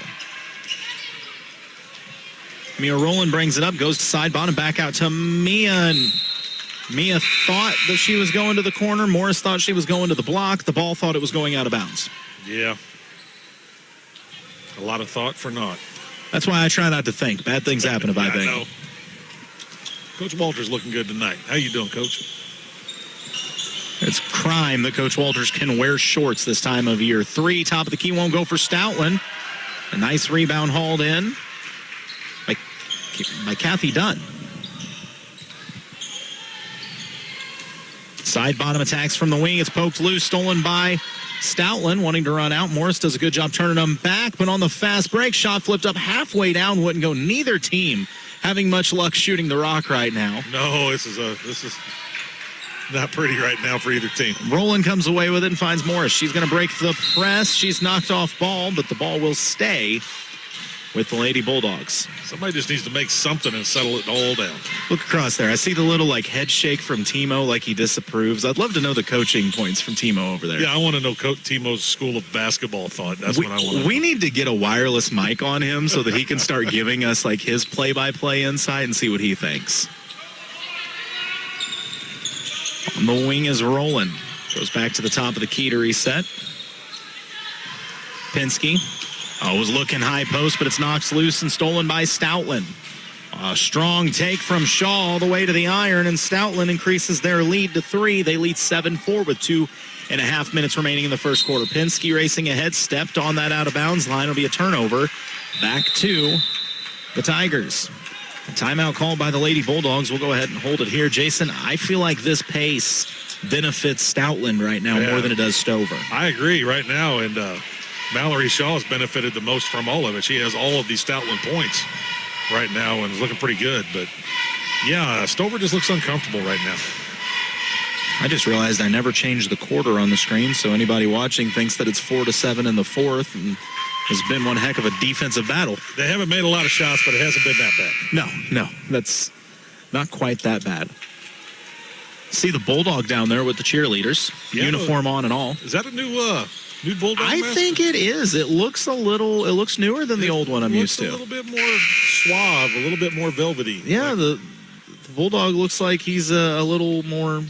Mia Rowland brings it up, goes to side bottom, back out to Mia. And Mia thought that she was going to the corner. Morris thought she was going to the block. The ball thought it was going out of bounds. Yeah. A lot of thought for naught. That's why I try not to think. Bad things happen if I think. I know. Coach Walters looking good tonight. How you doing, Coach? It's crime that Coach Walters can wear shorts this time of year. 3, top of the key, won't go for Stoutland. A nice rebound hauled in by Kathy Dunn. Side bottom attacks from the wing. It's poked loose, stolen by Stoutland, wanting to run out. Morris does a good job turning them back, but on the fast break, shot flipped up halfway down, wouldn't go. Neither team having much luck shooting the rock right now. No, this is not pretty right now for either team. Rowland comes away with it and finds Morris. She's going to break the press. She's knocked off ball, but the ball will stay with the Lady Bulldogs. Somebody just needs to make something and settle it all down. Look across there. I see the little head shake from Timo, like he disapproves. I'd love to know the coaching points from Timo over there. Yeah, I want to know Timo's school of basketball thought. That's what I want to know. We need to get a wireless mic on him so that he can start giving us his play-by-play insight and see what he thinks. On the wing is Rowland. Goes back to the top of the key to reset. Pinsky. Was looking high post, but it's knocked loose and stolen by Stoutland. A strong take from Shaw all the way to the iron, and Stoutland increases their lead to 3. They lead 7-4 with 2.5 minutes remaining in the first quarter. Pinsky racing ahead, stepped on that out-of-bounds line. It'll be a turnover. Back to the Tigers. A timeout called by the Lady Bulldogs. We'll go ahead and hold it here. Jason, I feel like this pace benefits Stoutland right now more than it does Stover. I agree right now, and Mallory Shaw has benefited the most from all of it. She has all of these Stoutland points right now and is looking pretty good. But, yeah, Stover just looks uncomfortable right now. I just realized I never changed the quarter on the screen, so anybody watching thinks that it's 4-7 in the fourth, and has been one heck of a defensive battle. They haven't made a lot of shots, but it hasn't been that bad. No, that's not quite that bad. See the Bulldog down there with the cheerleaders, uniform on and all. Is that a new Bulldog I mask? think it is. It looks newer than the old one I'm used to. A little bit more suave, a little bit more velvety. Yeah, the Bulldog looks like he's a little more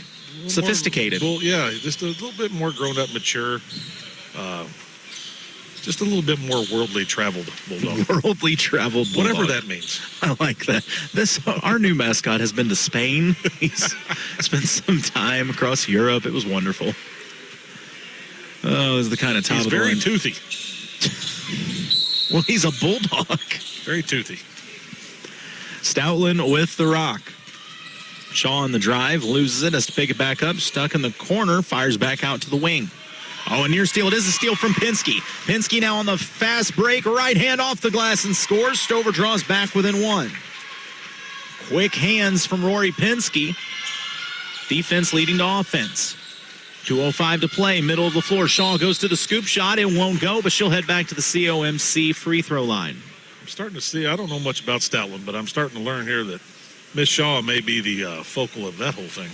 sophisticated. Just a little bit more grown up, mature. Just a little bit more worldly traveled Bulldog. Worldly traveled Bulldog. Whatever that means. I like that. Our new mascot has been to Spain. He's spent some time across Europe. It was wonderful. Oh, this is the kind of top He's of the line. very toothy. Well, he's a Bulldog. Very toothy. Stoutland with the rock. Shaw on the drive, loses it, has to pick it back up, stuck in the corner, fires back out to the wing. A near steal. It is a steal from Pinsky. Pinsky now on the fast break, right hand off the glass and scores. Stover draws back within 1. Quick hands from Rory Pinsky. Defense leading to offense. 2:05 to play, middle of the floor. Shaw goes to the scoop shot. It won't go, but she'll head back to the COMC free throw line. I'm starting to see, I don't know much about Stoutland, but I'm starting to learn here that Miss Shaw may be the focal of that whole thing.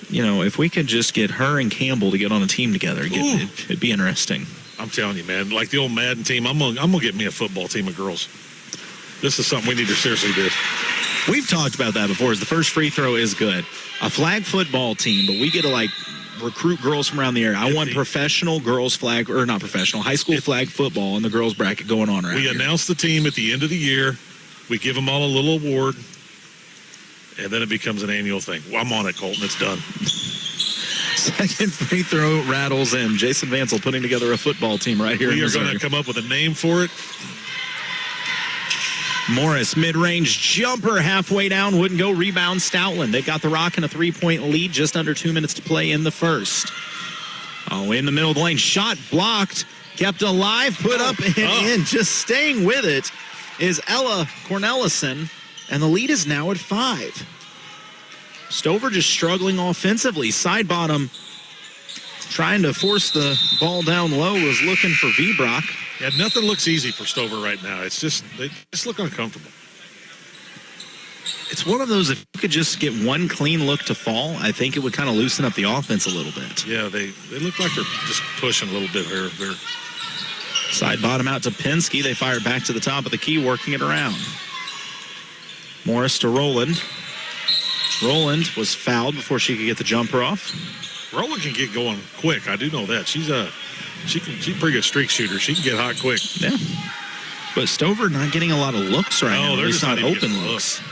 If we could just get her and Campbell to get on a team together, it'd be interesting. I'm telling you, man, like the old Madden team, I'm gonna get me a football team of girls. This is something we need to seriously do. We've talked about that before. The first free throw is good. A flag football team, but we get to recruit girls from around the area. I want professional girls flag, or not professional, high school flag football in the girls bracket going on around here. We announce the team at the end of the year. We give them all a little award. And then it becomes an annual thing. Well, I'm on it, Colton. It's done. Second free throw rattles in. Jason Vansel putting together a football team right here in Missouri. We are going to come up with a name for it. Morris, mid-range jumper halfway down. Wouldn't go. Rebound Stoutland. They've got the Rock in a 3-point lead. Just under 2 minutes to play in the first. In the middle of the lane. Shot blocked. Kept alive. Put up and in. Just staying with it is Ella Cornelison. And the lead is now at 5. Stover just struggling offensively. Side bottom trying to force the ball down low, was looking for V-Brock. Yeah, nothing looks easy for Stover right now. It's just, they just look uncomfortable. It's one of those, if you could just get one clean look to fall, I think it would kind of loosen up the offense a little bit. Yeah, they look like they're just pushing a little bit here. Side bottom out to Pinsky. They fire it back to the top of the key, working it around. Morris to Rowland. Rowland was fouled before she could get the jumper off. Rowland can get going quick. I do know that. She's a pretty good streak shooter. She can get hot quick. Yeah. But Stover not getting a lot of looks right now. They're just not open looks.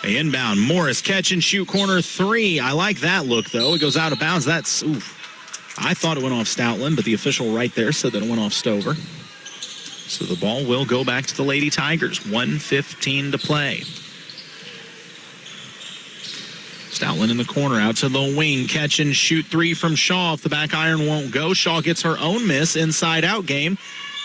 They inbound. Morris catch and shoot corner 3. I like that look though. It goes out of bounds. That's I thought it went off Stoutland, but the official right there said that it went off Stover. So the ball will go back to the Lady Tigers. 1:15 to play. Stoutland in the corner, out to the wing, catch and shoot 3 from Shaw. Off the back iron won't go. Shaw gets her own miss, inside out game.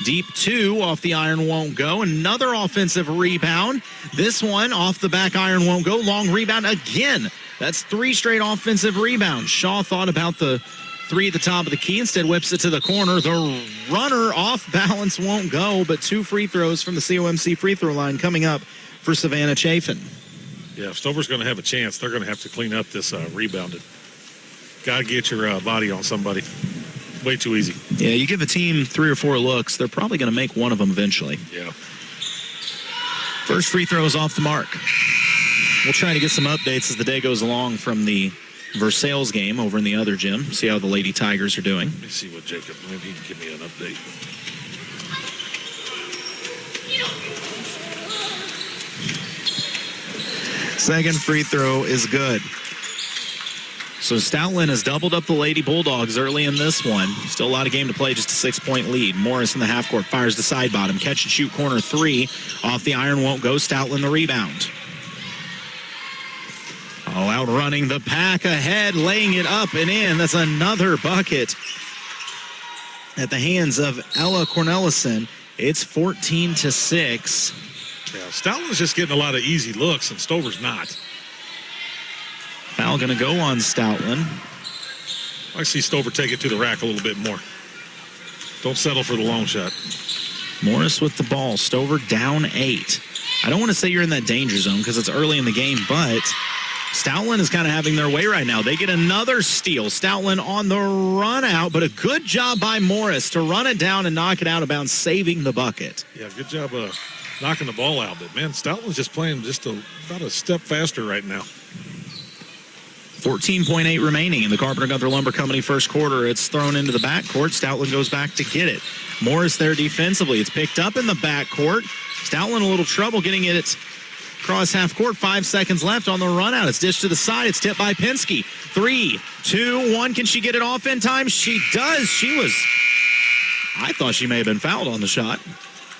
Deep 2 off the iron won't go. Another offensive rebound. This one off the back iron won't go. Long rebound again. That's 3 straight offensive rebounds. Shaw thought about the 3 at the top of the key, instead whips it to the corner. The runner off balance won't go, but 2 free throws from the COMC free throw line coming up for Savannah Chafin. Yeah, if Stover's going to have a chance, they're going to have to clean up this rebounded. Got to get your body on somebody. Way too easy. Yeah, you give a team 3 or 4 looks, they're probably going to make one of them eventually. Yeah. First free throw is off the mark. We'll try to get some updates as the day goes along from the Versailles game over in the other gym. See how the Lady Tigers are doing. Let me see what Jacob, maybe he can give me an update. Second free throw is good. So Stoutland has doubled up the Lady Bulldogs early in this one. Still a lot of game to play, just a 6-point lead. Morris in the half court fires the side bottom. Catch and shoot corner 3. Off the iron won't go. Stoutland the rebound. Oh, outrunning the pack ahead, laying it up and in. That's another bucket at the hands of Ella Cornelison. It's 14-6. Yeah, Stoutland's just getting a lot of easy looks, and Stover's not. Foul going to go on Stoutland. I see Stover take it to the rack a little bit more. Don't settle for the long shot. Morris with the ball. Stover down 8. I don't want to say you're in that danger zone because it's early in the game, but Stoutland is kind of having their way right now. They get another steal. Stoutland on the run out, but a good job by Morris to run it down and knock it out of bounds, saving the bucket. Yeah, good job knocking the ball out. But, man, Stoutland's just playing just about a step faster right now. 14.8 remaining in the Carpenter-Gunther Lumber Company first quarter. It's thrown into the backcourt. Stoutland goes back to get it. Morris there defensively. It's picked up in the backcourt. Stoutland a little trouble getting it across half court. 5 seconds left on the run out. It's dished to the side. It's tipped by Pinsky. 3, 2, 1. Can she get it off in time? She does. I thought she may have been fouled on the shot.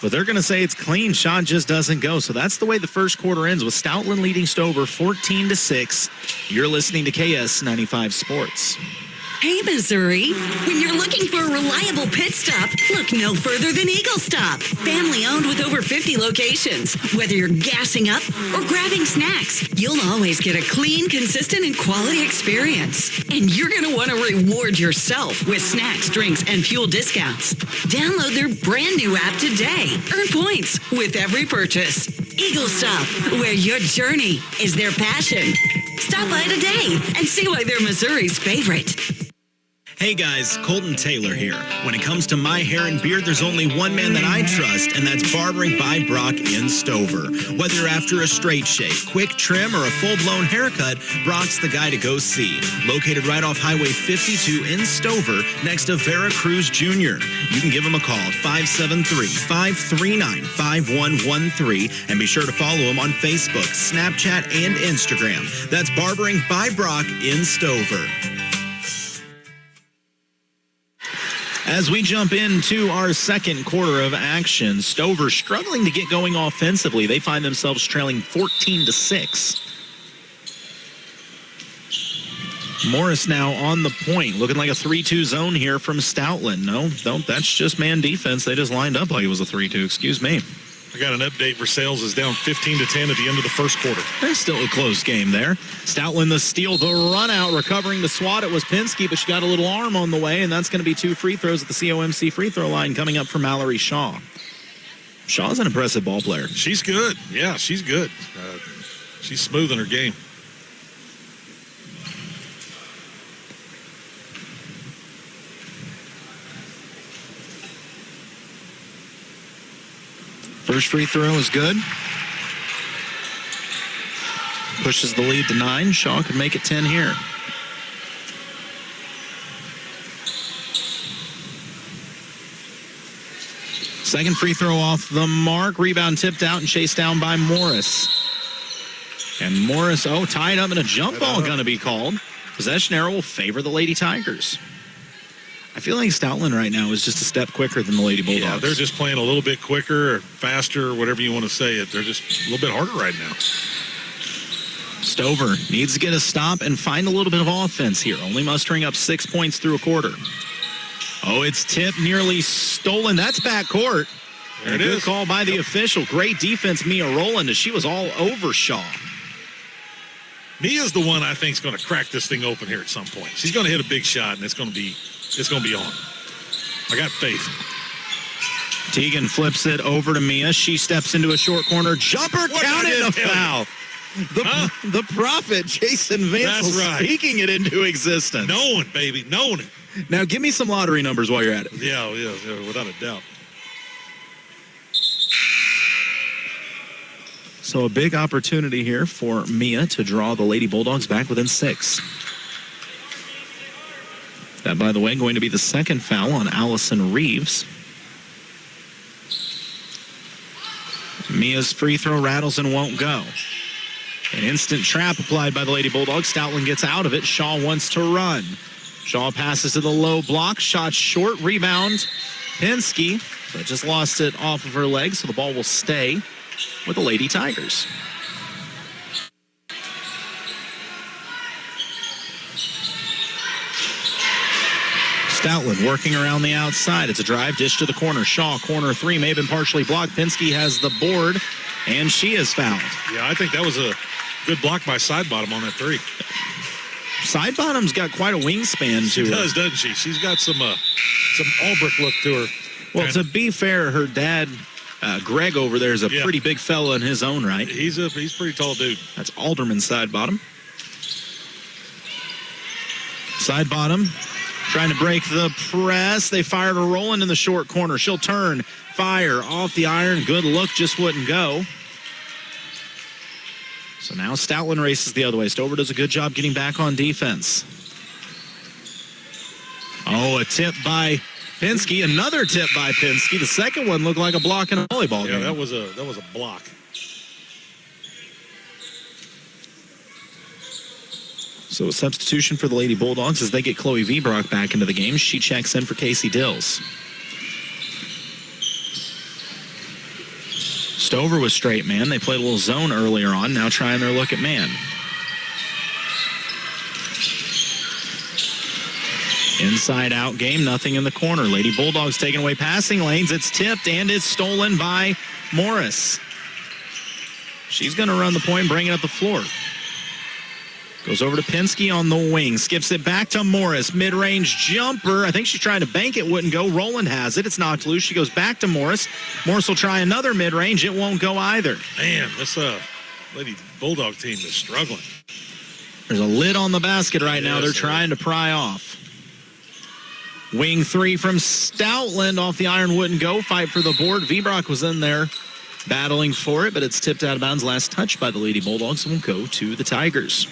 But they're going to say it's clean. Shot just doesn't go. So that's the way the first quarter ends, with Stoutland leading Stover 14-6. You're listening to KS95 Sports. Hey, Missouri, when you're looking for a reliable pit stop, look no further than Eagle Stop. Family owned with over 50 locations. Whether you're gassing up or grabbing snacks, you'll always get a clean, consistent, and quality experience. And you're going to want to reward yourself with snacks, drinks, and fuel discounts. Download their brand new app today. Earn points with every purchase. Eagle Stop, where your journey is their passion. Stop by today and see why they're Missouri's favorite. Hey guys, Colton Taylor here. When it comes to my hair and beard, there's only one man that I trust, and that's Barbering by Brock in Stover. Whether you're after a straight shave, quick trim, or a full-blown haircut, Brock's the guy to go see. Located right off Highway 52 in Stover, next to Vera Cruz Jr. You can give him a call at 573-539-5113, and be sure to follow him on Facebook, Snapchat, and Instagram. That's Barbering by Brock in Stover. As we jump into our second quarter of action, Stover struggling to get going offensively. They find themselves trailing 14-6. Morris now on the point, looking like a 3-2 zone here from Stoutland. No, that's just man defense. They just lined up like it was a 3-2. Excuse me. I got an update. Versailles is down 15-10 at the end of the first quarter. There's still a close game there. Stoutland the steal, the run out, recovering the swat. It was Pinsky, but she got a little arm on the way, and that's going to be 2 free throws at the COMC free throw line coming up for Mallory Shaw. Shaw's an impressive ball player. She's good. Yeah, she's good. She's smooth in her game. First free throw is good. Pushes the lead to 9. Shaw could make it 10 here. Second free throw off the mark. Rebound tipped out and chased down by Morris. And Morris, tied up, and a jump ball going to be called. Possession arrow will favor the Lady Tigers. I feel like Stoutland right now is just a step quicker than the Lady Bulldogs. Yeah, they're just playing a little bit quicker or faster, or whatever you want to say it. They're just a little bit harder right now. Stover needs to get a stop and find a little bit of offense here, only mustering up 6 points through a quarter. It's tipped, nearly stolen. That's backcourt. There it is. is. Call by the official. Great defense, Mia Rowland, as she was all over Shaw. Mia's the one I think is going to crack this thing open here at some point. She's going to hit a big shot, and it's going to be on. I got faith. Teagan flips it over to Mia. She steps into a short corner. Jumper, count it, a foul. The prophet, Jason Vance, speaking it into existence. Knowing, baby, knowing it. Now, give me some lottery numbers while you're at it. Yeah, without a doubt. So a big opportunity here for Mia to draw the Lady Bulldogs back within 6. That, by the way, going to be the second foul on Allison Reeves. Mia's free throw rattles and won't go. An instant trap applied by the Lady Bulldogs. Stoutland gets out of it. Shaw wants to run. Shaw passes to the low block. Shot short. Rebound. Pinsky, but just lost it off of her leg, so the ball will stay with the Lady Tigers. Stoutland working around the outside. It's a drive, dish to the corner. Shaw, corner 3, may have been partially blocked. Pinsky has the board, and she is fouled. Yeah, I think that was a good block by Sidebottom on that 3. Sidebottom's got quite a wingspan to her. She does, doesn't she? She's got some Albrecht look to her. Well, to be fair, her dad, Greg over there, is a pretty big fella in his own right. He's a pretty tall dude. That's Alderman Sidebottom. Sidebottom trying to break the press. They fired a Rowland in the short corner. She'll turn, fire off the iron. Good look, just wouldn't go. So now Stoutland races the other way. Stover does a good job getting back on defense. A tip by Pinsky. Another tip by Pinsky. The second one looked like a block in a volleyball game. Yeah, that was a block. So a substitution for the Lady Bulldogs as they get Chloe Vbrock back into the game. She checks in for Casey Dills. Stover was straight man. They played a little zone earlier on. Now trying their look at man. Inside out game, nothing in the corner. Lady Bulldogs taking away passing lanes. It's tipped and it's stolen by Morris. She's going to run the point, bring it up the floor. Goes over to Pinsky on the wing. Skips it back to Morris. Mid-range jumper. I think she's trying to bank it. Wouldn't go. Rowland has it. It's knocked loose. She goes back to Morris. Morris will try another mid-range. It won't go either. Man, this Lady Bulldog team is struggling. There's a lid on the basket right now. They're trying to pry off. Wing 3 from Stoutland off the iron. Wouldn't go. Fight for the board. Vbrock was in there battling for it, but it's tipped out of bounds. Last touch by the Lady Bulldogs and will go to the Tigers.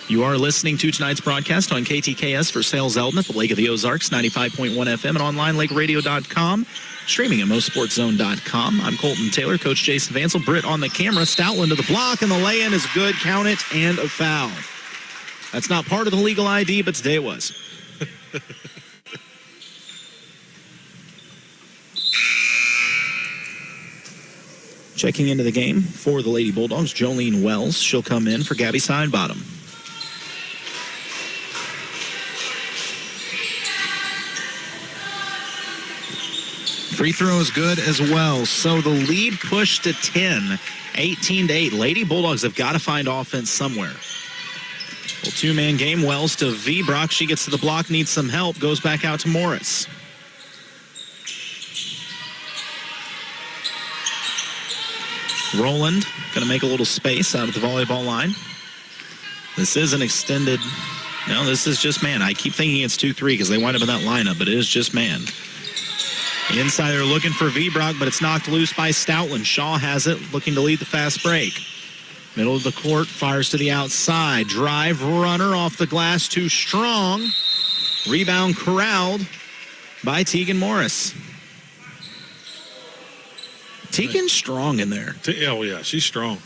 You are listening to tonight's broadcast on KTKS for Sales Eldon at the Lake of the Ozarks, 95.1 FM and online, lakeradio.com, streaming at MoSportsZone.com. I'm Colton Taylor, Coach Jason Vansel, Britt on the camera, Stoutland to the block, and the lay-in is good. Count it, and a foul. That's not part of the legal ID, but today it was. Checking into the game for the Lady Bulldogs, Jolene Wells. She'll come in for Gabby Sidebottom. Free throw is good as well. So the lead pushed to 10, 18-8. Lady Bulldogs have got to find offense somewhere. Well, two-man game. Wells to Vbrock. She gets to the block, needs some help, goes back out to Morris. Rowland going to make a little space out of the volleyball line. This is an extended. No, this is just man. I keep thinking it's 2-3 because they wind up in that lineup, but it is just man. Inside, they're looking for Vbrock, but it's knocked loose by Stoutland. Shaw has it, looking to lead the fast break. Middle of the court, fires to the outside. Drive, runner off the glass, too strong. Rebound corralled by Tegan Morris. Tegan's strong in there. Oh, yeah, she's strong.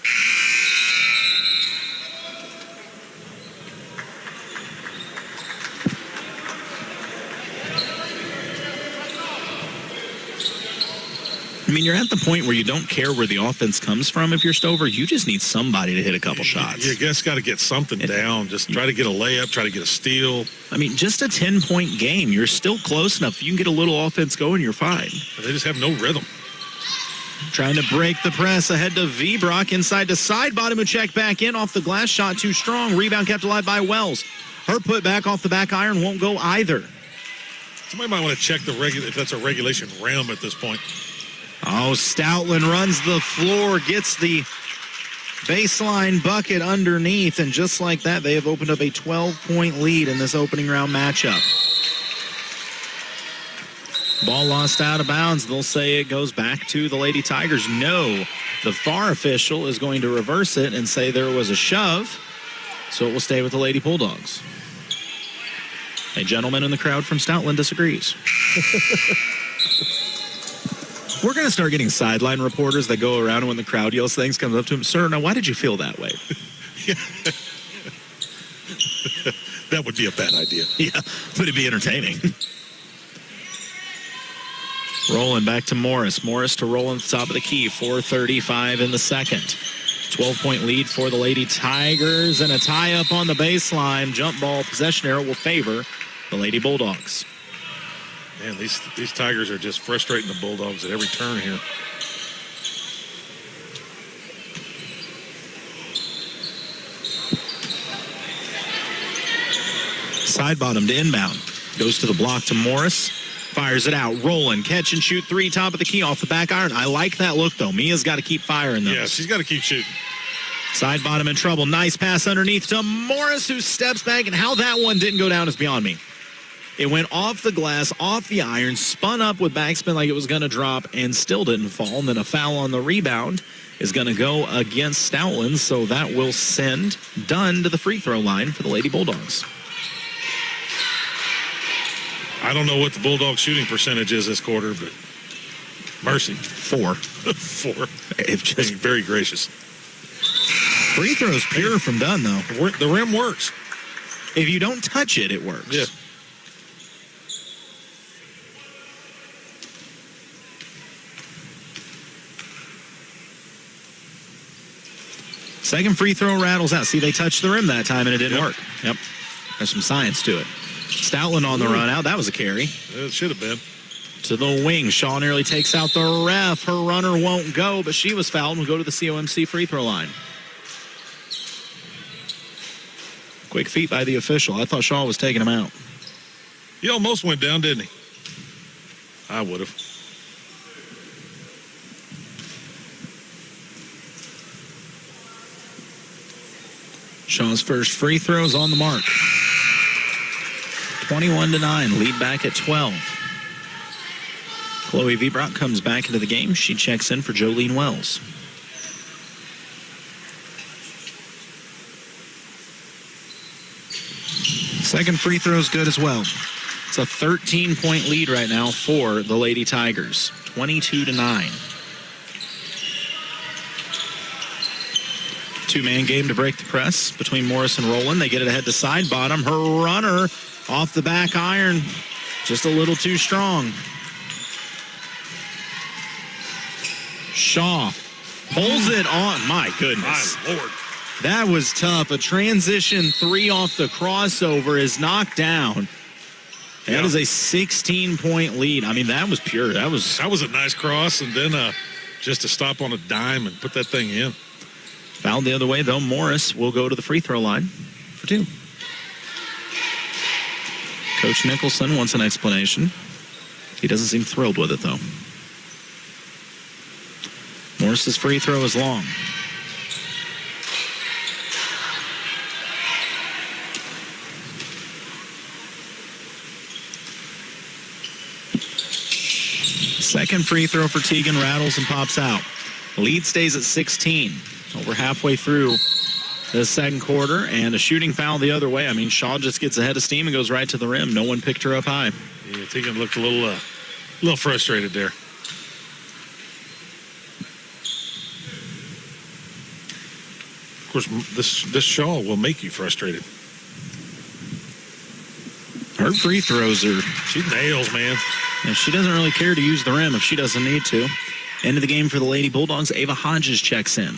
I mean, you're at the point where you don't care where the offense comes from if you're Stover. You just need somebody to hit a couple shots. You just got to get something down. Just try to get a layup, try to get a steal. I mean, just a 10-point game. You're still close enough. You can get a little offense going, you're fine. They just have no rhythm. Trying to break the press ahead to Vbrock. Inside to side bottom, who checked back in off the glass shot, too strong. Rebound kept alive by Wells. Her put back off the back iron won't go either. Somebody might want to check if that's a regulation rim at this point. Oh, Stoutland runs the floor, gets the baseline bucket underneath, and just like that, they have opened up a 12-point lead in this opening round matchup. Ball lost out of bounds. They'll say it goes back to the Lady Tigers. No, the VAR official is going to reverse it and say there was a shove, so it will stay with the Lady Bulldogs. A gentleman in the crowd from Stoutland disagrees. We're going to start getting sideline reporters that go around and when the crowd yells things, comes up to him, sir, now why did you feel that way? That would be a bad idea. Yeah, but it'd be entertaining. Rolling back to Morris. Morris to Roland at the top of the key. 4:35 in the second. 12-point lead for the Lady Tigers and a tie-up on the baseline. Jump ball possession arrow will favor the Lady Bulldogs. Man, these Tigers are just frustrating the Bulldogs at every turn here. Side bottom to inbound. Goes to the block to Morris. Fires it out. Rolling. Catch and shoot three. Top of the key off the back iron. I like that look, though. Mia's got to keep firing those. Yeah, she's got to keep shooting. Side bottom in trouble. Nice pass underneath to Morris, who steps back. And how that one didn't go down is beyond me. It went off the glass, off the iron, spun up with backspin like it was going to drop, and still didn't fall. And then a foul on the rebound is going to go against Stoutland, so that will send Dunn to the free throw line for the Lady Bulldogs. I don't know what the Bulldogs shooting percentage is this quarter, but mercy. 4. 4. It's just very gracious. Free throws pure from Dunn, though. The rim works. If you don't touch it, it works. Yeah. Second free throw rattles out. See, they touched the rim that time, and it didn't work. Yep. There's some science to it. Stoutland on the run out. That was a carry. It should have been. To the wing. Shaw nearly takes out the ref. Her runner won't go, but she was fouled and will go to the COMC free throw line. Quick feet by the official. I thought Shaw was taking him out. He almost went down, didn't he? I would have. Shaw's first free throw is on the mark. 21-9, lead back at 12. Chloe Vbrock comes back into the game. She checks in for Jolene Wells. Second free throw is good as well. It's a 13-point lead right now for the Lady Tigers. 22-9. Two-man game to break the press between Morris and Roland. They get it ahead to side bottom. Her runner off the back iron, just a little too strong. Shaw pulls it on. My goodness. My Lord. That was tough. A transition three off the crossover is knocked down. That is a 16-point lead. I mean, that was pure. That was a nice cross, and then just to stop on a dime and put that thing in. Fouled the other way, though. Morris will go to the free throw line for two. Coach Nicholson wants an explanation. He doesn't seem thrilled with it, though. Morris's free throw is long. Second free throw for Tegan rattles and pops out. Lead stays at 16. We're halfway through the second quarter, and a shooting foul the other way. I mean, Shaw just gets ahead of steam and goes right to the rim. No one picked her up high. Yeah, Tegan looked a little frustrated there. Of course, this Shaw will make you frustrated. Her free throws are... She nails, man. And she doesn't really care to use the rim if she doesn't need to. End of the game for the Lady Bulldogs. Ava Hodges checks in.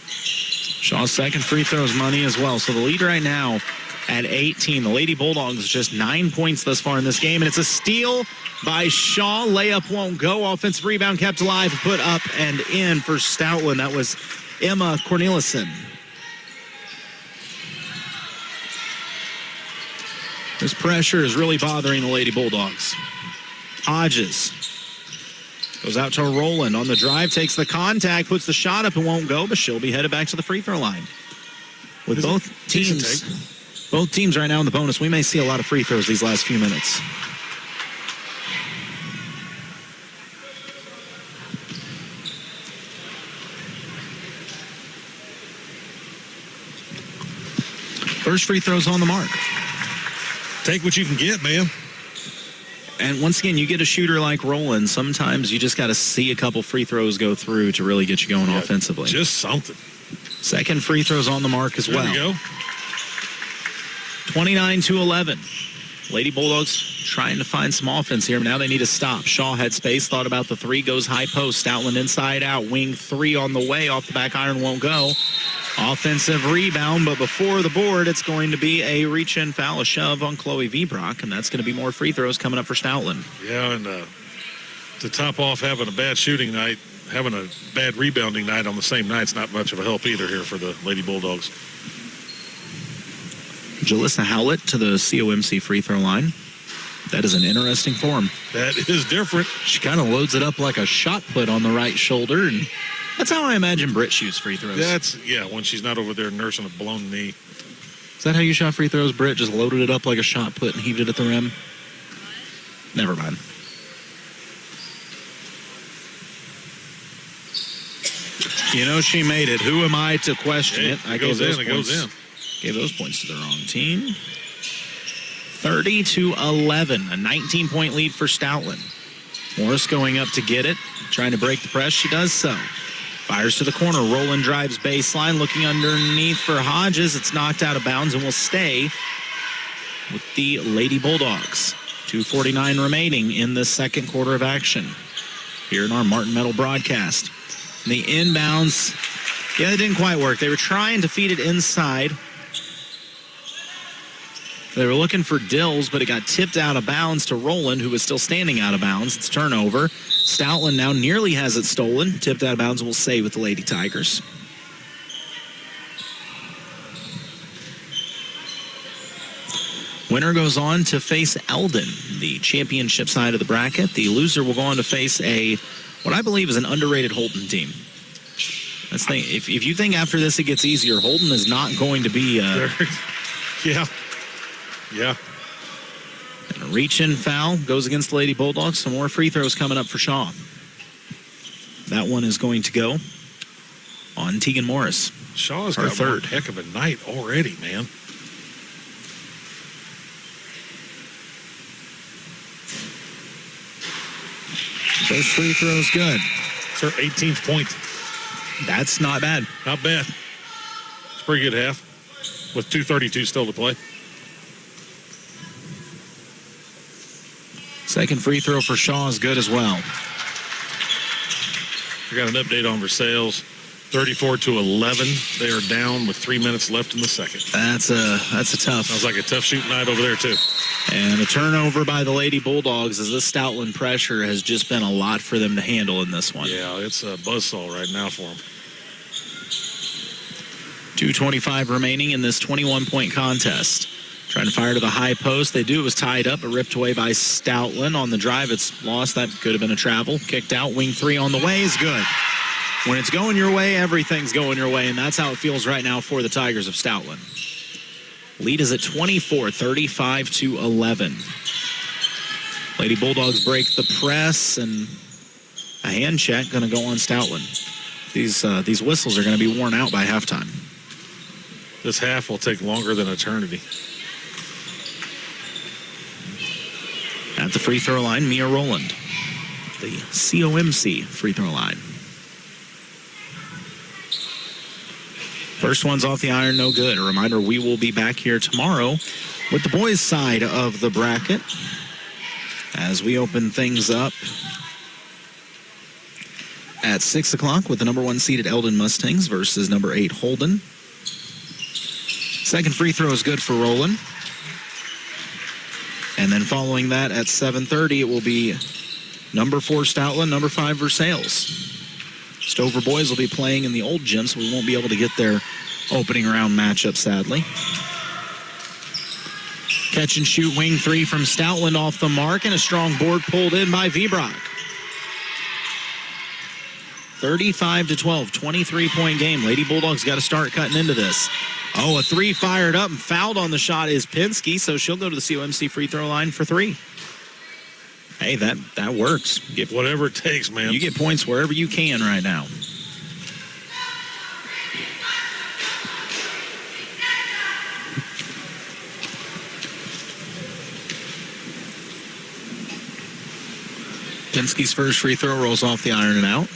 Shaw's second free throw is money as well. So the lead right now at 18. The Lady Bulldogs just 9 points thus far in this game. And it's a steal by Shaw. Layup won't go. Offensive rebound kept alive. Put up and in for Stoutland. That was Emma Cornelissen. This pressure is really bothering the Lady Bulldogs. Hodges goes out to Roland on the drive, takes the contact, puts the shot up and won't go, but she'll be headed back to the free throw line. With both teams right now in the bonus, we may see a lot of free throws these last few minutes. First free throw's on the mark. Take what you can get, man. And once again, you get a shooter like Roland, sometimes you just got to see a couple free throws go through to really get you going offensively. Just something. Second free throw's on the mark as well. There you go. 29-11. Lady Bulldogs trying to find some offense here. Now they need to stop. Shaw had space, thought about the three, goes high post. Stoutland inside out, wing three on the way. Off the back iron, won't go. Offensive rebound, but before the board, it's going to be a reach-in foul, a shove on Chloe Vbrock, and that's going to be more free throws coming up for Stoutland. Yeah, and to top off having a bad shooting night, having a bad rebounding night on the same night's not much of a help either here for the Lady Bulldogs. Jalissa Howlett to the COMC free throw line. That is an interesting form. That is different. She kind of loads it up like a shot put on the right shoulder, and that's how I imagine Britt shoots free throws. When she's not over there nursing a blown knee. Is that how you shot free throws, Britt? Just loaded it up like a shot put and heaved it at the rim? Never mind. You know she made it. Who am I to question it? It goes in. Gave those points to the wrong team. 30-11, a 19-point lead for Stoutland. Morris going up to get it, trying to break the press. She does so. Fires to the corner. Roland drives baseline, looking underneath for Hodges. It's knocked out of bounds and will stay with the Lady Bulldogs. 2:49 remaining in the second quarter of action here in our Martin Metal broadcast. And the inbounds, it didn't quite work. They were trying to feed it inside. They were looking for Dills, but it got tipped out of bounds to Roland, who was still standing out of bounds. It's turnover. Stoutland now nearly has it stolen. Tipped out of bounds and will stay with the Lady Tigers. Winner goes on to face Eldon, the championship side of the bracket. The loser will go on to face what I believe is an underrated Holden team. That's the thing. If you think after this it gets easier, Holden is not going to be... Yeah. And a reach-in foul goes against the Lady Bulldogs. Some more free throws coming up for Shaw. That one is going to go on Tegan Morris. Shaw's got third. One heck of a night already, man. First free throw is good. It's her 18th point. That's not bad. Not bad. It's a pretty good half with 2:32 still to play. Second free throw for Shaw is good as well. We got an update on Versailles. 34-11. They are down with 3 minutes left in the second. That's a tough. Sounds like a tough shooting night over there too. And a turnover by the Lady Bulldogs as this Stoutland pressure has just been a lot for them to handle in this one. Yeah, it's a buzzsaw right now for them. 2:25 remaining in this 21-point contest. Trying to fire to the high post. They do. It was tied up, but ripped away by Stoutland. On the drive, it's lost. That could have been a travel. Kicked out. Wing three on the way is good. When it's going your way, everything's going your way, and that's how it feels right now for the Tigers of Stoutland. Lead is at 24, 35-11. Lady Bulldogs break the press, and a hand check going to go on Stoutland. These whistles are going to be worn out by halftime. This half will take longer than eternity. At the free throw line, Mia Rowland. The COMC free throw line. First one's off the iron, no good. A reminder, we will be back here tomorrow with the boys' side of the bracket as we open things up at 6 o'clock with the number 1 seeded Eldon Mustangs versus number 8 Holden. Second free throw is good for Rowland. And then following that at 7:30, it will be number 4 Stoutland, number 5 Versailles. Stover boys will be playing in the old gym, so we won't be able to get their opening round matchup, sadly. Catch and shoot wing 3 from Stoutland off the mark, and a strong board pulled in by Vibrock. 35-12, 23-point game. Lady Bulldogs got to start cutting into this. Oh, a 3 fired up and fouled on the shot is Pinsky, so she'll go to the COMC free throw line for 3. Hey, that works. Whatever it takes, man. You get points wherever you can right now. Pinsky's first free throw rolls off the iron and out.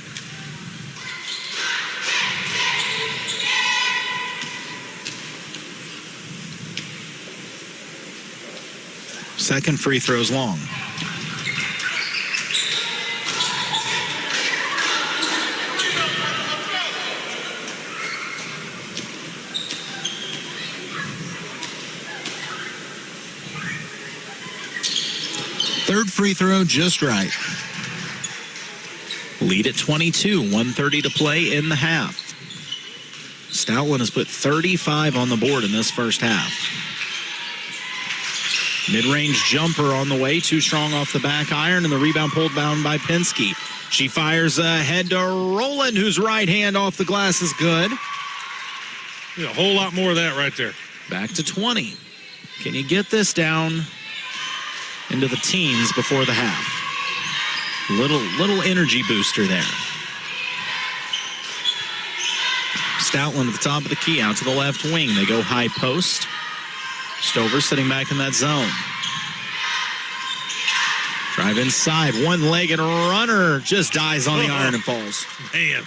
Second free throw's long. Third free throw just right. Lead at 22, 1:30 to play in the half. Stoutland has put 35 on the board in this first half. Mid-range jumper on the way, too strong off the back iron, and the rebound pulled down by Pinsky. She fires ahead to Rowland, whose right hand off the glass is good. Yeah, a whole lot more of that right there. Back to 20. Can you get this down into the teens before the half? Little energy booster there. Stoutland at the top of the key, out to the left wing. They go high post. Stover sitting back in that zone. Drive inside. One-legged runner just dies on the iron and falls. Man.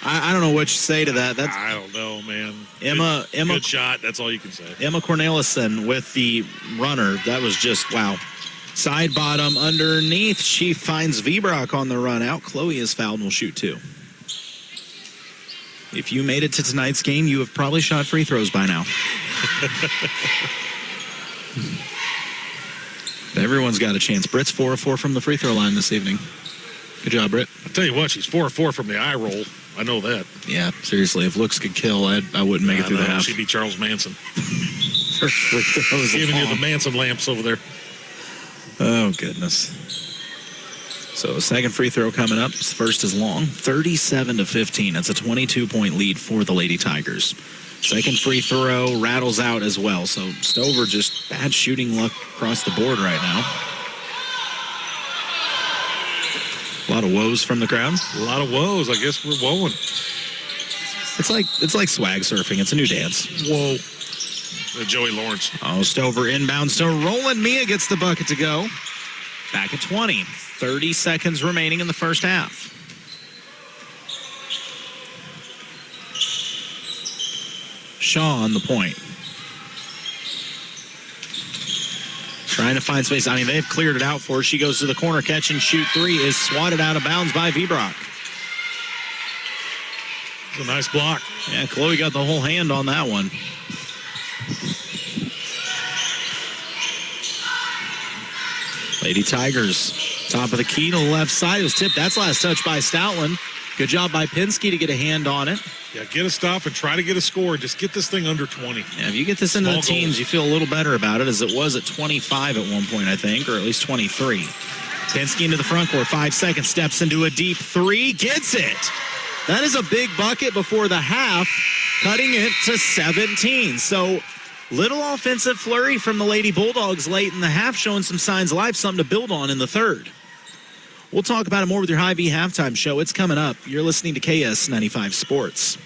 I don't know what you say to that. I don't know, man. Emma, good shot. That's all you can say. Emma Cornelissen with the runner. That was just, wow. Side bottom underneath. She finds Vibrock on the run out. Chloe is fouled and will shoot 2. If you made it to tonight's game, you have probably shot free throws by now. Everyone's got a chance. Britt's 4 of 4 from the free throw line this evening. Good job, Britt. I'll tell you what, she's 4 of 4 from the eye roll. I know that. Yeah, seriously, if looks could kill, I wouldn't make it through the half. She'd be Charles Manson. Giving you the Manson lamps over there. Oh, goodness. So second free throw coming up. First is long. 37-15. That's a 22-point lead for the Lady Tigers. Second free throw rattles out as well. So Stover just bad shooting luck across the board right now. A lot of woes from the crowd. A lot of woes. I guess we're woeing. It's like swag surfing. It's a new dance. Whoa. Joey Lawrence. Oh, Stover inbounds to Rowland. Mia gets the bucket to go. Back at 20. 30 seconds remaining in the first half. Shaw on the point. Trying to find space. I mean, they've cleared it out for her. She goes to the corner. Catch and shoot 3 is swatted out of bounds by Vibrock. It's a nice block. Yeah, Chloe got the whole hand on that one. Lady Tigers, top of the key to the left side. It was tipped. That's last touch by Stoutland. Good job by Pinsky to get a hand on it. Yeah, get a stop and try to get a score. Just get this thing under 20. Yeah, if you get this into the teens, you feel a little better about it, as it was at 25 at one point, I think, or at least 23. Pinsky into the front court. 5 seconds. Steps into a deep 3. Gets it. That is a big bucket before the half, cutting it to 17. So Little offensive flurry from the Lady Bulldogs late in the half, showing some signs of life, something to build on in the third. We'll talk about it more with your Hy-Vee halftime show. It's coming up. You're listening to KS95 Sports.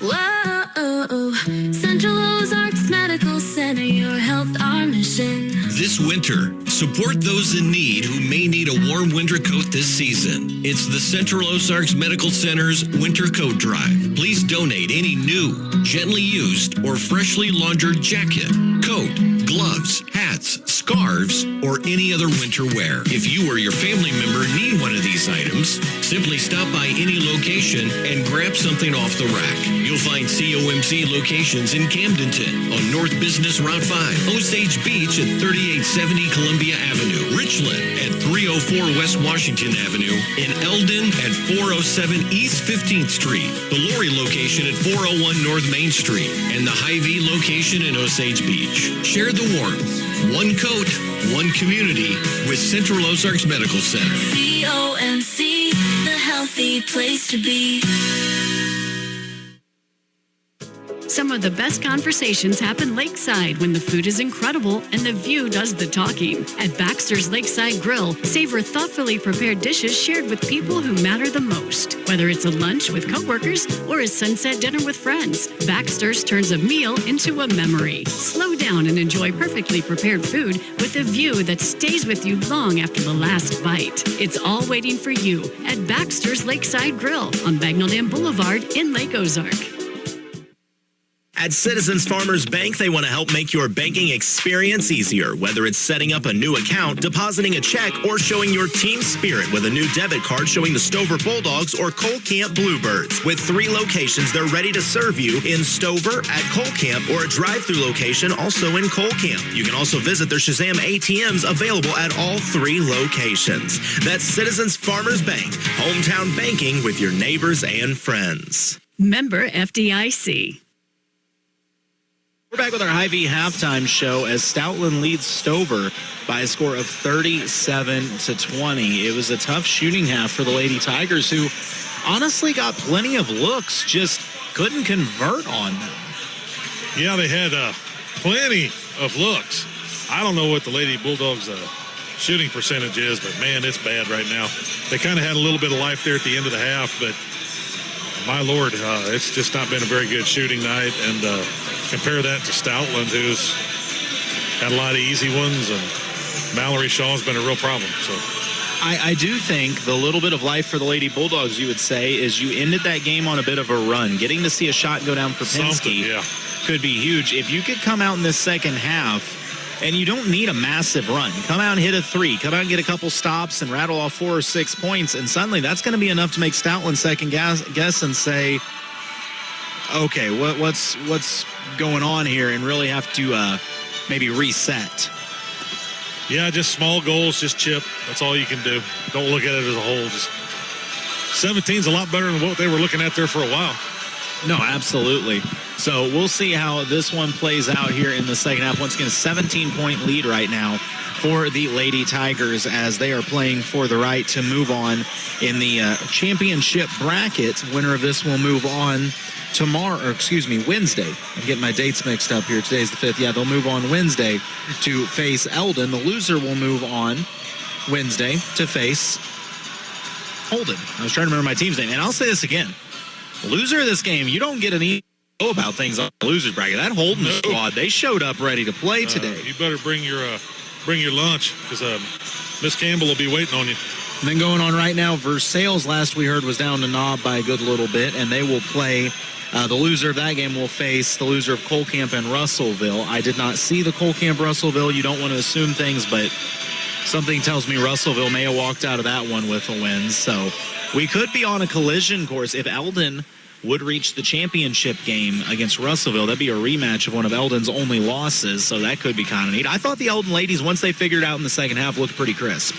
Whoa, Central Ozarks Medical Center, your health, our mission. This winter, support those in need who may need a warm winter coat this season. It's the Central Ozarks Medical Center's Winter Coat Drive. Please donate any new, gently used, or freshly laundered jacket, coat, gloves, hats, scarves, or any other winter wear. If you or your family member need one of these items, simply stop by any location and grab something off the rack. You'll find COMC locations in Camdenton on North Business Route 5, Osage Beach at 3870 Columbia Avenue, Richland at 304 West Washington Avenue, and Eldon at 407 East 15th Street, the Lori location at 401 North Main Street, and the Hy-Vee location in Osage Beach. Share the warmth. One coat, one community with Central Ozarks Medical Center. COMC, the healthy place to be. Some of the best conversations happen lakeside when the food is incredible and the view does the talking. At Baxter's Lakeside Grill, savor thoughtfully prepared dishes shared with people who matter the most. Whether it's a lunch with coworkers or a sunset dinner with friends, Baxter's turns a meal into a memory. Slow down and enjoy perfectly prepared food with a view that stays with you long after the last bite. It's all waiting for you at Baxter's Lakeside Grill on Bagnell Dam Boulevard in Lake Ozark. At Citizens Farmers Bank, they want to help make your banking experience easier, whether it's setting up a new account, depositing a check, or showing your team spirit with a new debit card showing the Stover Bulldogs or Cole Camp Bluebirds. With 3 locations, they're ready to serve you in Stover, at Cole Camp, or a drive-through location also in Cole Camp. You can also visit their Shazam ATMs available at all 3 locations. That's Citizens Farmers Bank, hometown banking with your neighbors and friends. Member FDIC. We're back with our Hy-Vee halftime show as Stoutland leads Stover by a score of 37-20. It was a tough shooting half for the Lady Tigers, who honestly got plenty of looks, just couldn't convert on them. Yeah, they had plenty of looks. I don't know what the Lady Bulldogs' shooting percentage is, but man, it's bad right now. They kind of had a little bit of life there at the end of the half, but my Lord, it's just not been a very good shooting night. And compare that to Stoutland, who's had a lot of easy ones, and Mallory Shaw's been a real problem. So I do think the little bit of life for the Lady Bulldogs, you would say, is you ended that game on a bit of a run. Getting to see a shot go down for Penske could be huge. If you could come out in this second half, and you don't need a massive run. Come out and hit a 3. Come out and get a couple stops and rattle off 4 or 6 points, and suddenly that's going to be enough to make Stoutland second guess and say, okay, what's going on here, and really have to maybe reset. Yeah, just small goals, just chip. That's all you can do. Don't look at it as a whole. Just 17's a lot better than what they were looking at there for a while. No, absolutely. So we'll see how this one plays out here in the second half. Once again, a 17-point lead right now for the Lady Tigers as they are playing for the right to move on in the championship bracket. Winner of this will move on Wednesday. I'm getting my dates mixed up here. Today's the 5th. Yeah, they'll move on Wednesday to face Eldon. The loser will move on Wednesday to face Holden. I was trying to remember my team's name. And I'll say this again. Loser of this game, you don't get any about things on the loser's bracket. That Holden squad, they showed up ready to play today. You better bring your lunch, because Miss Campbell will be waiting on you. And then going on right now, Versailles, last we heard, was down to Knob by a good little bit, and they will play. The loser of that game will face the loser of Cole Camp and Russellville. I did not see the Cole Camp Russellville. You don't want to assume things, but something tells me Russellville may have walked out of that one with a win. So we could be on a collision course. If Eldon would reach the championship game against Russellville, that'd be a rematch of one of Eldon's only losses, so that could be kind of neat. I thought the Eldon ladies, once they figured it out in the second half, looked pretty crisp.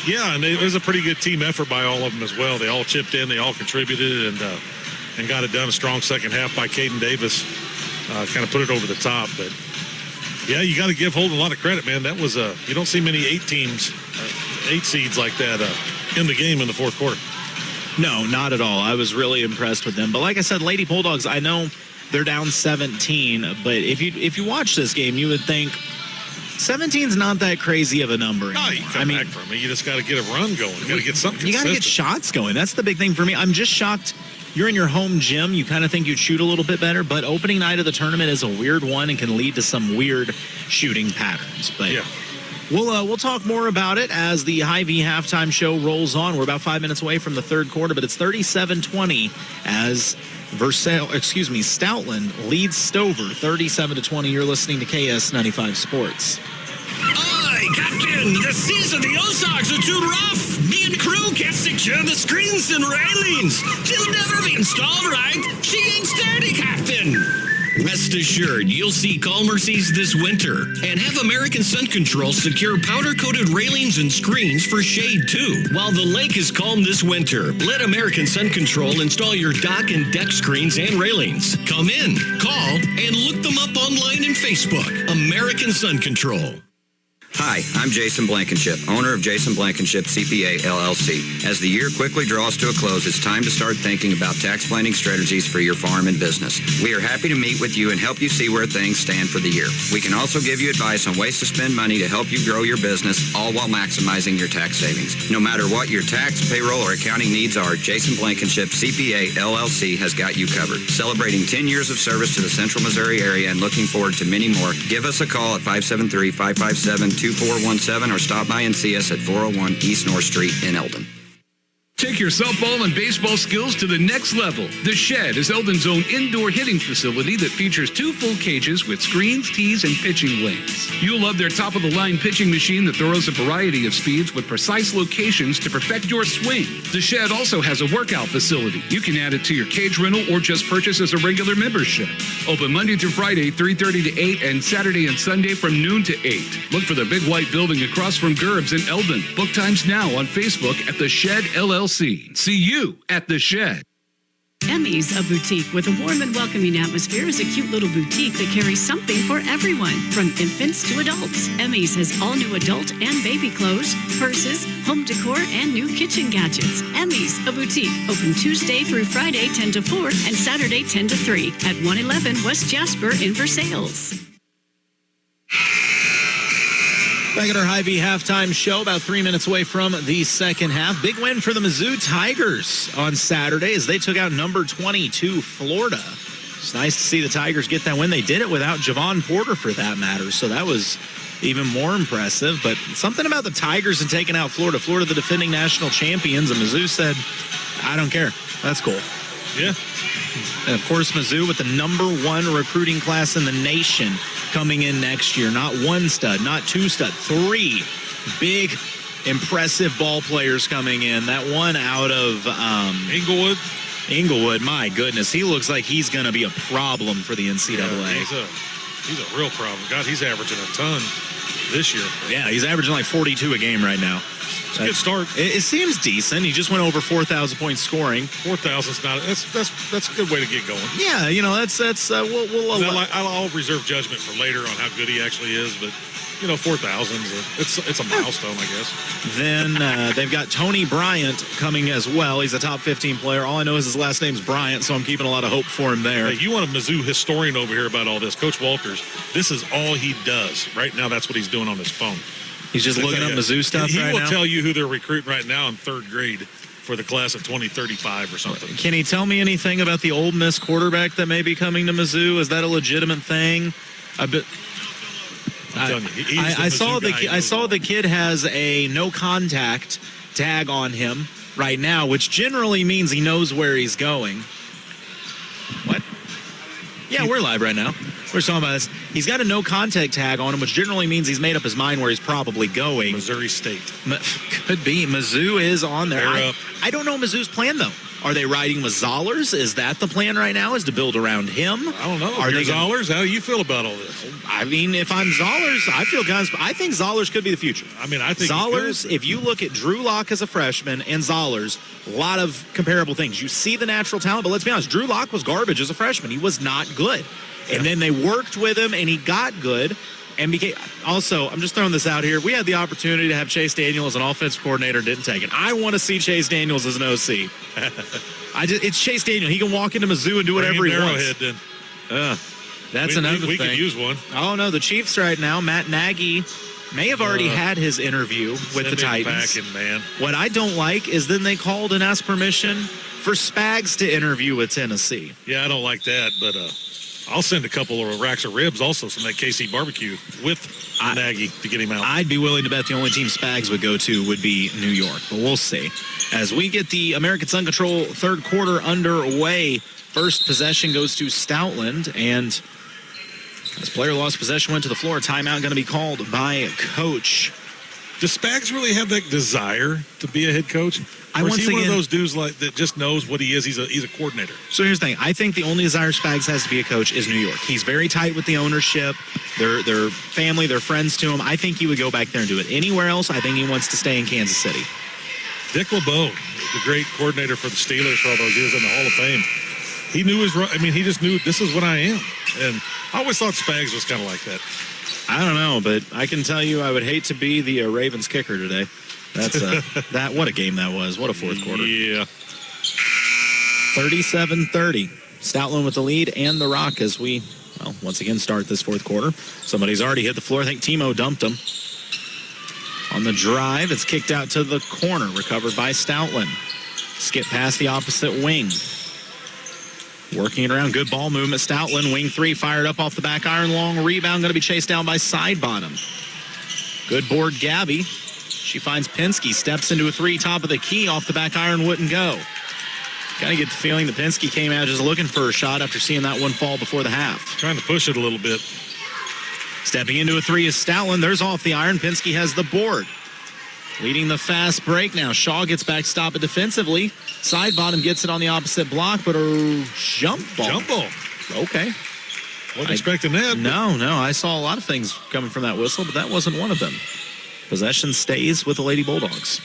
Yeah, and it was a pretty good team effort by all of them as well. They all chipped in, they all contributed, and got it done. A strong second half by Caden Davis. Kind of put it over the top. But, yeah, you got to give Holden a lot of credit, man. That was you don't see many 8 seeds like that in the game in the fourth quarter. No, not at all. I was really impressed with them. But like I said, Lady Bulldogs, I know They're down 17, but if you watch this game, you would think 17's not that crazy of a number. No, you come back from it. You just got to get a run going. You got to get something consistent. You got to get shots going. That's the big thing for me. I'm just shocked. You're in your home gym. You kind of think you'd shoot a little bit better, but opening night of the tournament is a weird one and can lead to some weird shooting patterns. But yeah. We'll talk more about it as the Hy-Vee halftime show rolls on. We're about 5 minutes away from the third quarter, but it's 37-20 as Stoutland leads Stover 37-20. You're listening to KS95 Sports. Aye, Captain, the seas of the Ozarks are too rough. Me and crew can't secure the screens and railings. They'll never be installed right. She ain't sturdy, Captain. Rest assured, you'll see calmer seas this winter. And have American Sun Control secure powder-coated railings and screens for shade, too. While the lake is calm this winter, let American Sun Control install your dock and deck screens and railings. Come in, call, and look them up online and Facebook. American Sun Control. Hi, I'm Jason Blankenship, owner of Jason Blankenship CPA LLC. As the year quickly draws to a close, it's time to start thinking about tax planning strategies for your farm and business. We are happy to meet with you and help you see where things stand for the year. We can also give you advice on ways to spend money to help you grow your business, all while maximizing your tax savings. No matter what your tax, payroll, or accounting needs are, Jason Blankenship CPA LLC has got you covered. Celebrating 10 years of service to the Central Missouri area and looking forward to many more, give us a call at 573-557-2417 or stop by and see us at 401 East North Street in Eldon. Take your softball and baseball skills to the next level. The Shed is Eldon's own indoor hitting facility that features 2 full cages with screens, tees, and pitching lanes. You'll love their top-of-the-line pitching machine that throws a variety of speeds with precise locations to perfect your swing. The Shed also has a workout facility. You can add it to your cage rental or just purchase as a regular membership. Open Monday through Friday, 3:30 to 8, and Saturday and Sunday from noon to 8. Look for the big white building across from Gerb's in Eldon. Book times now on Facebook at The Shed LLC. See you at The Shed. Emmy's, a boutique with a warm and welcoming atmosphere, is a cute little boutique that carries something for everyone, from infants to adults. Emmy's has all new adult and baby clothes, purses, home decor, and new kitchen gadgets. Emmy's, a boutique, open Tuesday through Friday 10 to 4 and Saturday 10 to 3 at 111 West Jasper in Versailles. Back at our Hy-Vee halftime show, about 3 minutes away from the second half. Big win for the Mizzou Tigers on Saturday as they took out number 22, Florida. It's nice to see the Tigers get that win. They did it without Javon Porter, for that matter, so that was even more impressive. But something about the Tigers and taking out Florida. Florida, the defending national champions, and Mizzou said, I don't care. That's cool. Yeah. And, of course, Mizzou with the number 1 recruiting class in the nation coming in next year. Not 1 stud, not 2 stud, 3 big, impressive ball players coming in. That one out of Inglewood, my goodness. He looks like he's going to be a problem for the NCAA. Yeah, he's a real problem. God, he's averaging a ton this year. Yeah, he's averaging like 42 a game right now. It's a good start. It seems decent. He just went over 4,000 points scoring. 4,000 is not. That's a good way to get going. Yeah, I'll reserve judgment for later on how good he actually is, but 4,000 it's a milestone, I guess. Then they've got Tony Bryant coming as well. He's a top 15 player. All I know is his last name's Bryant, so I'm keeping a lot of hope for him there. Hey, you want a Mizzou historian over here about all this? Coach Walters, this is all he does. Right now, that's what he's doing on his phone. He's just looking up Mizzou stuff right now? He will tell you who they're recruiting right now in 3rd grade for the class of 2035 or something. Can he tell me anything about the Ole Miss quarterback that may be coming to Mizzou? Is that a legitimate thing? I'm telling you, I saw the kid has a no contact tag on him right now, which generally means he knows where he's going. What? Yeah, we're live right now. We're talking about this. He's got a no contact tag on him, which generally means he's made up his mind where he's probably going. Missouri State. Could be. Mizzou is on there. They're up. I don't know Mizzou's plan, though. Are they riding with Zollers? Is that the plan right now, is to build around him? I don't know. Are they Zollers? How do you feel about all this? I mean, if I'm Zollers, I think Zollers could be the future. I mean, I think Zollers, if you look at Drew Lock as a freshman and Zollers, a lot of comparable things. You see the natural talent, but let's be honest, Drew Lock was garbage as a freshman. He was not good. And then they worked with him, and he got good. And became, also, I'm just throwing this out here. We had the opportunity to have Chase Daniel as an offensive coordinator, didn't take it. I want to see Chase Daniels as an OC. It's Chase Daniel. He can walk into Mizzou and do whatever he wants. Then. That's another thing. We could use one. Oh, no, the Chiefs right now, Matt Nagy may have already had his interview with the Titans. Packing, man. What I don't like is then they called and asked permission for Spags to interview with Tennessee. Yeah, I don't like that, but I'll send a couple of racks of ribs also from that KC barbecue with Nagy to get him out. I'd be willing to bet the only team Spags would go to would be New York, but we'll see. As we get the American Sun Control third quarter underway, first possession goes to Stoutland, and as player lost possession, went to the floor. Timeout going to be called by coach. Does Spags really have that desire to be a head coach? Or is he one of those dudes that just knows what he is? He's a coordinator. So here's the thing. I think the only desire Spags has to be a coach is New York. He's very tight with the ownership. Their family, their friends to him. I think he would go back there and do it. Anywhere else, I think he wants to stay in Kansas City. Dick LeBeau, the great coordinator for the Steelers for all those years in the Hall of Fame. He knew he just knew this is what I am. And I always thought Spags was kind of like that. I don't know, but I can tell you I would hate to be the Ravens kicker today. That's what a game that was. What a fourth quarter. Yeah. 37-30. Stoutland with the lead and the Rock as we, once again start this fourth quarter. Somebody's already hit the floor. I think Timo dumped him. On the drive, it's kicked out to the corner, recovered by Stoutland. Skip past the opposite wing. Working it around, good ball movement. Stoutland, wing three, fired up off the back iron. Long rebound, going to be chased down by side bottom. Good board, Gabby. She finds Pinsky, steps into a three, top of the key, off the back iron, wouldn't go. Got to get the feeling that Pinsky came out just looking for a shot after seeing that one fall before the half. Trying to push it a little bit. Stepping into a three is Stoutland. There's off the iron. Pinsky has the board. Leading the fast break now. Shaw gets back, stop it defensively. Side bottom gets it on the opposite block, but a jump ball. Jump ball. Okay. Wasn't expecting that. No. I saw a lot of things coming from that whistle, but that wasn't one of them. Possession stays with the Lady Bulldogs.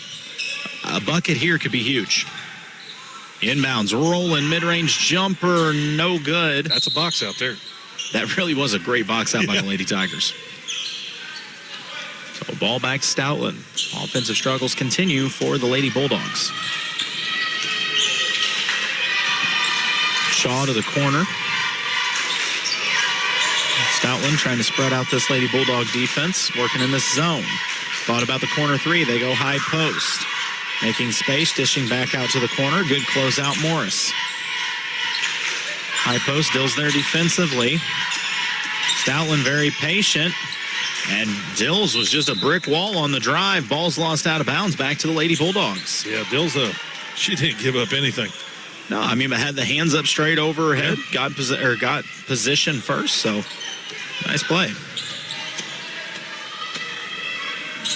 A bucket here could be huge. Inbounds, rolling, mid-range jumper, no good. That's a box out there. That really was a great box out by the Lady Tigers. So ball back to Stoutland. Offensive struggles continue for the Lady Bulldogs. Shaw to the corner. Stoutland trying to spread out this Lady Bulldog defense, working in this zone. Thought about the corner three. They go high post. Making space, dishing back out to the corner. Good closeout, Morris. High post, Dills there defensively. Stoutland very patient. And Dills was just a brick wall on the drive. Ball's lost out of bounds back to the Lady Bulldogs. Yeah, Dills, she didn't give up anything. No, I mean, had the hands up straight over her head. Got position first, so nice play.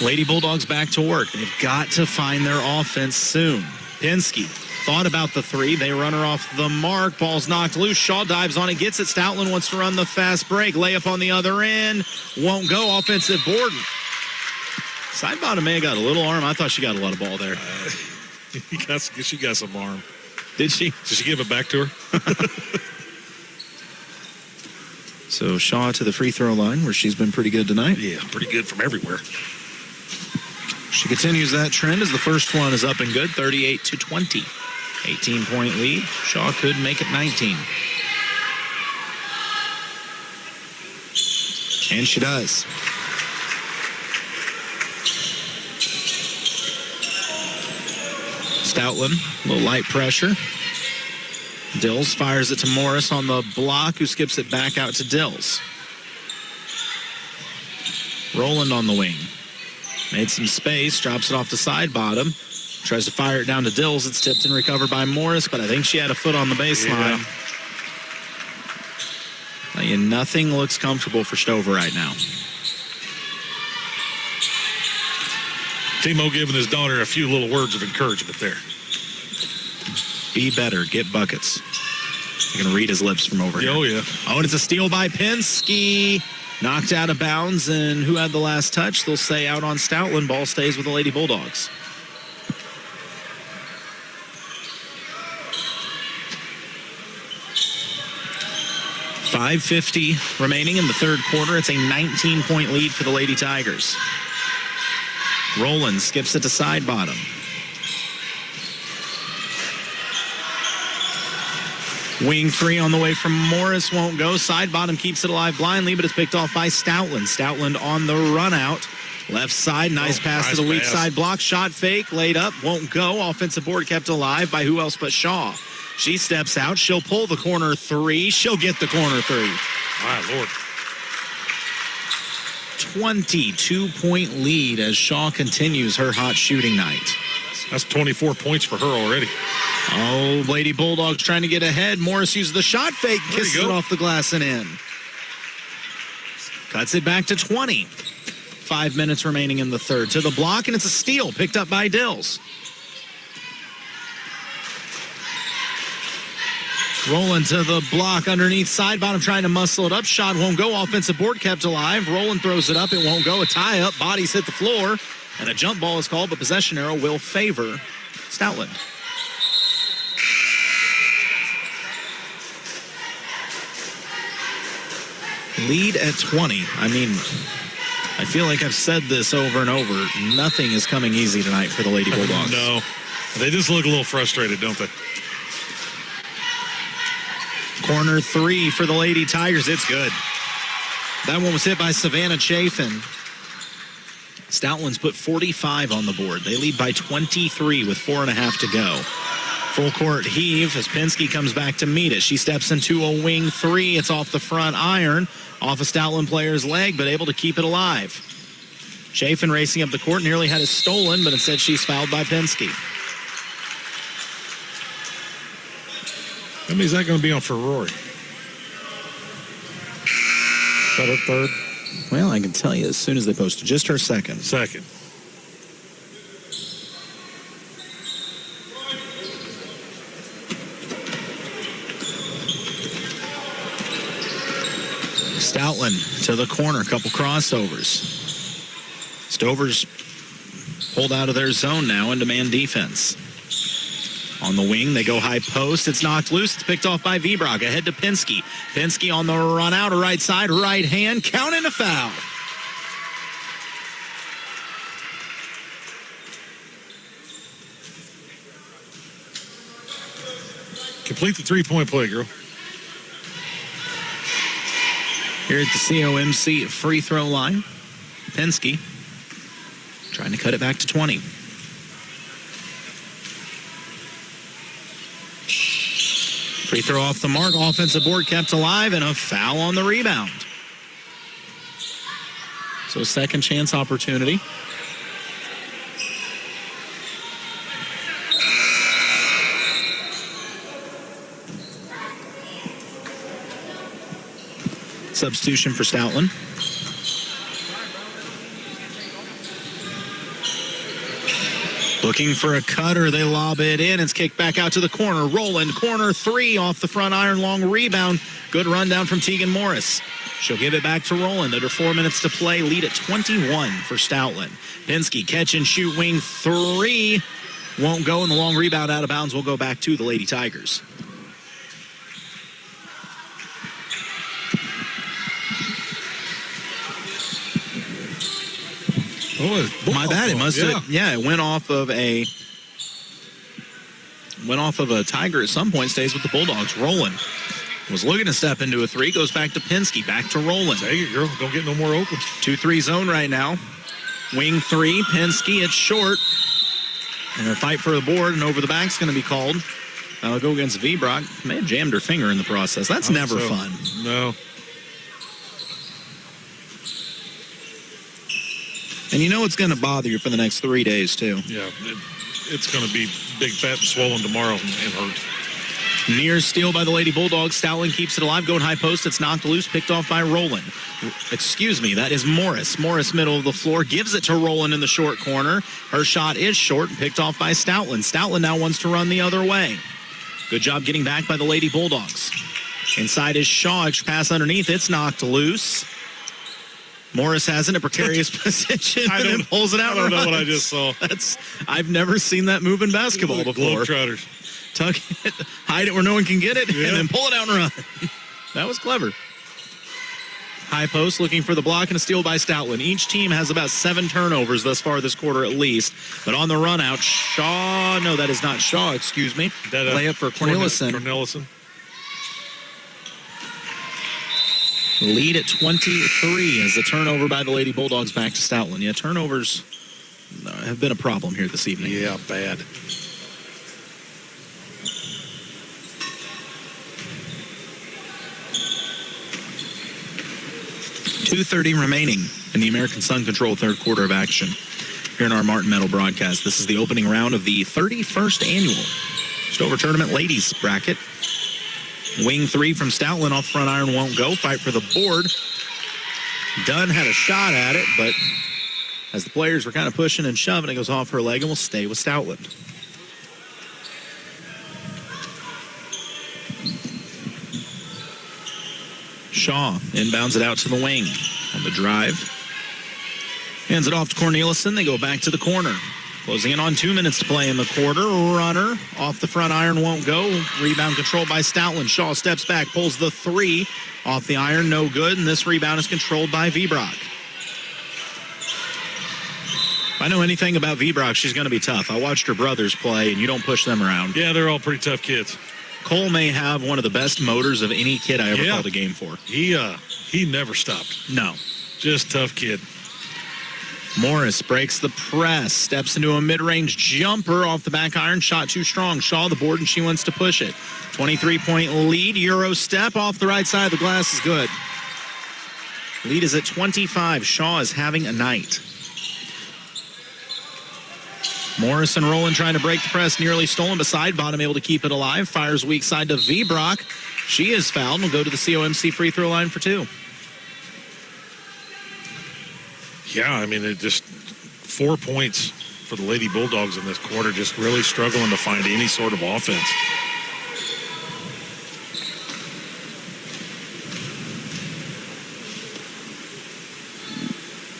Lady Bulldogs back to work. They've got to find their offense soon. Pinsky thought about the three. They run her off the mark. Ball's knocked loose. Shaw dives on it, gets it. Stoutland wants to run the fast break. Layup on the other end. Won't go. Offensive board. Side bottom may have got a little arm. I thought she got a lot of ball there. She got some arm. Did she? Did she give it back to her? So Shaw to the free throw line where she's been pretty good tonight. Yeah, pretty good from everywhere. She continues that trend as the first one is up and good, 38-20. 18-point lead. Shaw could make it 19. And she does. Stoutland, a little light pressure. Dills fires it to Morris on the block, who skips it back out to Dills. Roland on the wing. Made some space, drops it off the side bottom. Tries to fire it down to Dills. It's tipped and recovered by Morris, but I think she had a foot on the baseline. Yeah. Nothing looks comfortable for Stover right now. Timo giving his daughter a few little words of encouragement there. Be better, get buckets. You can read his lips from over here. Oh, yeah. Oh, and it's a steal by Pinsky. Knocked out of bounds, and who had the last touch? They'll say out on Stoutland. Ball stays with the Lady Bulldogs. .550 remaining in the third quarter. It's a 19-point lead for the Lady Tigers. Roland skips it to side bottom. Wing 3 on the way from Morris won't go. Side bottom keeps it alive blindly, but it's picked off by Stoutland. Stoutland on the run out. Left side, nice pass to the weak side block. Shot fake, laid up, won't go. Offensive board kept alive by who else but Shaw. She steps out. She'll pull the corner 3. She'll get the corner 3. My Lord. 22-point lead as Shaw continues her hot shooting night. That's 24 points for her already. Oh, Lady Bulldogs trying to get ahead. Morris uses the shot fake, kisses it off the glass and in. Cuts it back to 20. 5 minutes remaining in the third. To the block, and it's a steal picked up by Dills. Rolling to the block underneath side bottom, trying to muscle it up. Shot won't go. Offensive board kept alive. Roland throws it up. It won't go. A tie up. Bodies hit the floor. And a jump ball is called, but possession arrow will favor Stoutland. Lead at 20. I mean, I feel like I've said this over and over. Nothing is coming easy tonight for the Lady Bulldogs. No. They just look a little frustrated, don't they? Corner 3 for the Lady Tigers. It's good. That one was hit by Savannah Chafin. Stoutland's put 45 on the board. They lead by 23 with 4.5 to go. Full court heave as Penske comes back to meet it. She steps into a wing 3. It's off the front iron, off a Stoutland player's leg, but able to keep it alive. Chafin racing up the court, nearly had it stolen, but instead she's fouled by Penske. How many is that going to be on for Rory? Is that her third? Well, I can tell you as soon as they post it. Just her second. Second. Stoutland to the corner. Couple crossovers. Stovers pulled out of their zone now into man defense. On the wing, they go high post. It's knocked loose. It's picked off by Vibrock. Ahead to Penske. Penske on the run out, right side, right hand. Count in a foul. Complete the three-point play, girl. Here at the COMC free throw line, Penske trying to cut it back to 20. Free throw off the mark. Offensive board kept alive, and a foul on the rebound. So second chance opportunity. Substitution for Stoutland. Looking for a cutter. They lob it in. It's kicked back out to the corner. Roland, corner 3 off the front iron. Long rebound. Good run down from Tegan Morris. She'll give it back to Roland. Under 4 minutes to play. Lead at 21 for Stoutland. Penske catch and shoot wing 3. Won't go, and the long rebound out of bounds will go back to the Lady Tigers. Oh, my bad. It must have. Yeah, it went off of a Tiger at some point. Stays with the Bulldogs. Roland was looking to step into a 3. Goes back to Penske. Back to Roland. Take it, girl. Don't get no more open. 2-3 zone right now. Wing 3. Penske. It's short. And a fight for the board and over the back's going to be called. I'll go against Vibrock. May have jammed her finger in the process. That's never fun. No. And you know it's going to bother you for the next 3 days, too. Yeah, it's going to be big, fat, and swollen tomorrow and hurt. Near steal by the Lady Bulldogs. Stoutland keeps it alive. Going high post. It's knocked loose. Picked off by Roland. Excuse me. That is Morris. Morris, middle of the floor. Gives it to Roland in the short corner. Her shot is short and picked off by Stoutland. Stoutland now wants to run the other way. Good job getting back by the Lady Bulldogs. Inside is Shaw. Extra pass underneath. It's knocked loose. Morris has it in a precarious position and then pulls it out. I don't know what I just saw. I've never seen that move in basketball before. Globetrotters. Tuck it, hide it where no one can get it, and then pull it out and run. That was clever. High post looking for the block and a steal by Stoutland. Each team has about 7 turnovers thus far this quarter at least. But on the run out, Shaw, no, that is not Shaw, excuse me. That, layup for Cornelissen. Cornelissen. Lead at 23 as the turnover by the Lady Bulldogs back to Stoutland. Yeah, turnovers have been a problem here this evening. Yeah, bad. .230 remaining in the American Sun Control third quarter of action here in our Martin Metal broadcast. This is the opening round of the 31st annual Stover Tournament Ladies bracket. Wing 3 from Stoutland off front iron won't go. Fight for the board. Dunn had a shot at it, but as the players were kind of pushing and shoving, it goes off her leg and will stay with Stoutland. Shaw inbounds it out to the wing on the drive. Hands it off to Corneliuson. They go back to the corner. Closing in on 2 minutes to play in the quarter. Runner off the front iron won't go. Rebound controlled by Stoutland. Shaw steps back, pulls the 3 off the iron. No good, and this rebound is controlled by Vbrock. If I know anything about Vbrock, she's going to be tough. I watched her brothers play, and you don't push them around. Yeah, they're all pretty tough kids. Cole may have one of the best motors of any kid I ever called a game for. He never stopped. No. Just tough kid. Morris breaks the press, steps into a mid-range jumper off the back iron, shot too strong. Shaw the board, and she wants to push it. 23-point lead, Euro step off the right side of the glass is good. Lead is at 25. Shaw is having a night. Morris and Rowland trying to break the press, nearly stolen, but side bottom able to keep it alive. Fires weak side to Vbrock. She is fouled and will go to the COMC free throw line for 2. Yeah, I mean, it just 4 points for the Lady Bulldogs in this quarter, just really struggling to find any sort of offense.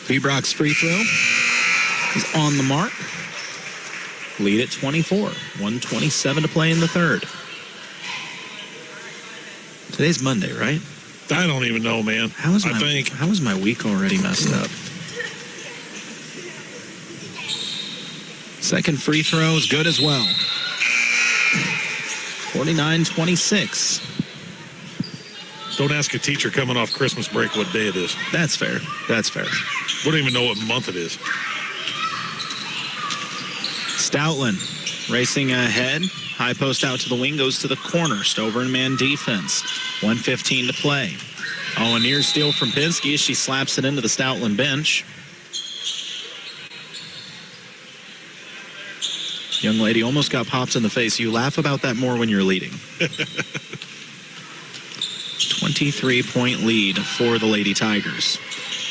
Vbrock's free throw is on the mark. Lead at 24. 1:27 to play in the third. Today's Monday, right? I don't even know, man. How is my week already messed up? Second free throw is good as well. 49-26. Don't ask a teacher coming off Christmas break what day it is. That's fair. That's fair. We don't even know what month it is. Stoutland racing ahead. High post out to the wing, goes to the corner. Stover and man defense. 1:15 to play. Oh, a near steal from Pinsky as she slaps it into the Stoutland bench. Young lady almost got popped in the face. You laugh about that more when you're leading. 23-point lead for the Lady Tigers.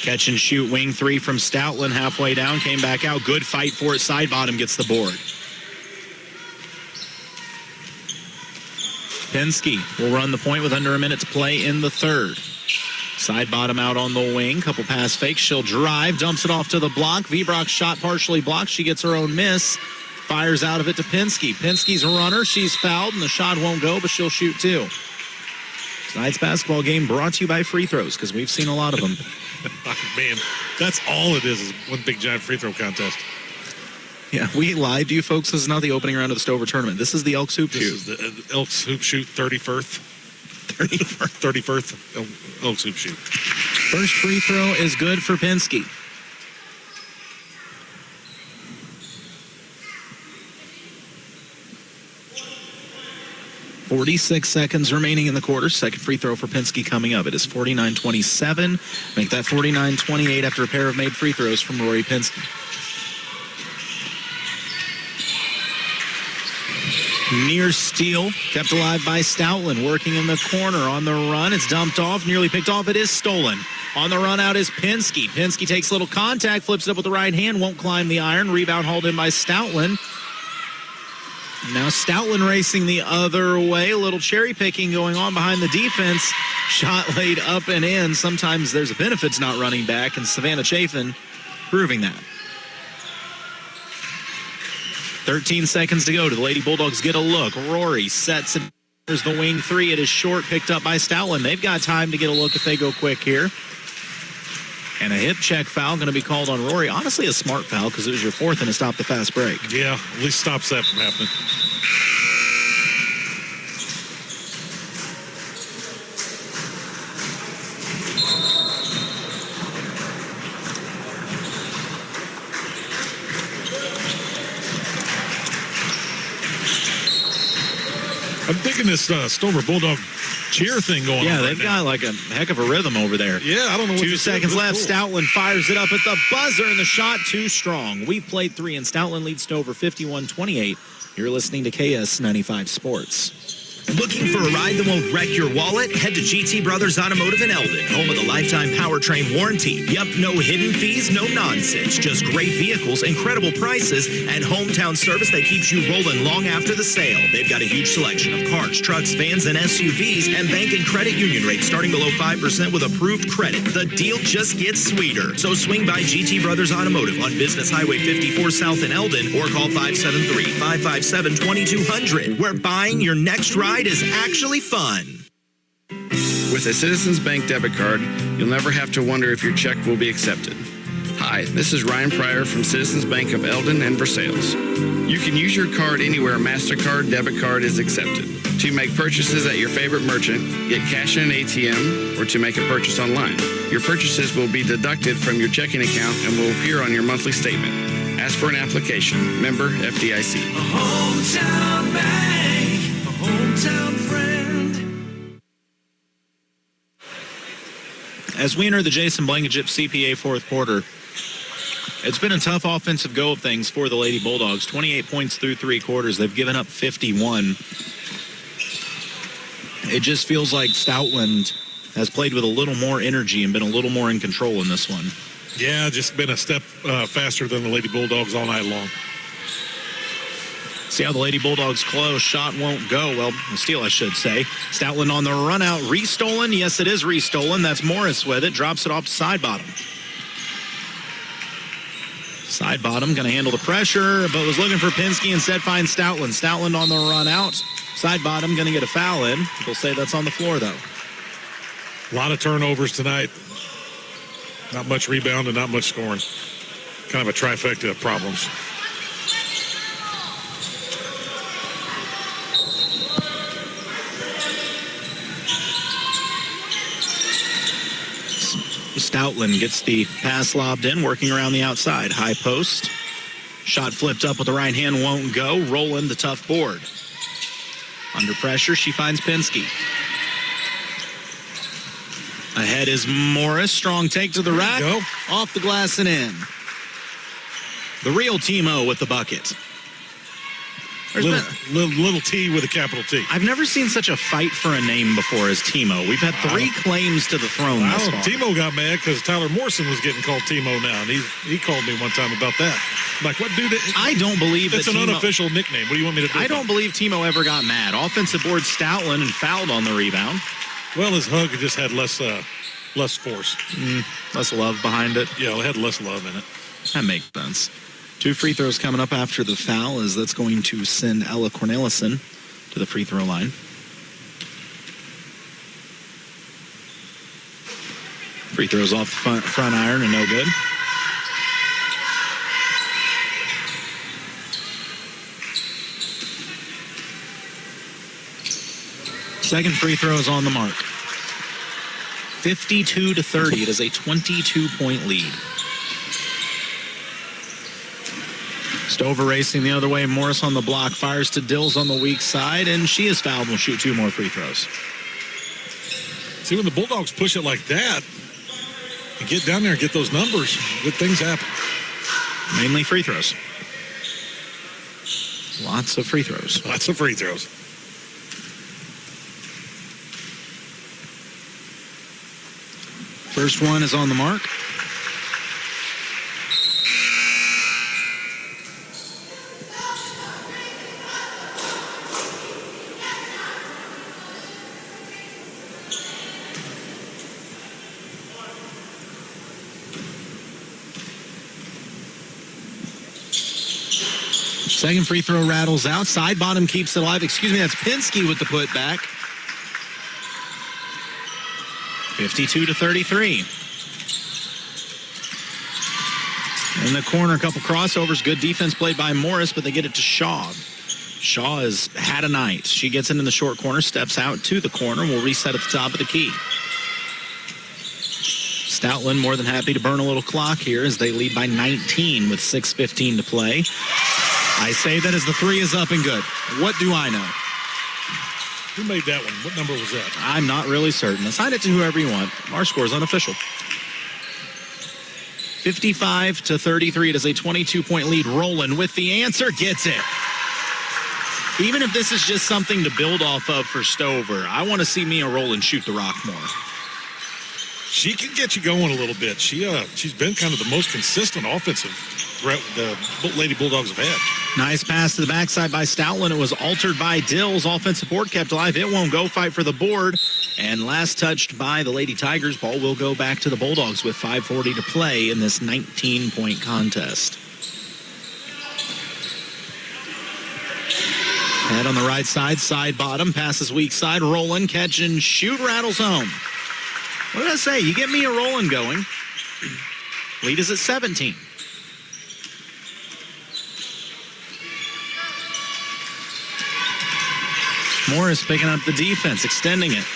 Catch and shoot wing 3 from Stoutland, halfway down, came back out. Good fight for it. Side bottom gets the board. Pinsky will run the point with under a minute to play in the third. Side bottom out on the wing. Couple pass fakes. She'll drive, dumps it off to the block. Vbrock's shot partially blocked. She gets her own miss. Fires out of it to Pinsky. Pinsky's a runner. She's fouled, and the shot won't go, but she'll shoot 2. Tonight's basketball game brought to you by free throws, because we've seen a lot of them. Man, that's all it is one big giant free throw contest. Yeah, we lied to you folks. This is not the opening round of the Stover tournament. This is the Elks Hoop Shoot. This is the Elks Hoop Shoot 31st. 31st Elks Hoop Shoot. First free throw is good for Pinsky. .46 seconds remaining in the quarter. Second free throw for Pinsky coming up. It is 49-27. Make that 49-28 after a pair of made free throws from Rory Pinsky. Near steal, kept alive by Stoutland, working in the corner on the run. It's dumped off, nearly picked off. It is stolen. On the run out is Pinsky. Pinsky takes a little contact, flips it up with the right hand, won't climb the iron. Rebound hauled in by Stoutland. Now Stoutland racing the other way. A little cherry picking going on behind the defense. Shot laid up and in. Sometimes there's a benefit to not running back, and Savannah Chafin proving that. 13 seconds to go. Do the Lady Bulldogs get a look? Rory sets it. There's the wing 3. It is short, picked up by Stoutland. They've got time to get a look if they go quick here. And a hip check foul going to be called on Rory. Honestly, a smart foul because it was your fourth and it stopped the fast break. Yeah, at least stops that from happening. liking this Stover Bulldog cheer thing going on. Yeah, right they've now. got like a heck of a rhythm over there. Yeah, I don't know what 2 this is. seconds This left. is cool. Stoutland fires it up at the buzzer, and the shot too strong. We've played 3, and Stoutland leads Stover 51-28. You're listening to KS95 Sports. Looking for a ride that won't wreck your wallet? Head to GT Brothers Automotive in Eldon, home of the lifetime powertrain warranty. Yup, no hidden fees, no nonsense. Just great vehicles, incredible prices, and hometown service that keeps you rolling long after the sale. They've got a huge selection of cars, trucks, vans, and SUVs, and bank and credit union rates starting below 5% with approved credit. The deal just gets sweeter. So swing by GT Brothers Automotive on Business Highway 54 South in Eldon, or call 573-557-2200, where buying your next ride is actually fun. With a Citizens Bank debit card, you'll never have to wonder if your check will be accepted. Hi, this is Ryan Pryor from Citizens Bank of Eldon and Versailles. You can use your card anywhere a MasterCard debit card is accepted. To make purchases at your favorite merchant, get cash in an ATM, or to make a purchase online. Your purchases will be deducted from your checking account and will appear on your monthly statement. Ask for an application. Member FDIC. A hometown bank, a hometown friend. As we enter the Jason Blankenship CPA fourth quarter, it's been a tough offensive go of things for the Lady Bulldogs. 28 points through 3 quarters. They've given up 51. It just feels like Stoutland has played with a little more energy and been a little more in control in this one. Yeah, just been a step faster than the Lady Bulldogs all night long. See how the Lady Bulldogs close. Shot won't go. Well, the steal, I should say. Stoutland on the run out. Restolen. Yes, it is restolen. That's Morris with it. Drops it off to side bottom. Side bottom going to handle the pressure, but was looking for Pinsky. Instead finds Stoutland. Stoutland on the run out. Side bottom going to get a foul in. They'll say that's on the floor, though. A lot of turnovers tonight. Not much rebound and not much scoring. Kind of a trifecta of problems. Stoutland gets the pass lobbed in, working around the outside. High post. Shot flipped up with the right hand, won't go. Rolling the tough board. Under pressure, she finds Pinsky. Ahead is Morris. Strong take to the rack. Off the glass and in. The real Timo with the bucket. Little T with a capital T. I've never seen such a fight for a name before as Timo. We've had 3 claims to the throne thus far. Timo got mad because Tyler Morrison was getting called Timo now, and he called me one time about that. I'm like, what dude? I don't believe it's that an Timo, unofficial nickname. What do you want me to do? I don't believe Timo ever got mad. Offensive board Stoutland and fouled on the rebound. Well, his hug just had less force. Less love behind it. Yeah, it had less love in it. That makes sense. 2 free throws coming up after the foul, as that's going to send Ella Cornelissen to the free throw line. Free throws off the front iron and no good. Second free throw is on the mark. 52-30. It is a 22-point lead. Stover racing the other way. Morris on the block. Fires to Dills on the weak side, and she is fouled and will shoot 2 more free throws. See, when the Bulldogs push it like that and get down there and get those numbers, good things happen. Mainly free throws. Lots of free throws. Lots of free throws. First one is on the mark. Second free throw rattles out. Side bottom keeps it alive. Excuse me, that's Pinsky with the putback. 52-33. In the corner, a couple crossovers. Good defense played by Morris, but they get it to Shaw. Shaw has had a night. She gets it in the short corner, steps out to the corner, will reset at the top of the key. Stoutland more than happy to burn a little clock here as they lead by 19 with 6:15 to play. I say that as the 3 is up and good. What do I know? Who made that one? What number was that? I'm not really certain. Assign it to whoever you want. Our score is unofficial. 55-33. It is a 22-point lead. Roland with the answer. Gets it. Even if this is just something to build off of for Stover, I want to see Mia Roland shoot the rock more. She can get you going a little bit. She's been kind of the most consistent offensive threat the Lady Bulldogs have had. Nice pass to the backside by Stoutland. It was altered by Dills. Offensive board kept alive. It won't go. Fight for the board. And last touched by the Lady Tigers. Ball will go back to the Bulldogs with 5:40 to play in this 19-point contest. Head on the right side, side bottom. Passes weak side. Roland, catch and shoot. Rattles home. What did I say? You get me a Roland going. Lead is at 17. Morris picking up the defense, extending it.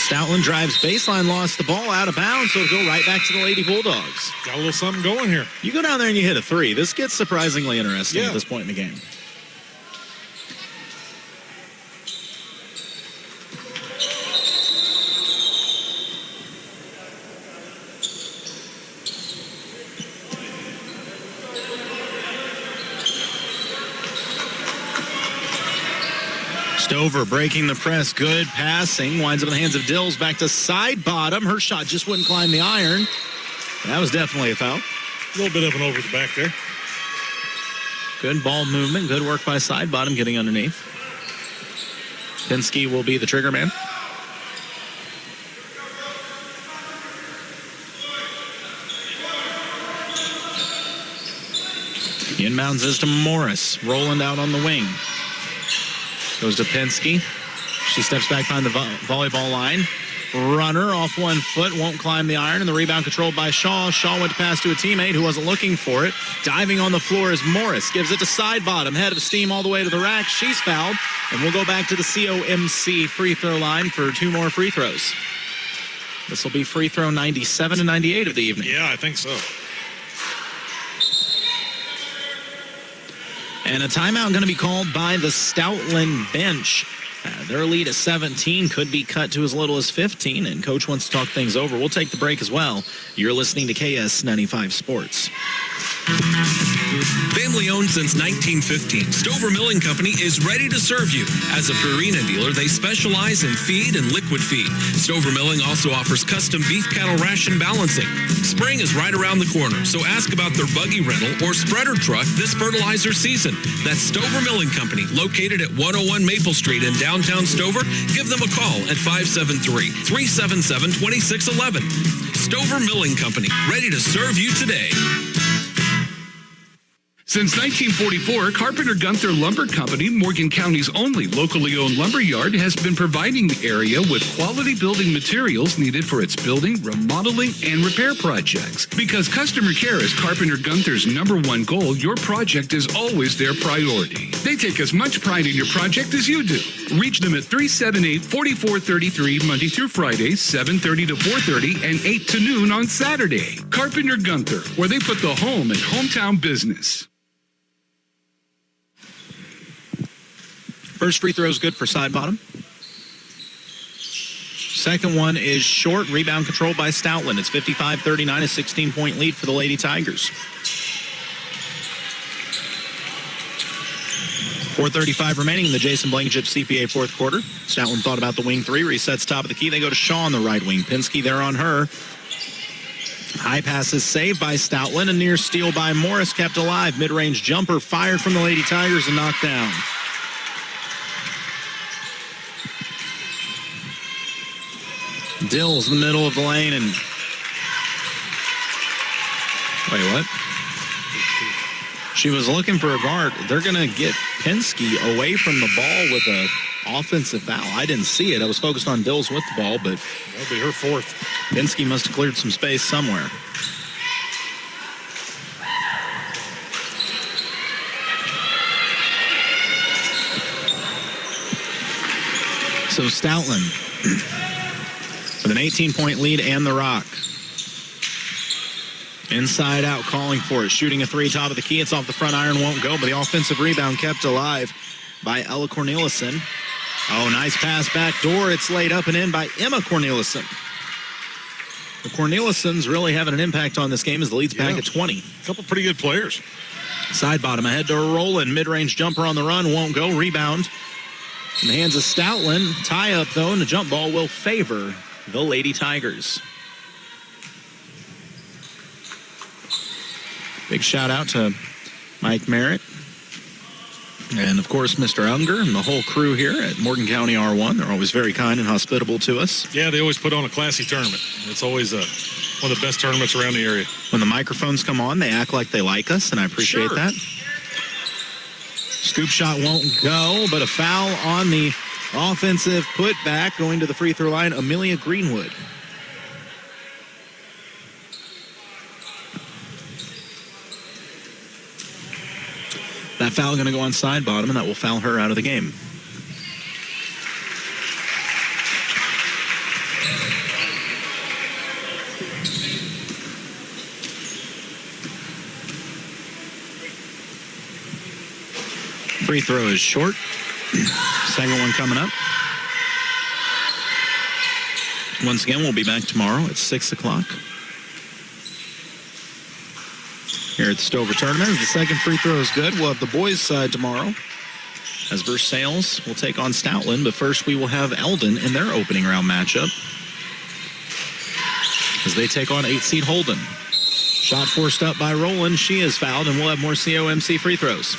Stoutland drives baseline, lost the ball out of bounds, so it'll go right back to the Lady Bulldogs. Got a little something going here. You go down there and you hit a three. This gets surprisingly interesting at this point in the game. Stover breaking the press. Good passing. Winds up in the hands of Dills. Back to side bottom. Her shot just wouldn't climb the iron. That was definitely a foul. A little bit of an over the back there. Good ball movement. Good work by side bottom getting underneath. Pinsky will be the trigger man. Inbounds is to Morris. Roland out on the wing. Goes to Pinsky. She steps back behind the volleyball line. Runner off 1 foot, won't climb the iron, and the rebound controlled by Shaw. Shaw went to pass to a teammate who wasn't looking for it. Diving on the floor is Morris. Gives it to side bottom. Head of steam all the way to the rack. She's fouled, and we'll go back to the COMC free throw line for 2 more free throws. This will be free throw 97 and 98 of the evening. Yeah, I think so. And a timeout going to be called by the Stoutland bench. Their lead at 17 could be cut to as little as 15, and Coach wants to talk things over. We'll take the break as well. You're listening to KS95 Sports. Family owned since 1915, Stover Milling Company is ready to serve you. As a Purina dealer, they specialize in feed and liquid feed. Stover Milling also offers custom beef cattle ration balancing. Spring is right around the corner, so ask about their buggy rental or spreader truck this fertilizer season. That's Stover Milling Company, located at 101 Maple Street in downtown Stover. Give them a call at 573-377-2611. Stover Milling Company, ready to serve you today. Since 1944, Carpenter Gunther Lumber Company, Morgan County's only locally owned lumber yard, has been providing the area with quality building materials needed for its building, remodeling, and repair projects. Because customer care is Carpenter Gunther's #1 goal, your project is always their priority. They take as much pride in your project as you do. Reach them at 378-4433 Monday through Friday, 7:30 to 4:30, and 8 to noon on Saturday. Carpenter Gunther, where they put the home in hometown business. First free throw is good for side bottom. Second one is short. Rebound controlled by Stoutland. It's 55-39, a 16-point lead for the Lady Tigers. 4:35 remaining in the Jason Blankenship CPA fourth quarter. Stoutland thought about the wing three. Resets top of the key. They go to Shaw on the right wing. Pinsky there on her. High pass is saved by Stoutland. A near steal by Morris kept alive. Mid-range jumper fired from the Lady Tigers and knocked down. Dills in the middle of the lane and... Wait, what? She was looking for a guard. They're going to get Pinsky away from the ball with an offensive foul. I didn't see it. I was focused on Dills with the ball, but... That'll be her fourth. Pinsky must have cleared some space somewhere. So Stoutland with an 18-point lead and the rock. Inside out, calling for it. Shooting a three, top of the key. It's off the front iron, won't go, but the offensive rebound kept alive by Ella Cornelissen. Oh, nice pass back door. It's laid up and in by Emma Cornelissen. The Cornelissens really having an impact on this game as the lead's back at 20. A couple pretty good players. Side bottom ahead to Roland. Mid-range jumper on the run. Won't go. Rebound in the hands of Stoutland. Tie up, though, and the jump ball will favor the Lady Tigers. Big shout out to Mike Merritt. And, of course, Mr. Unger and the whole crew here at Morgan County R1. They're always very kind and hospitable to us. Yeah, they always put on a classy tournament. It's always one of the best tournaments around the area. When the microphones come on, they act like they like us, and I appreciate that. Scoop shot won't go, but a foul on the offensive putback going to the free throw line, Amelia Greenwood. That foul going to go on side bottom, and that will foul her out of the game. Free throw is short. Second one coming up. Once again, we'll be back tomorrow at 6 o'clock. Here at the Stover Tournament. The second free throw is good. We'll have the boys' side tomorrow as Versailles will take on Stoutland. But first, we will have Eldon in their opening round matchup as they take on 8-seed Holden. Shot forced up by Roland. She is fouled, and we'll have more COMC free throws.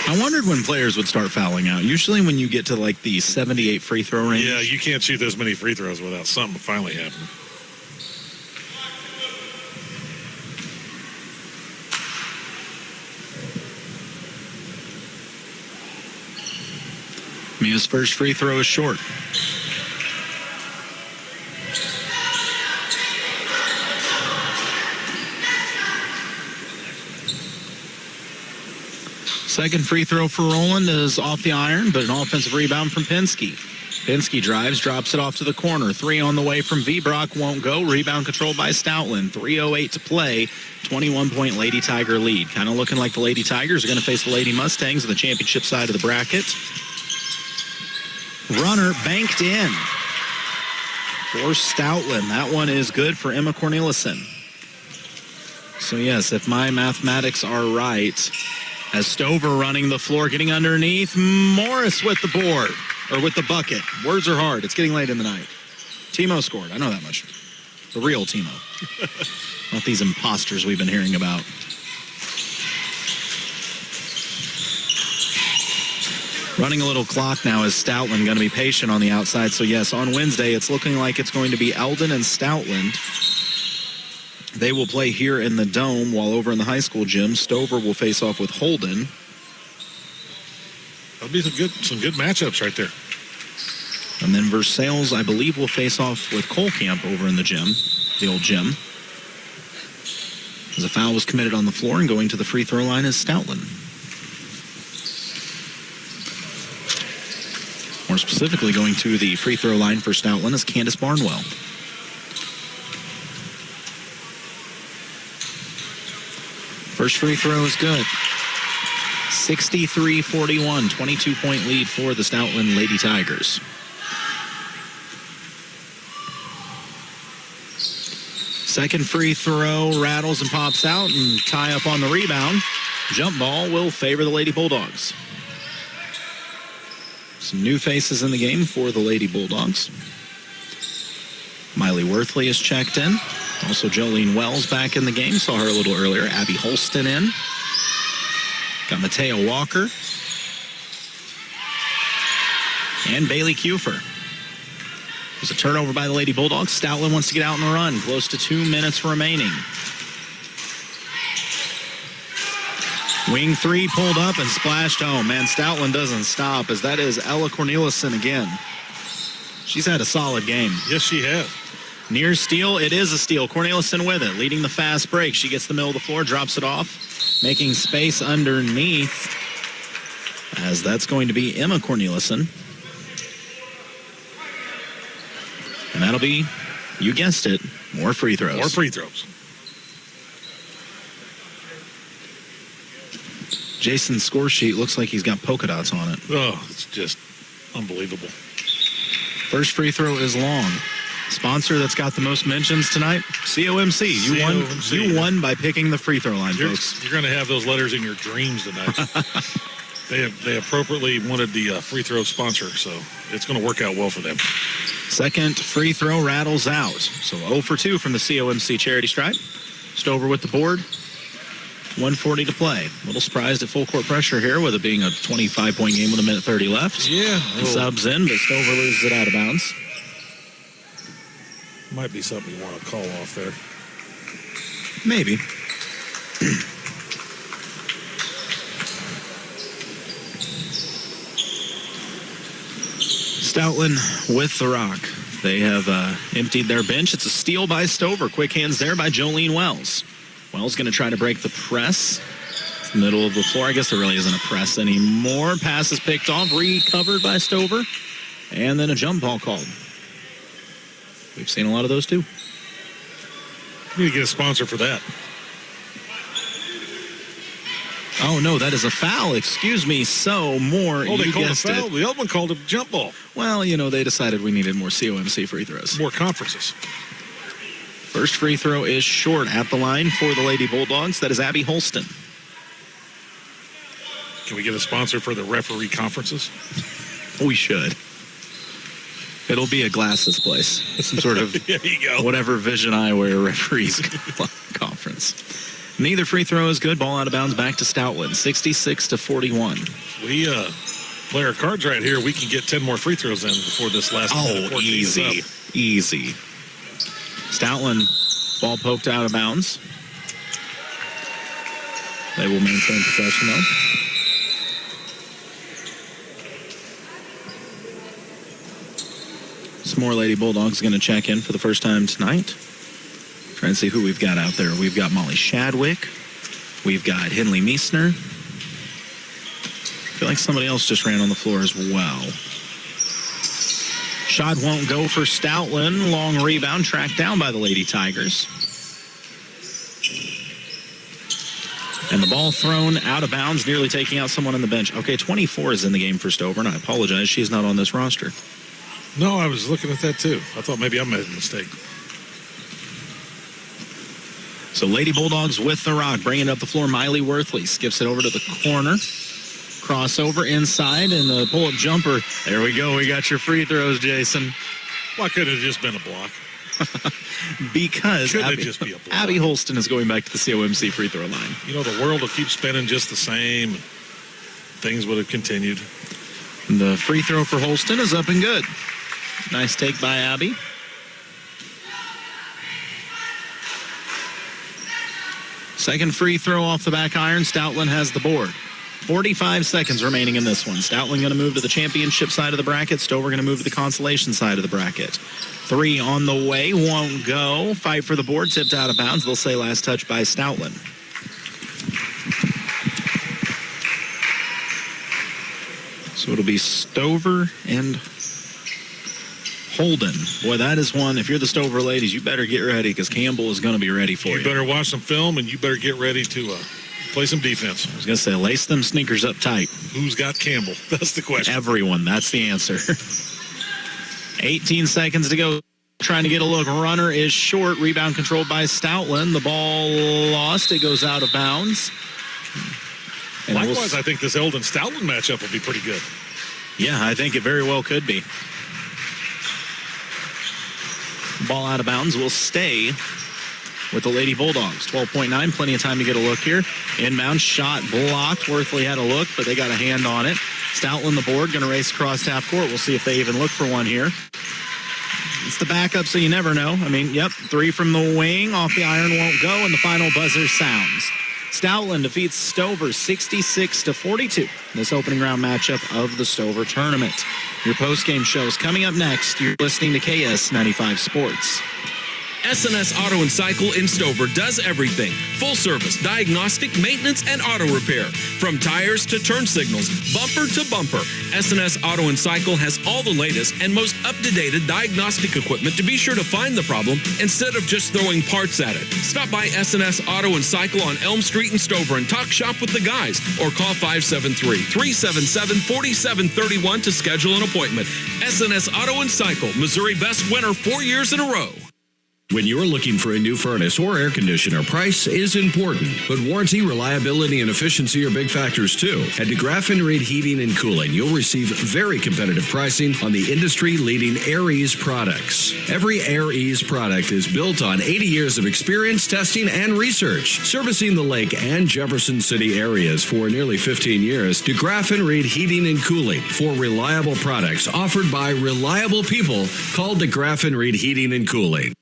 I wondered when players would start fouling out. Usually when you get to like the 78 free throw range. Yeah, you can't shoot those many free throws without something finally happening. Mia's first free throw is short. Second free throw for Roland is off the iron, but an offensive rebound from Penske. Penske drives, drops it off to the corner. 3 on the way from V-Brock, won't go. Rebound controlled by Stoutland. 3:08 to play. 21-point Lady Tiger lead. Kind of looking like the Lady Tigers are going to face the Lady Mustangs on the championship side of the bracket. Runner banked in for Stoutland. That one is good for Emma Cornelissen. So, yes, if my mathematics are right, as Stover running the floor, getting underneath, Morris with the board, or with the bucket. Words are hard. It's getting late in the night. Timo scored. I know that much. The real Timo. Not these imposters we've been hearing about. Running a little clock now is Stoutland going to be patient on the outside. So, yes, on Wednesday, it's looking like it's going to be Eldon and Stoutland. They will play here in the Dome, while over in the high school gym, Stover will face off with Holden. That'll be some good matchups right there. And then Versailles, I believe, will face off with Colcamp over in the gym, the old gym. As a foul was committed on the floor, and going to the free throw line is Stoutland. More specifically, going to the free throw line for Stoutland is Candace Barnwell. First free throw is good. 63-41, 22-point lead for the Stoutland Lady Tigers. Second free throw rattles and pops out, and tie up on the rebound. Jump ball will favor the Lady Bulldogs. Some new faces in the game for the Lady Bulldogs. Miley Worthley is checked in. Also, Jolene Wells back in the game. Saw her a little earlier. Abby Holston in. Got Matea Walker. And Bailey Kufer. There's a turnover by the Lady Bulldogs. Stoutland wants to get out on the run. Close to 2 minutes remaining. Wing three pulled up and splashed home. Man, Stoutland doesn't stop, as that is Ella Cornelissen again. She's had a solid game. Yes, she has. Near steal, it is a steal. Cornelissen with it, leading the fast break. She gets the middle of the floor, drops it off, making space underneath, as that's going to be Emma Cornelissen. that'll be, you guessed it, more free throws. More free throws. Jason's score sheet looks like he's got polka dots on it. Oh, it's just unbelievable. First free throw is long. Sponsor that's got the most mentions tonight, COMC. You won by picking the free throw line, folks. You're going to have those letters in your dreams tonight. They appropriately wanted the free throw sponsor, so it's going to work out well for them. Second free throw rattles out. So 0 for 2 from the COMC charity stripe. Stover with the board. 1:40 to play. A little surprised at full court pressure here with it being a 25-point game with 1:30 left. Yeah. Subs in, but Stover loses it out of bounds. Might be something you want to call off there. Maybe. Stoutland with the rock. They have emptied their bench. It's a steal by Stover. Quick hands there by Jolene Wells. Wells going to try to break the press. It's the middle of the floor. I guess there really isn't a press anymore. Pass is picked off, recovered by Stover. And then a jump ball called. We've seen a lot of those too. You need to get a sponsor for that. Oh, no, that is a foul. Excuse me. So more. Oh, they called a foul. It. The other one called a jump ball. Well, you know, they decided we needed more COMC free throws. More conferences. First free throw is short at the line for the Lady Bulldogs. That is Abby Holston. Can we get a sponsor for the referee conferences? We should. It'll be a glasses place. Some sort of there you go. Whatever Vision Eyewear referees conference. Neither free throw is good. Ball out of bounds back to Stoutland. 66-41. We play our cards right here. We can get 10 more free throws in before this last minute. Oh, easy. Easy. Stoutland, ball poked out of bounds. They will maintain possession, though. Some more Lady Bulldogs going to check in for the first time tonight. Trying to see who we've got out there. We've got Molly Shadwick. We've got Henley Meissner. I feel like somebody else just ran on the floor as well. Shot won't go for Stoutland. Long rebound tracked down by the Lady Tigers. And the ball thrown out of bounds, nearly taking out someone on the bench. Okay, 24 is in the game for Stover, and I apologize. She's not on this roster. No, I was looking at that too. I thought maybe I made a mistake. So Lady Bulldogs with the rock, bringing it up the floor. Miley Worthley skips it over to the corner. Crossover inside, and the pull-up jumper. There we go. We got your free throws, Jason. Why couldn't it have just been a block? Because Abby Holston is going back to the COMC free throw line. You know, the world will keep spinning just the same. Things would have continued. The free throw for Holston is up and good. Nice take by Abby. Second free throw off the back iron. Stoutland has the board. 45 seconds remaining in this one. Stoutland going to move to the championship side of the bracket. Stover going to move to the consolation side of the bracket. 3 on the way. Won't go. Fight for the board. Tipped out of bounds. They'll say last touch by Stoutland. So it'll be Stover and Holden. Boy, that is one. If you're the Stover ladies, you better get ready because Campbell is going to be ready for you. You better watch some film and you better get ready to play some defense. I was going to say, lace them sneakers up tight. Who's got Campbell? That's the question. Everyone. That's the answer. 18 seconds to go. Trying to get a look. Runner is short. Rebound controlled by Stoutland. The ball lost. It goes out of bounds. And likewise, I think this Eldon Stoutland matchup will be pretty good. Yeah, I think it very well could be. Ball out of bounds will stay with the Lady Bulldogs. 12.9, plenty of time to get a look here. Inbound shot blocked. Worthley had a look, but they got a hand on it. Stoutland the board, going to race across half court. We'll see if they even look for one here. It's the backup, so you never know. I mean, yep, 3 from the wing. Off the iron won't go, and the final buzzer sounds. Stoutland defeats Stover 66-42. This opening round matchup of the Stover tournament. Your post-game show is coming up next. You're listening to KS95 Sports. SNS Auto and Cycle in Stover does everything. Full service, diagnostic, maintenance, and auto repair. From tires to turn signals, bumper to bumper. SNS Auto and Cycle has all the latest and most up-to-date diagnostic equipment to be sure to find the problem instead of just throwing parts at it. Stop by SNS Auto and Cycle on Elm Street in Stover and talk shop with the guys, or call 573-377-4731 to schedule an appointment. SNS Auto and Cycle, Missouri Best Winner 4 years in a row. When you're looking for a new furnace or air conditioner, price is important, but warranty, reliability, and efficiency are big factors too. At DeGraff & Reed Heating and Cooling, you'll receive very competitive pricing on the industry-leading Air Ease products. Every Air Ease product is built on 80 years of experience, testing, and research. Servicing the Lake and Jefferson City areas for nearly 15 years, DeGraff & Reed Heating and Cooling for reliable products offered by reliable people. Call DeGraff & Reed Heating and Cooling.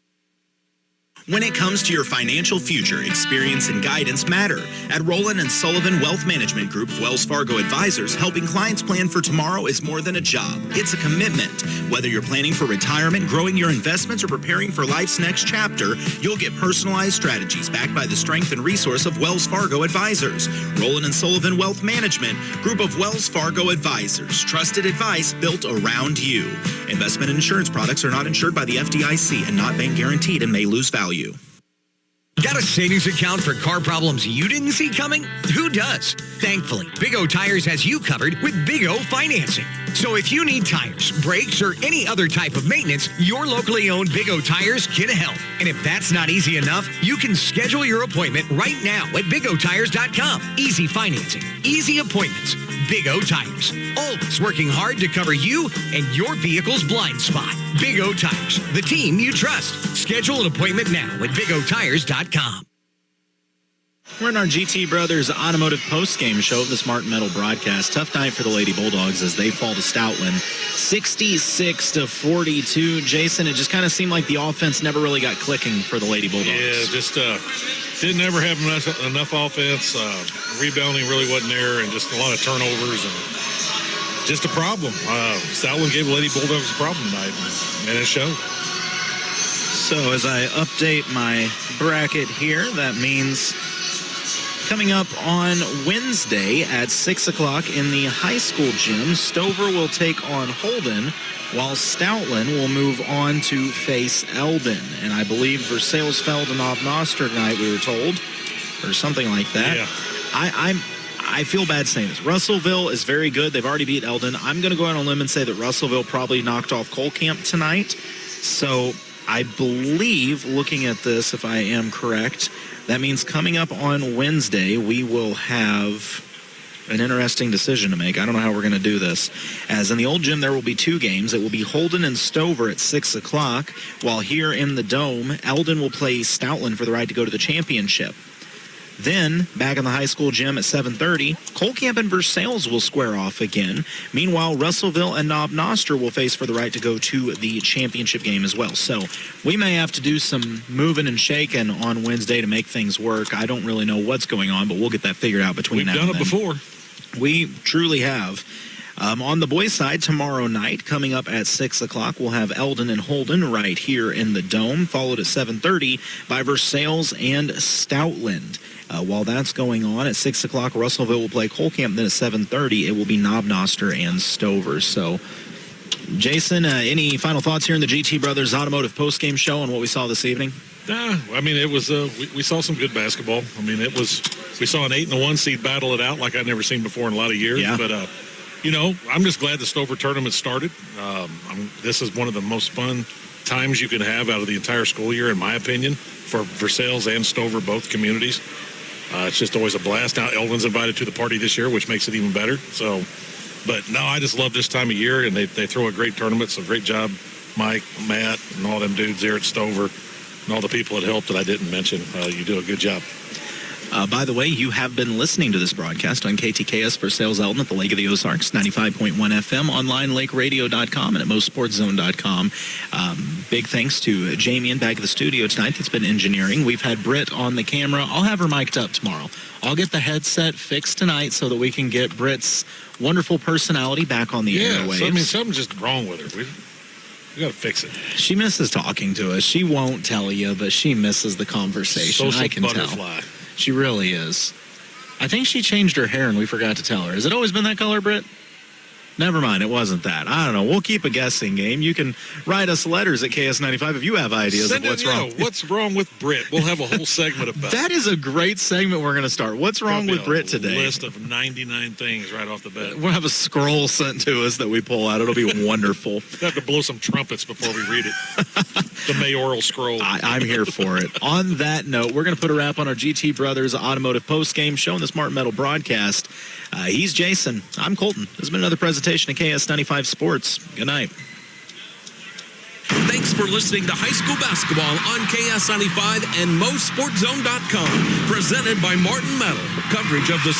When it comes to your financial future, experience and guidance matter. At Rowland & Sullivan Wealth Management Group of Wells Fargo Advisors, helping clients plan for tomorrow is more than a job. It's a commitment. Whether you're planning for retirement, growing your investments, or preparing for life's next chapter, you'll get personalized strategies backed by the strength and resource of Wells Fargo Advisors. Rowland & Sullivan Wealth Management Group of Wells Fargo Advisors. Trusted advice built around you. Investment and insurance products are not insured by the FDIC and not bank guaranteed and may lose value. Got a savings account for car problems you didn't see coming? Who does? Thankfully, Big O Tires has you covered with Big O financing. So if you need tires, brakes, or any other type of maintenance, your locally owned Big O Tires can help. And if that's not easy enough, you can schedule your appointment right now at BigOTires.com. Easy financing, easy appointments. Big O Tires, always working hard to cover you and your vehicle's blind spot. Big O Tires, the team you trust. Schedule an appointment now at BigOTires.com. We're in our GT Brothers Automotive postgame show of this Martin Metal broadcast. Tough night for the Lady Bulldogs as they fall to Stoutland, 66-42. Jason, it just kind of seemed like the offense never really got clicking for the Lady Bulldogs. Yeah, just didn't ever have enough offense. Rebounding really wasn't there, and just a lot of turnovers and just a problem. Stoutland gave the Lady Bulldogs a problem tonight, and it showed. So as I update my bracket here, that means coming up on Wednesday at 6 o'clock in the high school gym, Stover will take on Holden, while Stoutland will move on to face Eldon. And I believe Versailles fell to Noster tonight, we were told, or something like that. Yeah. I feel bad saying this. Russellville is very good. They've already beat Eldon. I'm going to go out on a limb and say that Russellville probably knocked off Colcamp tonight. So I believe, looking at this, if I am correct, that means coming up on Wednesday, we will have an interesting decision to make. I don't know how we're going to do this. As in the old gym, there will be two games. It will be Holden and Stover at 6 o'clock, while here in the Dome, Eldon will play Stoutland for the right to go to the championship. Then, back in the high school gym at 7:30, Colcamp and Versailles will square off again. Meanwhile, Russellville and Noster will face for the right to go to the championship game as well. So we may have to do some moving and shaking on Wednesday to make things work. I don't really know what's going on, but we'll get that figured out between now and then. We've done it before. We truly have. On the boys' side, tomorrow night, coming up at 6 o'clock, we'll have Eldon and Holden right here in the Dome, followed at 7:30 by Versailles and Stoutland. While that's going on, at 6 o'clock, Russellville will play Colcamp. Then at 7:30, it will be Noster and Stover. So, Jason, any final thoughts here in the GT Brothers Automotive postgame show on what we saw this evening? I mean, it was we saw some good basketball. I mean, we saw an 8 and a 1 seed battle it out like I'd never seen before in a lot of years. Yeah. But I'm just glad the Stover tournament started. This is one of the most fun times you can have out of the entire school year, in my opinion, for Versailles and Stover, both communities. It's just always a blast. Now Eldon's invited to the party this year, which makes it even better. So, but no, I just love this time of year, and they throw a great tournament. So great job, Mike, Matt, and all them dudes there at Stover, and all the people that helped that I didn't mention. You do a good job. By the way, you have been listening to this broadcast on KTKS Versailles Eldon at the Lake of the Ozarks, 95.1 FM, online, lakeradio.com, and at MoSportsZone.com. Big thanks to Jamie in back of the studio tonight that's been engineering. We've had Britt on the camera. I'll have her mic'd up tomorrow. I'll get the headset fixed tonight so that we can get Britt's wonderful personality back on the airwaves. So, I mean, something's just wrong with her. We got to fix it. She misses talking to us. She won't tell you, but she misses the conversation. Social I can butterfly. tell. She really is. I think she changed her hair and we forgot to tell her. Has it always been that color, Britt? Never mind, it wasn't that. I don't know. We'll keep a guessing game. You can write us letters at KS95 if you have ideas of what's wrong. What's wrong with Britt? We'll have a whole segment about that. Is a great segment we're going to start. What's wrong with Britt today? List of 99 things right off the bat. We'll have a scroll sent to us that we pull out. It'll be wonderful. We'll have to blow some trumpets before we read it. The mayoral scroll. I'm here for it. On that note, we're going to put a wrap on our GT Brothers Automotive Postgame show on the Smart Metal broadcast. He's Jason. I'm Colton. This has been another presentation of KS95 Sports. Good night. Thanks for listening to High School Basketball on KS95 and MoSportsZone.com. Presented by Martin Metal. Coverage of the